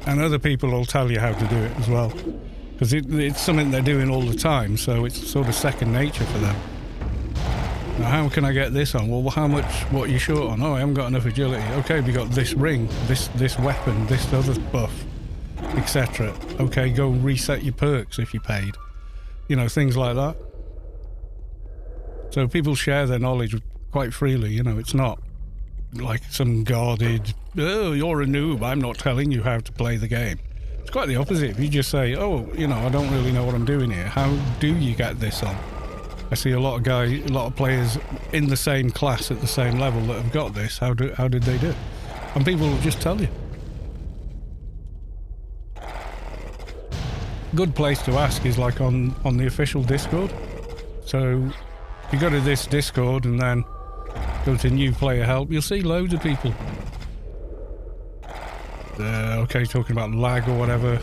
And other people will tell you how to do it as well, because it's something they're doing all the time, so it's sort of second nature for them. Now, how can I get this on? Well, how much, what are you short on? Oh, I haven't got enough agility. Okay, we got this ring, this weapon, this other buff, etc. Okay, go reset your perks if you paid. You know, things like that. So people share their knowledge quite freely, you know, it's not like some guarded, oh, you're a noob, I'm not telling you how to play the game. It's quite the opposite. If you just say, oh, you know, I don't really know what I'm doing here, how do you get this on? I see a lot of players in the same class at the same level that have got this. How did they do it? And people will just tell you. Good place to ask is like on the official Discord. So if you go to this Discord and then go to new player help, you'll see loads of people. Okay, talking about lag or whatever.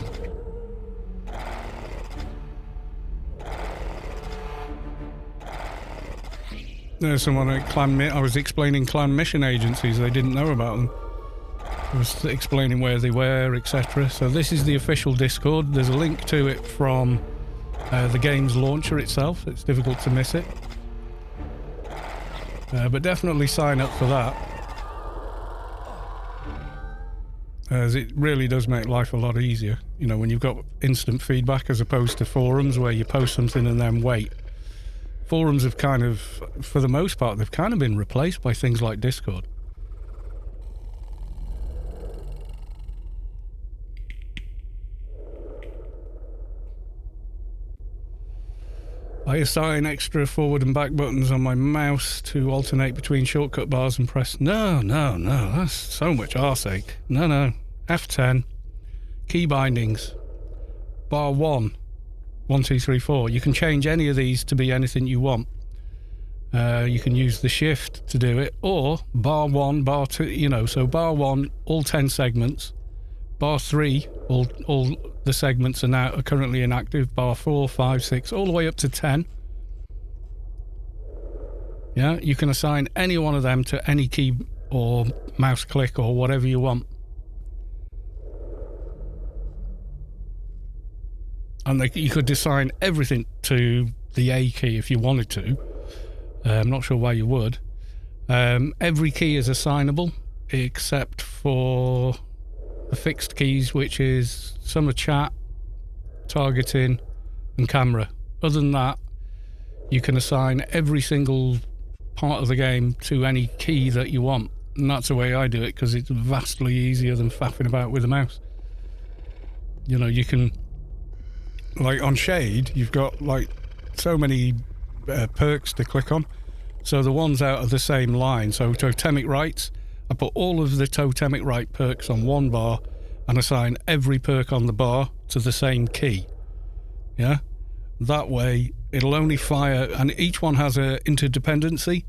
There's someone at I was explaining clan mission agencies, they didn't know about them. I was explaining where they were, etc. So this is the official Discord. There's a link to it from the game's launcher itself. It's difficult to miss it. But definitely sign up for that, as it really does make life a lot easier. You know, when you've got instant feedback as opposed to forums where you post something and then wait. Forums have kind of, for the most part, they've kind of been replaced by things like Discord. I assign extra forward and back buttons on my mouse to alternate between shortcut bars and press. No, that's so much arseache. No. F10, key bindings, bar 1, 1, 2, 3, 4. You can change any of these to be anything you want. You can use the shift to do it, or bar 1, bar 2, so bar 1, all 10 segments. Bar 3, all the segments are currently inactive. Bar 4, 5, 6, all the way up to 10. Yeah, you can assign any one of them to any key or mouse click or whatever you want. And you could assign everything to the A key if you wanted to. I'm not sure why you would. Every key is assignable except for the fixed keys, which is some are chat, targeting, and camera. Other than that, you can assign every single part of the game to any key that you want. And that's the way I do it, because it's vastly easier than faffing about with a mouse. You can, like on Shade, you've got like so many perks to click on. So the ones out of the same line, so totemic rights, I put all of the totemic right perks on one bar and assign every perk on the bar to the same key. Yeah? That way, it'll only fire, and each one has a interdependency.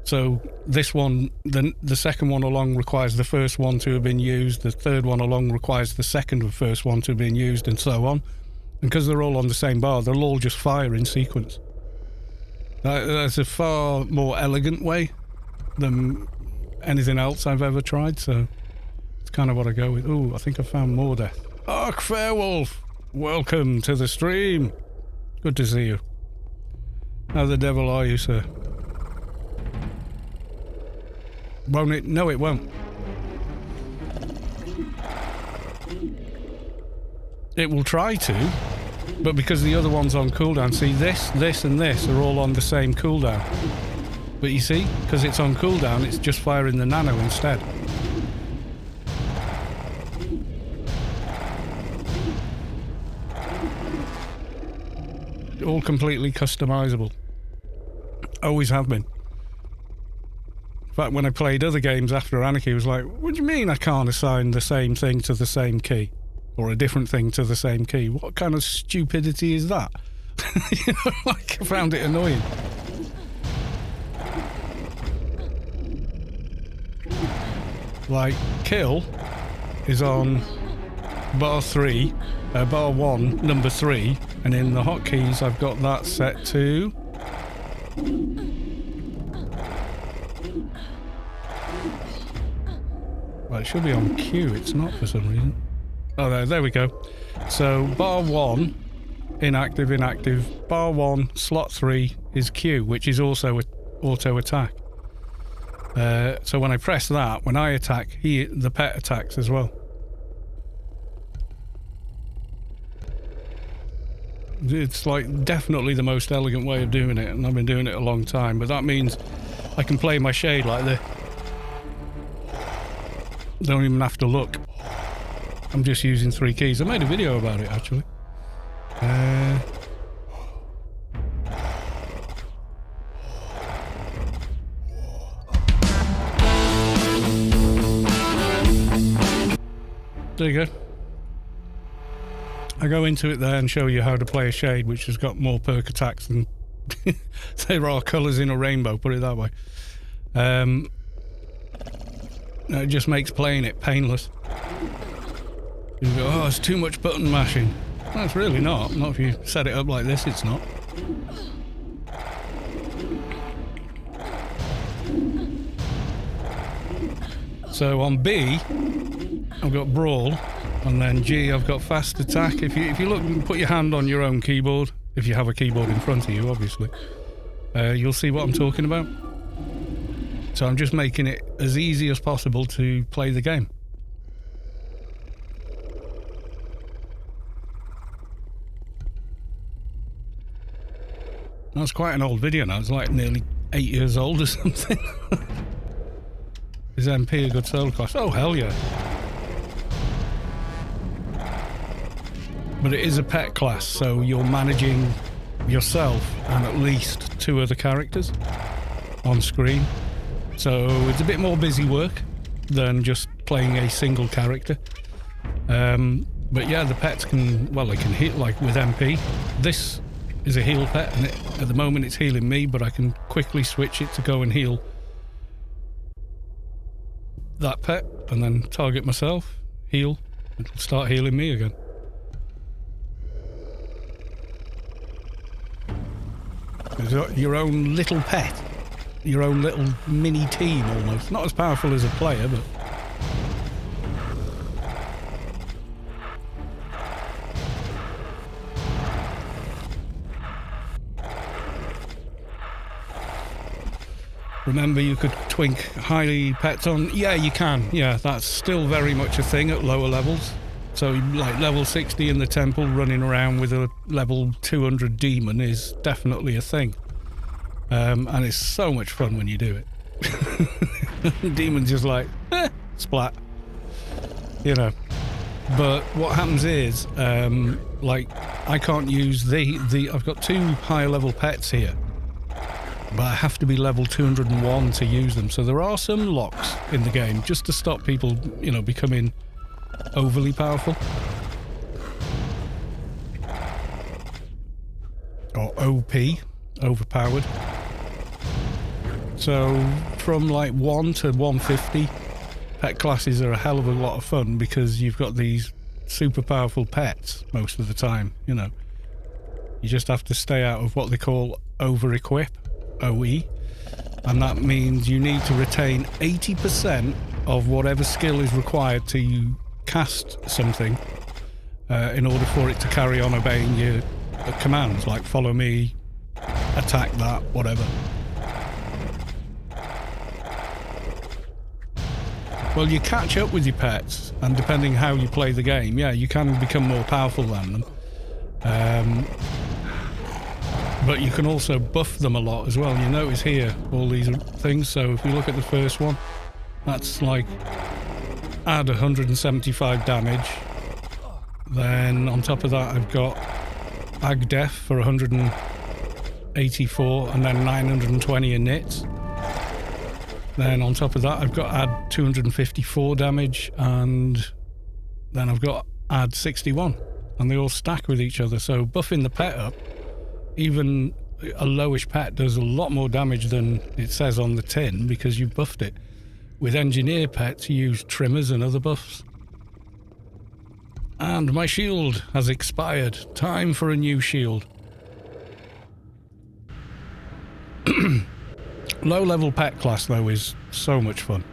So this one, the second one along requires the first one to have been used, the third one along requires the second and first one to have been used, and so on. And because they're all on the same bar, they'll all just fire in sequence. That's a far more elegant way than anything else I've ever tried, so it's kind of what I go with. Ooh, I think I found more death. Ark Fairwolf, welcome to the stream. Good to see you. How the devil are you, sir? Won't it? No, it won't. It will try to, but because the other one's on cooldown, see, this and this are all on the same cooldown. But you see, because it's on cooldown, it's just firing the nano instead. All completely customizable. Always have been. In fact, when I played other games after Anarchy, it was like, what do you mean I can't assign the same thing to the same key? Or a different thing to the same key? What kind of stupidity is that? Like, I found it annoying. Like, kill is on bar 3, bar 1, number 3, and in the hotkeys I've got that set to... Well, it should be on Q, it's not for some reason. Oh, there we go. So, bar 1, inactive, bar 1, slot 3 is Q, which is also auto attack. So when I press that, when I attack, the pet attacks as well. It's like definitely the most elegant way of doing it, and I've been doing it a long time, but that means I can play my Shade like this. Don't even have to look. I'm just using 3 keys. I made a video about it, actually. There you go. I go into it there and show you how to play a Shade, which has got more perk attacks than there are colours in a rainbow, put it that way. It just makes playing it painless. You go, oh, it's too much button mashing. Well, it's really not. Not if you set it up like this, it's not. So on B, I've got Brawl, and then G, I've got Fast Attack. If you look and put your hand on your own keyboard, if you have a keyboard in front of you, obviously, you'll see what I'm talking about. So I'm just making it as easy as possible to play the game. That's quite an old video now. It's like nearly 8 years old or something. Is MP a good soul cost? Oh, hell yeah. But it is a pet class, so you're managing yourself and at least 2 other characters on screen. So it's a bit more busy work than just playing a single character. But yeah, the pets can, well, they can heal, like with MP. This is a heal pet, and at the moment it's healing me, but I can quickly switch it to go and heal that pet, and then target myself, heal, it'll start healing me again. There's your own little pet, your own little mini team almost. Not as powerful as a player, but... Remember, you could twink highly pets on. Yeah, you can. Yeah, that's still very much a thing at lower levels. So, like, level 60 in the temple, running around with a level 200 demon is definitely a thing. And it's so much fun when you do it. Demon's just like, splat. You know. But what happens is, like, I can't use I've got 2 higher level pets here. But I have to be level 201 to use them. So there are some locks in the game just to stop people, you know, becoming overly powerful. Or OP, overpowered. So from like 1 to 150, pet classes are a hell of a lot of fun because you've got these super powerful pets most of the time, you know. You just have to stay out of what they call over-equip. OE, and that means you need to retain 80% of whatever skill is required to cast something in order for it to carry on obeying your commands, like follow me, attack that, whatever. Well, you catch up with your pets, and depending how you play the game, yeah, you can become more powerful than them. But you can also buff them a lot as well. You notice here all these things. So if we look at the first one, that's like add 175 damage. Then on top of that, I've got Ag Def for 184 and then 920 in nits. Then on top of that, I've got add 254 damage, and then I've got add 61, and they all stack with each other. So buffing the pet up, even a lowish pet does a lot more damage than it says on the tin because you buffed it. With engineer pets, you use trimmers and other buffs. And my shield has expired. Time for a new shield. Low-level pet class, though, is so much fun.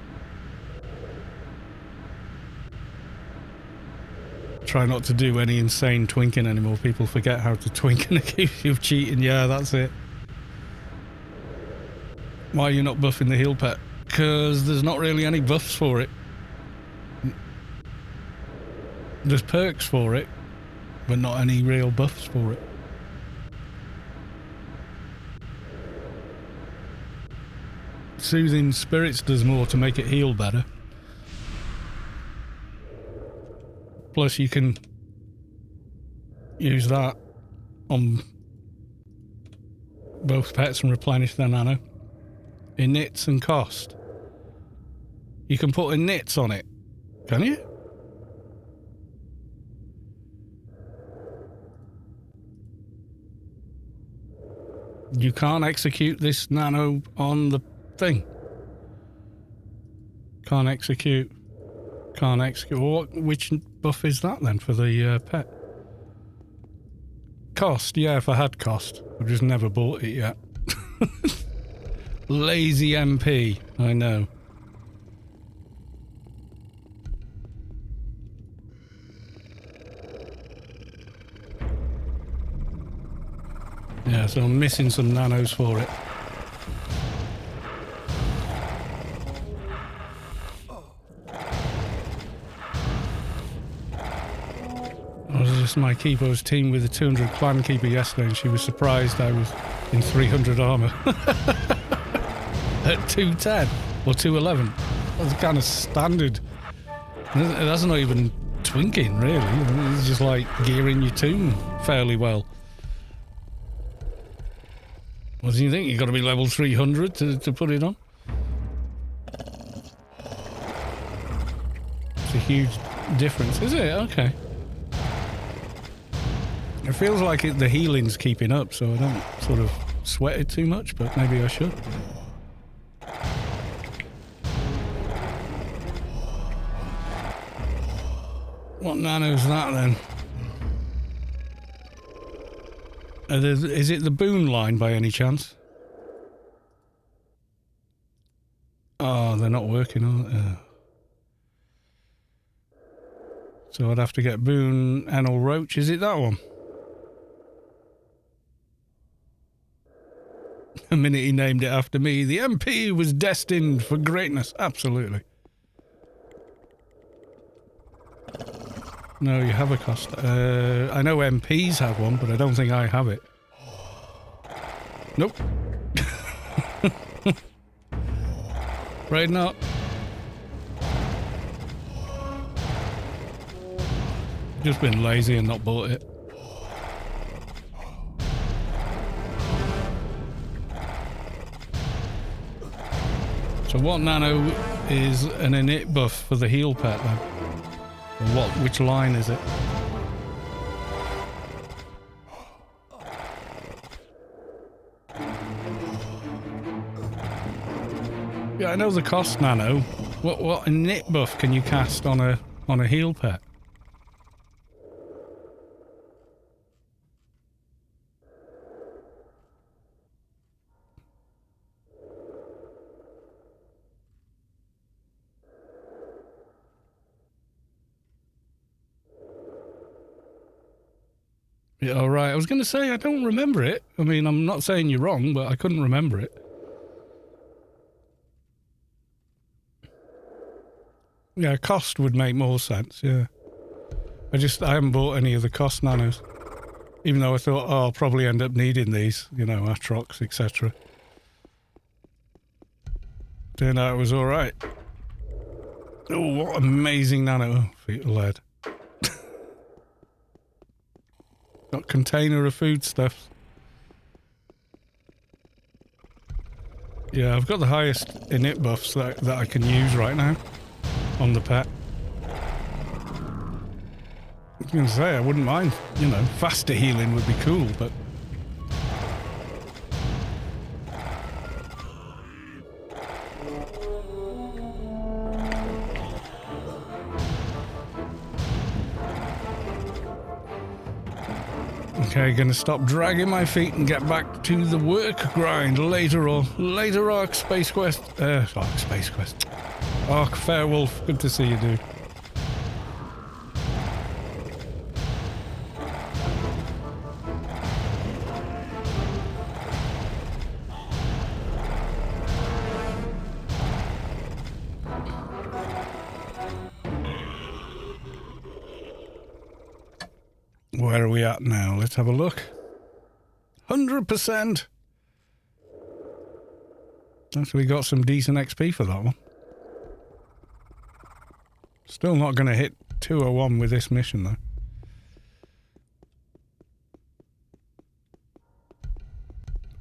Try not to do any insane twinking anymore. People forget how to twink and accuse you of cheating. Yeah, that's it. Why are you not buffing the heal pet? Because there's not really any buffs for it. There's perks for it, but not any real buffs for it. Soothing Spirits does more to make it heal better. Plus you can use that on both pets and replenish their nano. In nits and cost. You can put in nits on it, can you? You can't execute this nano on the thing. Can't execute. Well, which buff is that then for the pet? Cost, yeah, if I had cost. I've just never bought it yet. Lazy MP, I know. Yeah, so I'm missing some nanos for it. I was just my keeper was teamed with a 200 clan keeper yesterday, and she was surprised I was in 300 armor at 210 or 211. That's kind of standard. That's not even twinking, really. It's just like gearing your toon fairly well. What do you think? You've got to be level 300 to put it on? It's a huge difference, is it? Okay. It feels like the healing's keeping up, so I don't sort of sweat it too much, but maybe I should. What nano's that then? Is it the boon line by any chance? Oh, they're not working, are they? So I'd have to get boon Enel Roach. Is it that one? The minute he named it after me, the MP was destined for greatness. Absolutely. No, you have a cost. I know MPs have one, but I don't think I have it. Nope. Right not. Just been lazy and not bought it. So what nano is an init buff for the heal pet then? Or which line is it? Yeah, I know the cost nano. What init buff can you cast on a heal pet? Yeah, all right. I was going to say, I don't remember it. I mean, I'm not saying you're wrong, but I couldn't remember it. Yeah, cost would make more sense, yeah. I haven't bought any of the cost nanos. Even though I thought, oh, I'll probably end up needing these, you know, Atrox, etc. Turned out it was all right. Oh, what amazing nano. Feet of lead. Got container of foodstuffs. Yeah, I've got the highest init buffs that I can use right now on the pet. I was going to say, I wouldn't mind, you know, faster healing would be cool, but... Okay, gonna stop dragging my feet and get back to the work grind later Arc Space Quest. Arc Space Quest. Arc Fairwolf, good to see you, dude. Where are we at now? Let's have a look. 100%. Actually got some decent XP for that one. Still not going to hit 201 with this mission though.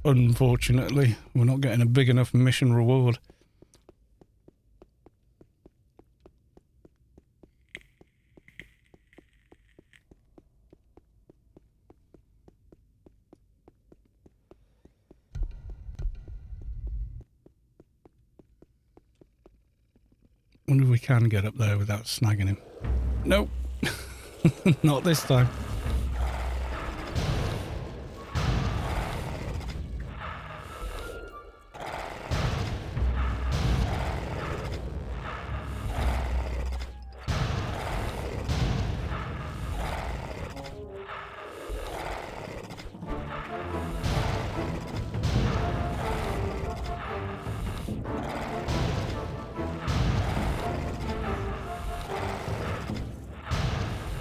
Unfortunately, we're not getting a big enough mission reward. Wonder if we can get up there without snagging him. Nope. Not this time.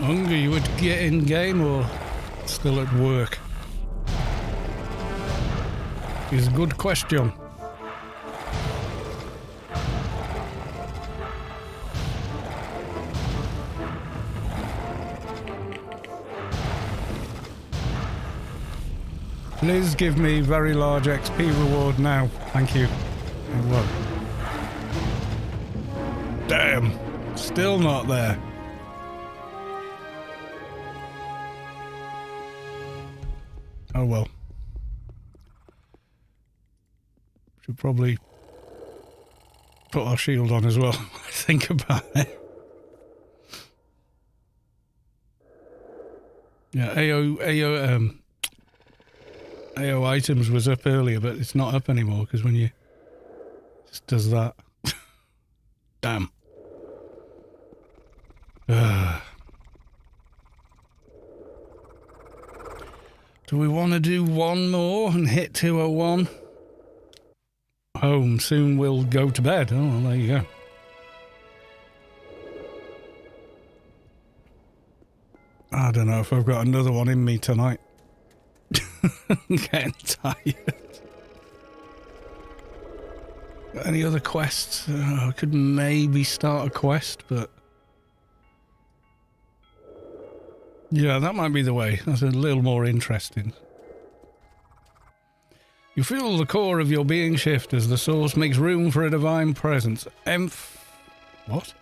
Hunger, you would get in game or still at work? Is a good question. Please give me very large XP reward now. Thank you. It won't. Damn. Still not there. Oh well. Should probably put our shield on as well. Think about it. Yeah, AO items was up earlier, but it's not up anymore because when you just does that. Damn. Do we want to do one more and hit 201? Home, soon we'll go to bed. Oh, well, there you go. I don't know if I've got another one in me tonight. I'm getting tired. Got any other quests? I could maybe start a quest, but... yeah, that might be the way. That's a little more interesting. You feel the core of your being shift as the source makes room for a divine presence. What?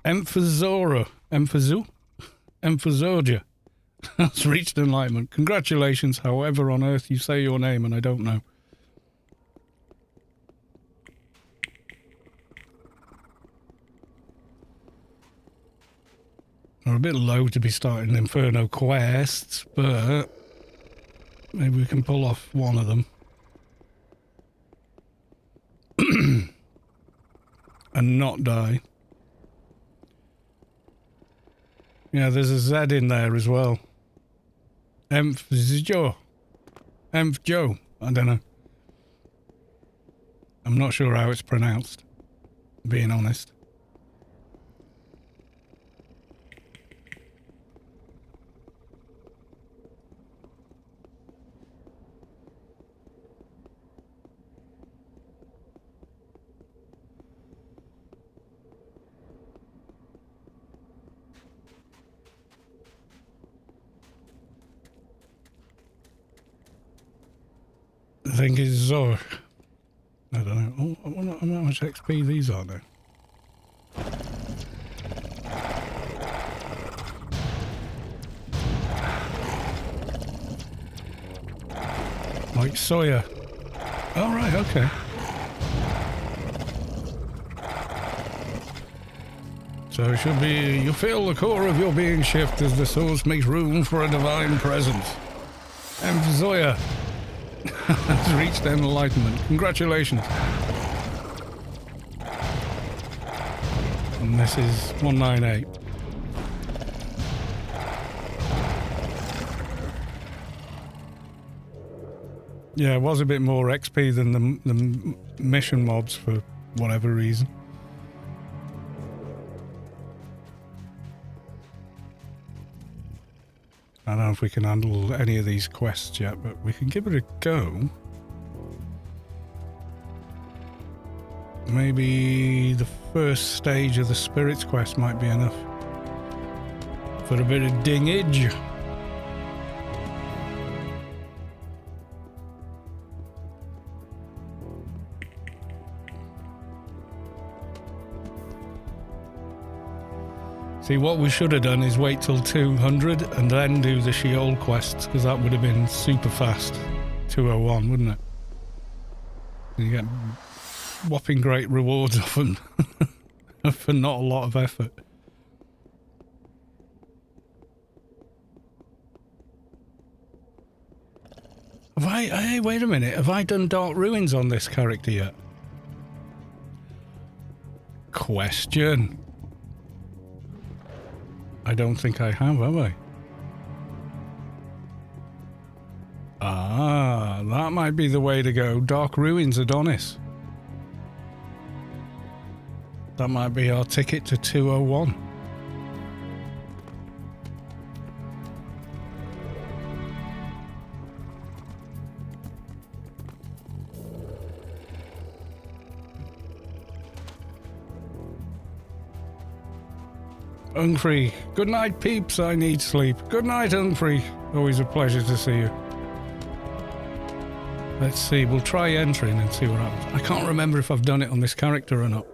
Emphazora. Emphazoja has reached enlightenment. Congratulations, however on earth you say your name, and I don't know. We're a bit low to be starting Inferno quests, but maybe we can pull off one of them. And not die. Yeah, there's a Z in there as well. Emphjo. I don't know. I'm not sure how it's pronounced, being honest. I think it's Zor. I don't know. Oh, I wonder how much XP these are now. Like Sawyer. Oh, right, okay. So it should be, you feel the core of your being shift as the source makes room for a divine presence. And Zoya has reached enlightenment. Congratulations. And this is 198. Yeah, it was a bit more XP than the mission mobs for whatever reason. I don't know if we can handle any of these quests yet, but we can give it a go. Maybe the first stage of the spirits quest might be enough for a bit of dingage. See, what we should have done is wait till 200 and then do the Sheol quests, because that would have been super fast. 201, wouldn't it? You get whopping great rewards off them for not a lot of effort. Hey, wait a minute. Have I done Dark Ruins on this character yet? Question. I don't think I have I? Ah, that might be the way to go. Dark Ruins Adonis. That might be our ticket to 201. Humphrey, good night, peeps. I need sleep. Good night, Humphrey. Always a pleasure to see you. Let's see. We'll try entering and see what happens. I can't remember if I've done it on this character or not.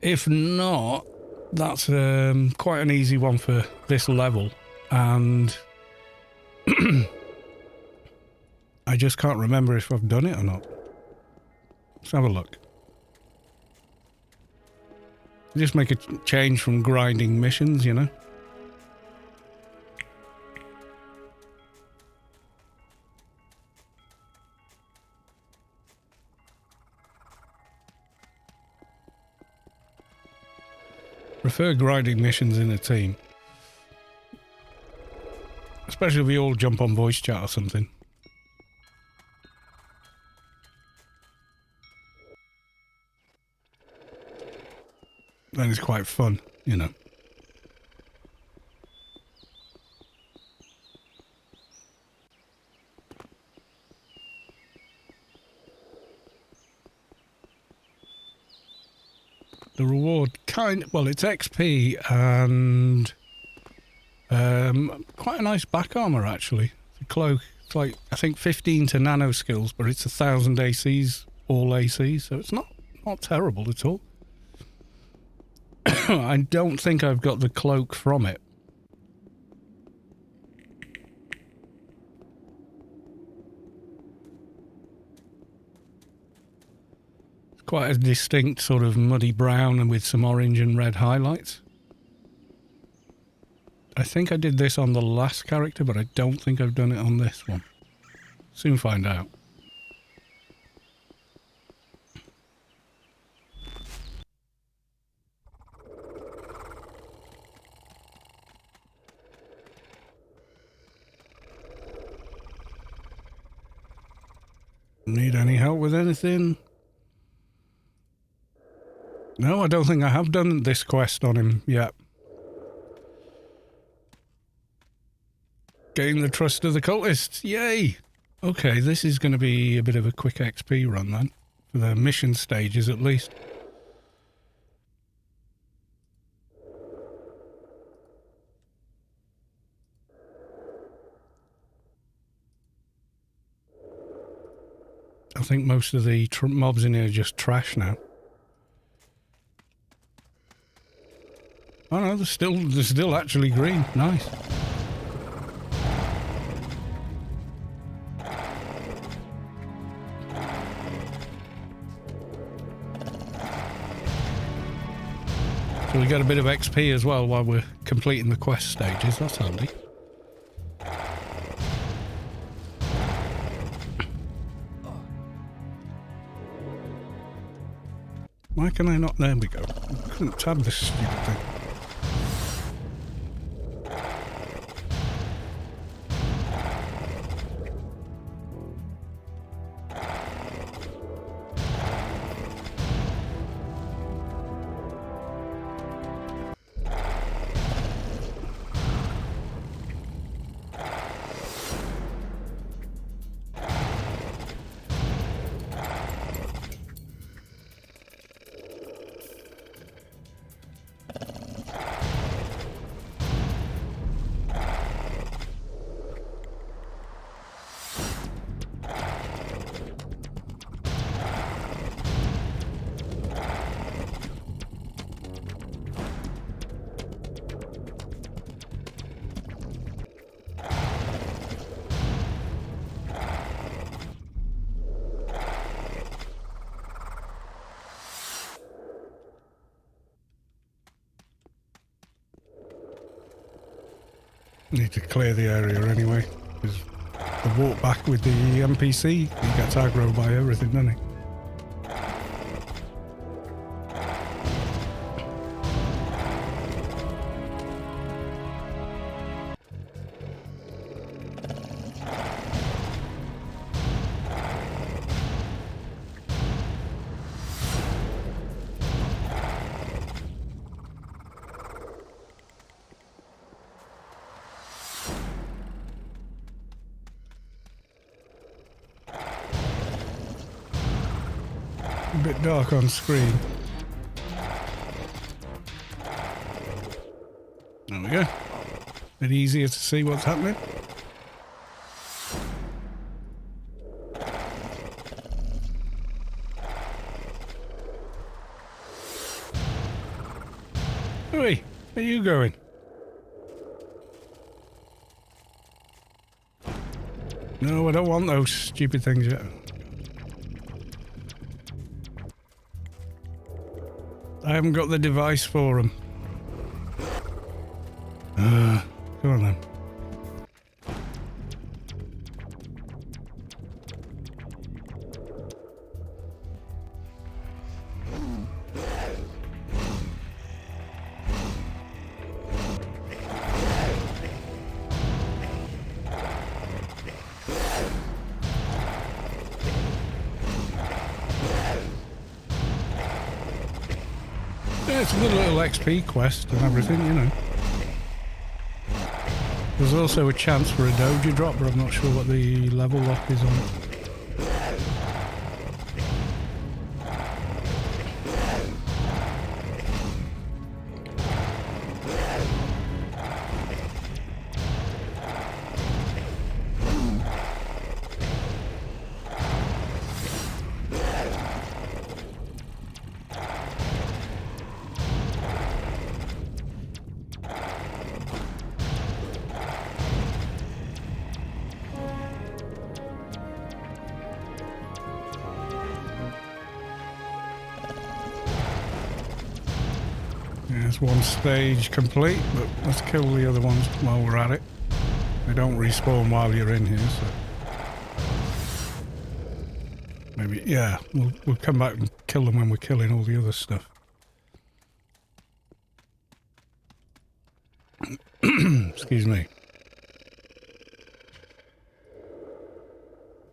If not, that's quite an easy one for this level. And I just can't remember if I've done it or not. Let's have a look. Just make a change from grinding missions, you know. Prefer grinding missions in a team. Especially if we all jump on voice chat or something. Then it's quite fun, you know. The reward well, it's XP and quite a nice back armor actually. The cloak, it's like I think 15 to nano skills, but it's 1,000 ACs, all ACs, so it's not terrible at all. I don't think I've got the cloak from it. It's quite a distinct sort of muddy brown and with some orange and red highlights. I think I did this on the last character, but I don't think I've done it on this one. Soon find out. Need any help with anything? No, I don't think I have done this quest on him yet. Gain the trust of the cultists. Yay! Okay, this is going to be a bit of a quick XP run then. For the mission stages at least. I think most of the mobs in here are just trash now. Oh no, they're still actually green. Nice. So we get a bit of XP as well while we're completing the quest stages. That's handy. Why can I not? There we go. I couldn't tab this stupid thing. Need to clear the area anyway, because the walk back with the NPC, he gets aggro by everything, doesn't he? a bit dark on screen. There we go. Bit easier to see what's happening. Hey, where are you going? No, I don't want those stupid things yet. I haven't got the device for them. Come on then. Yeah, it's a good little XP quest and everything, you know. There's also a chance for a Doja drop, but I'm not sure what the level lock is on it. There's one stage complete, but let's kill the other ones while we're at it. They don't respawn while you're in here, so... Maybe, yeah, we'll come back and kill them when we're killing all the other stuff. Excuse me.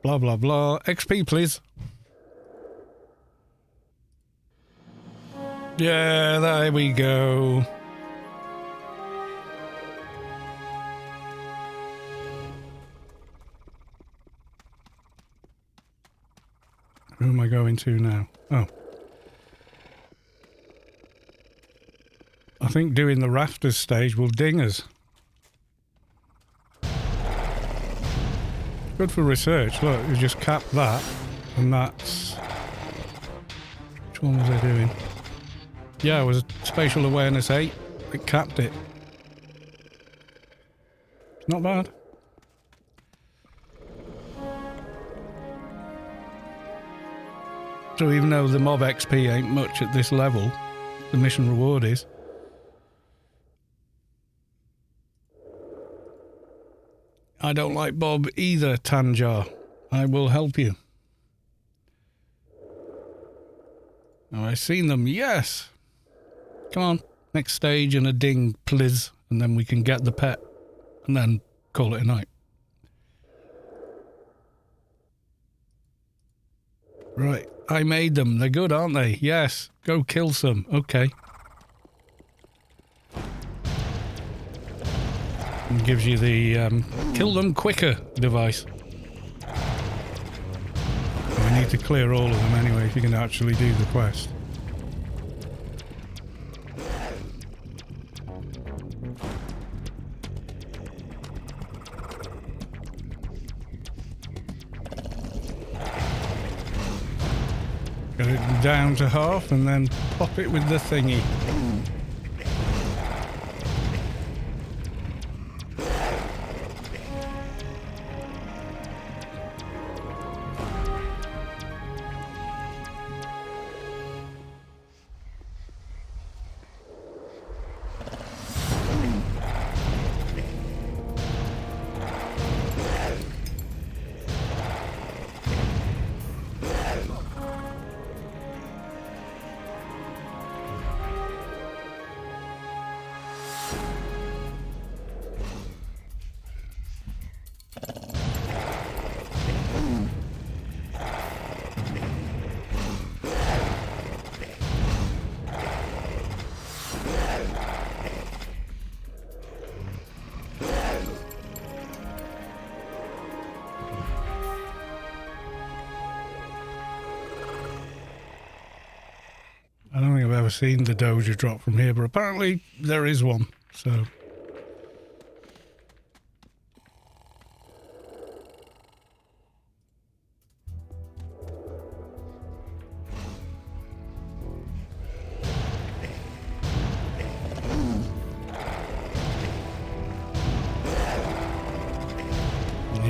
Blah, blah, blah. XP, please. Yeah, there we go. Who am I going to now? Oh. I think doing the rafters stage will ding us. Good for research. Look, you just cap that, and that's... Which one was I doing? Yeah, it was Spatial Awareness 8. It capped it. Not bad. So even though the mob XP ain't much at this level, the mission reward is. I don't like Bob either, Tanjar. I will help you. Oh, I've seen them, yes! Come on, next stage and a ding, please, and then we can get the pet, and then call it a night. Right, I made them. They're good, aren't they? Yes, go kill some. Okay. And gives you the kill them quicker device. We need to clear all of them anyway if you can actually do the quest. Get it down to half and then pop it with the thingy. never seen the Doja drop from here, but apparently there is one, so...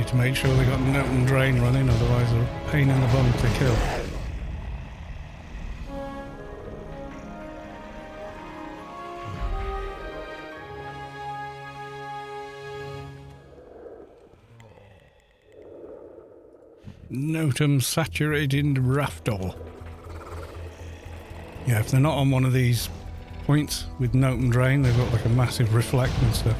To make sure they got note and drain running, otherwise they're a pain in the bum to kill. Notum saturated raftor. Yeah, if they're not on one of these points with note and drain, they've got like a massive reflect and stuff.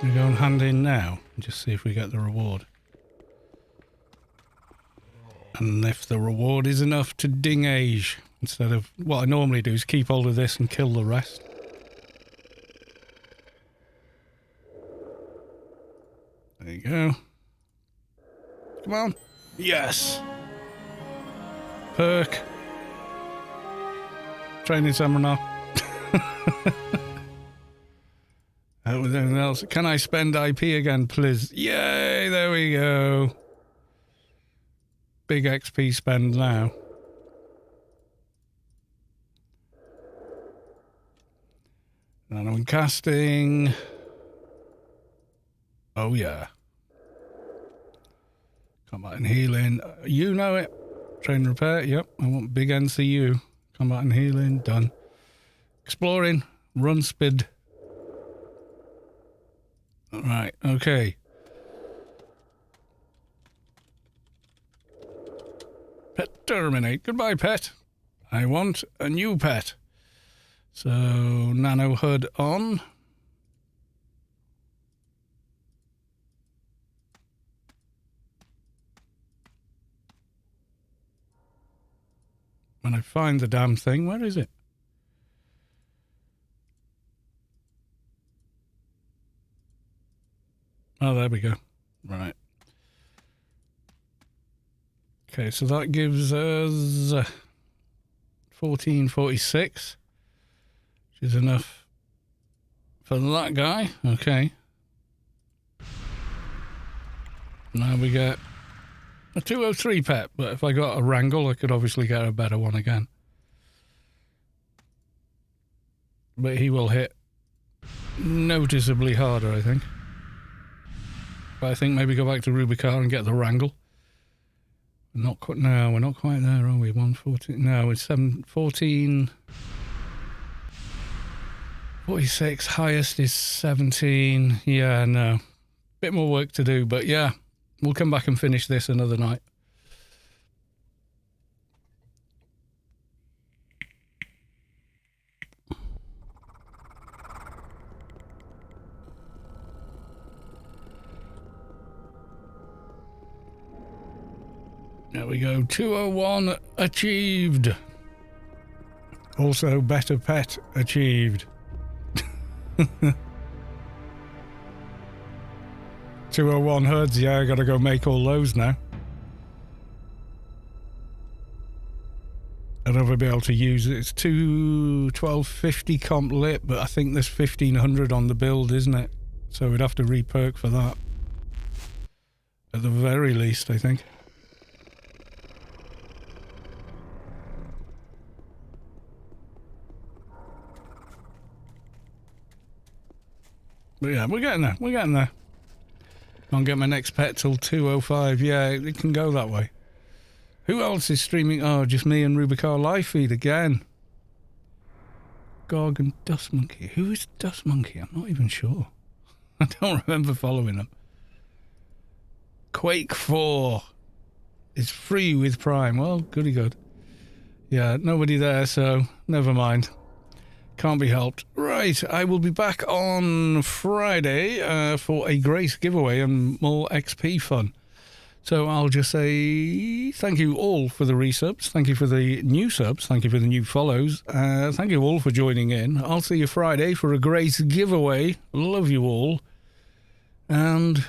We go and hand in now and just see if we get the reward. And if the reward is enough to ding age, instead of what I normally do is keep hold of this and kill the rest. There you go. Come on. Yes. Perk. Training seminar. With anything else. Can I spend IP again, please? Yay, there we go. Big XP spend now. And I'm casting. Oh, yeah. Combat and healing. You know it. Train repair. Yep. I want big NCU. Combat and healing. Done. Exploring. Run speed. Right, okay. Pet terminate. Goodbye, pet. I want a new pet. So, nano HUD on. When I find the damn thing, where is it? Oh, there we go. Right. Okay, so that gives us 1446, which is enough for that guy. Okay. Now we get a 203 pet, but if I got a wrangle, I could obviously get a better one again. But he will hit noticeably harder, I think. But I think maybe go back to Rubicar and get the wrangle. Not quite. No, we're not quite there, are we? 114. No, it's 14. 46. Highest is 17. Yeah, no. Bit more work to do, but yeah, we'll come back and finish this another night. There we go, 201 achieved. Also, better pet achieved. 201 HUDs, yeah, I gotta go make all those now. I'd never be able to use it. It's 1250 comp lit, but I think there's 1500 on the build, isn't it? So we'd have to re-perk for that. At the very least, I think. But yeah, we're getting there. We're getting there. Can't get my next pet till 205. Yeah, it can go that way. Who else is streaming? Oh, just me and Rubicar live feed again. Gorg and Dust Monkey. Who is Dust Monkey? I'm not even sure. I don't remember following them. Quake 4 is free with Prime. Well, goody good. Yeah, nobody there, so never mind. Can't be helped. Right, I will be back on Friday for a Grace giveaway and more XP fun. So I'll just say thank you all for the resubs. Thank you for the new subs. Thank you for the new follows. Thank you all for joining in. I'll see you Friday for a great giveaway. Love you all. And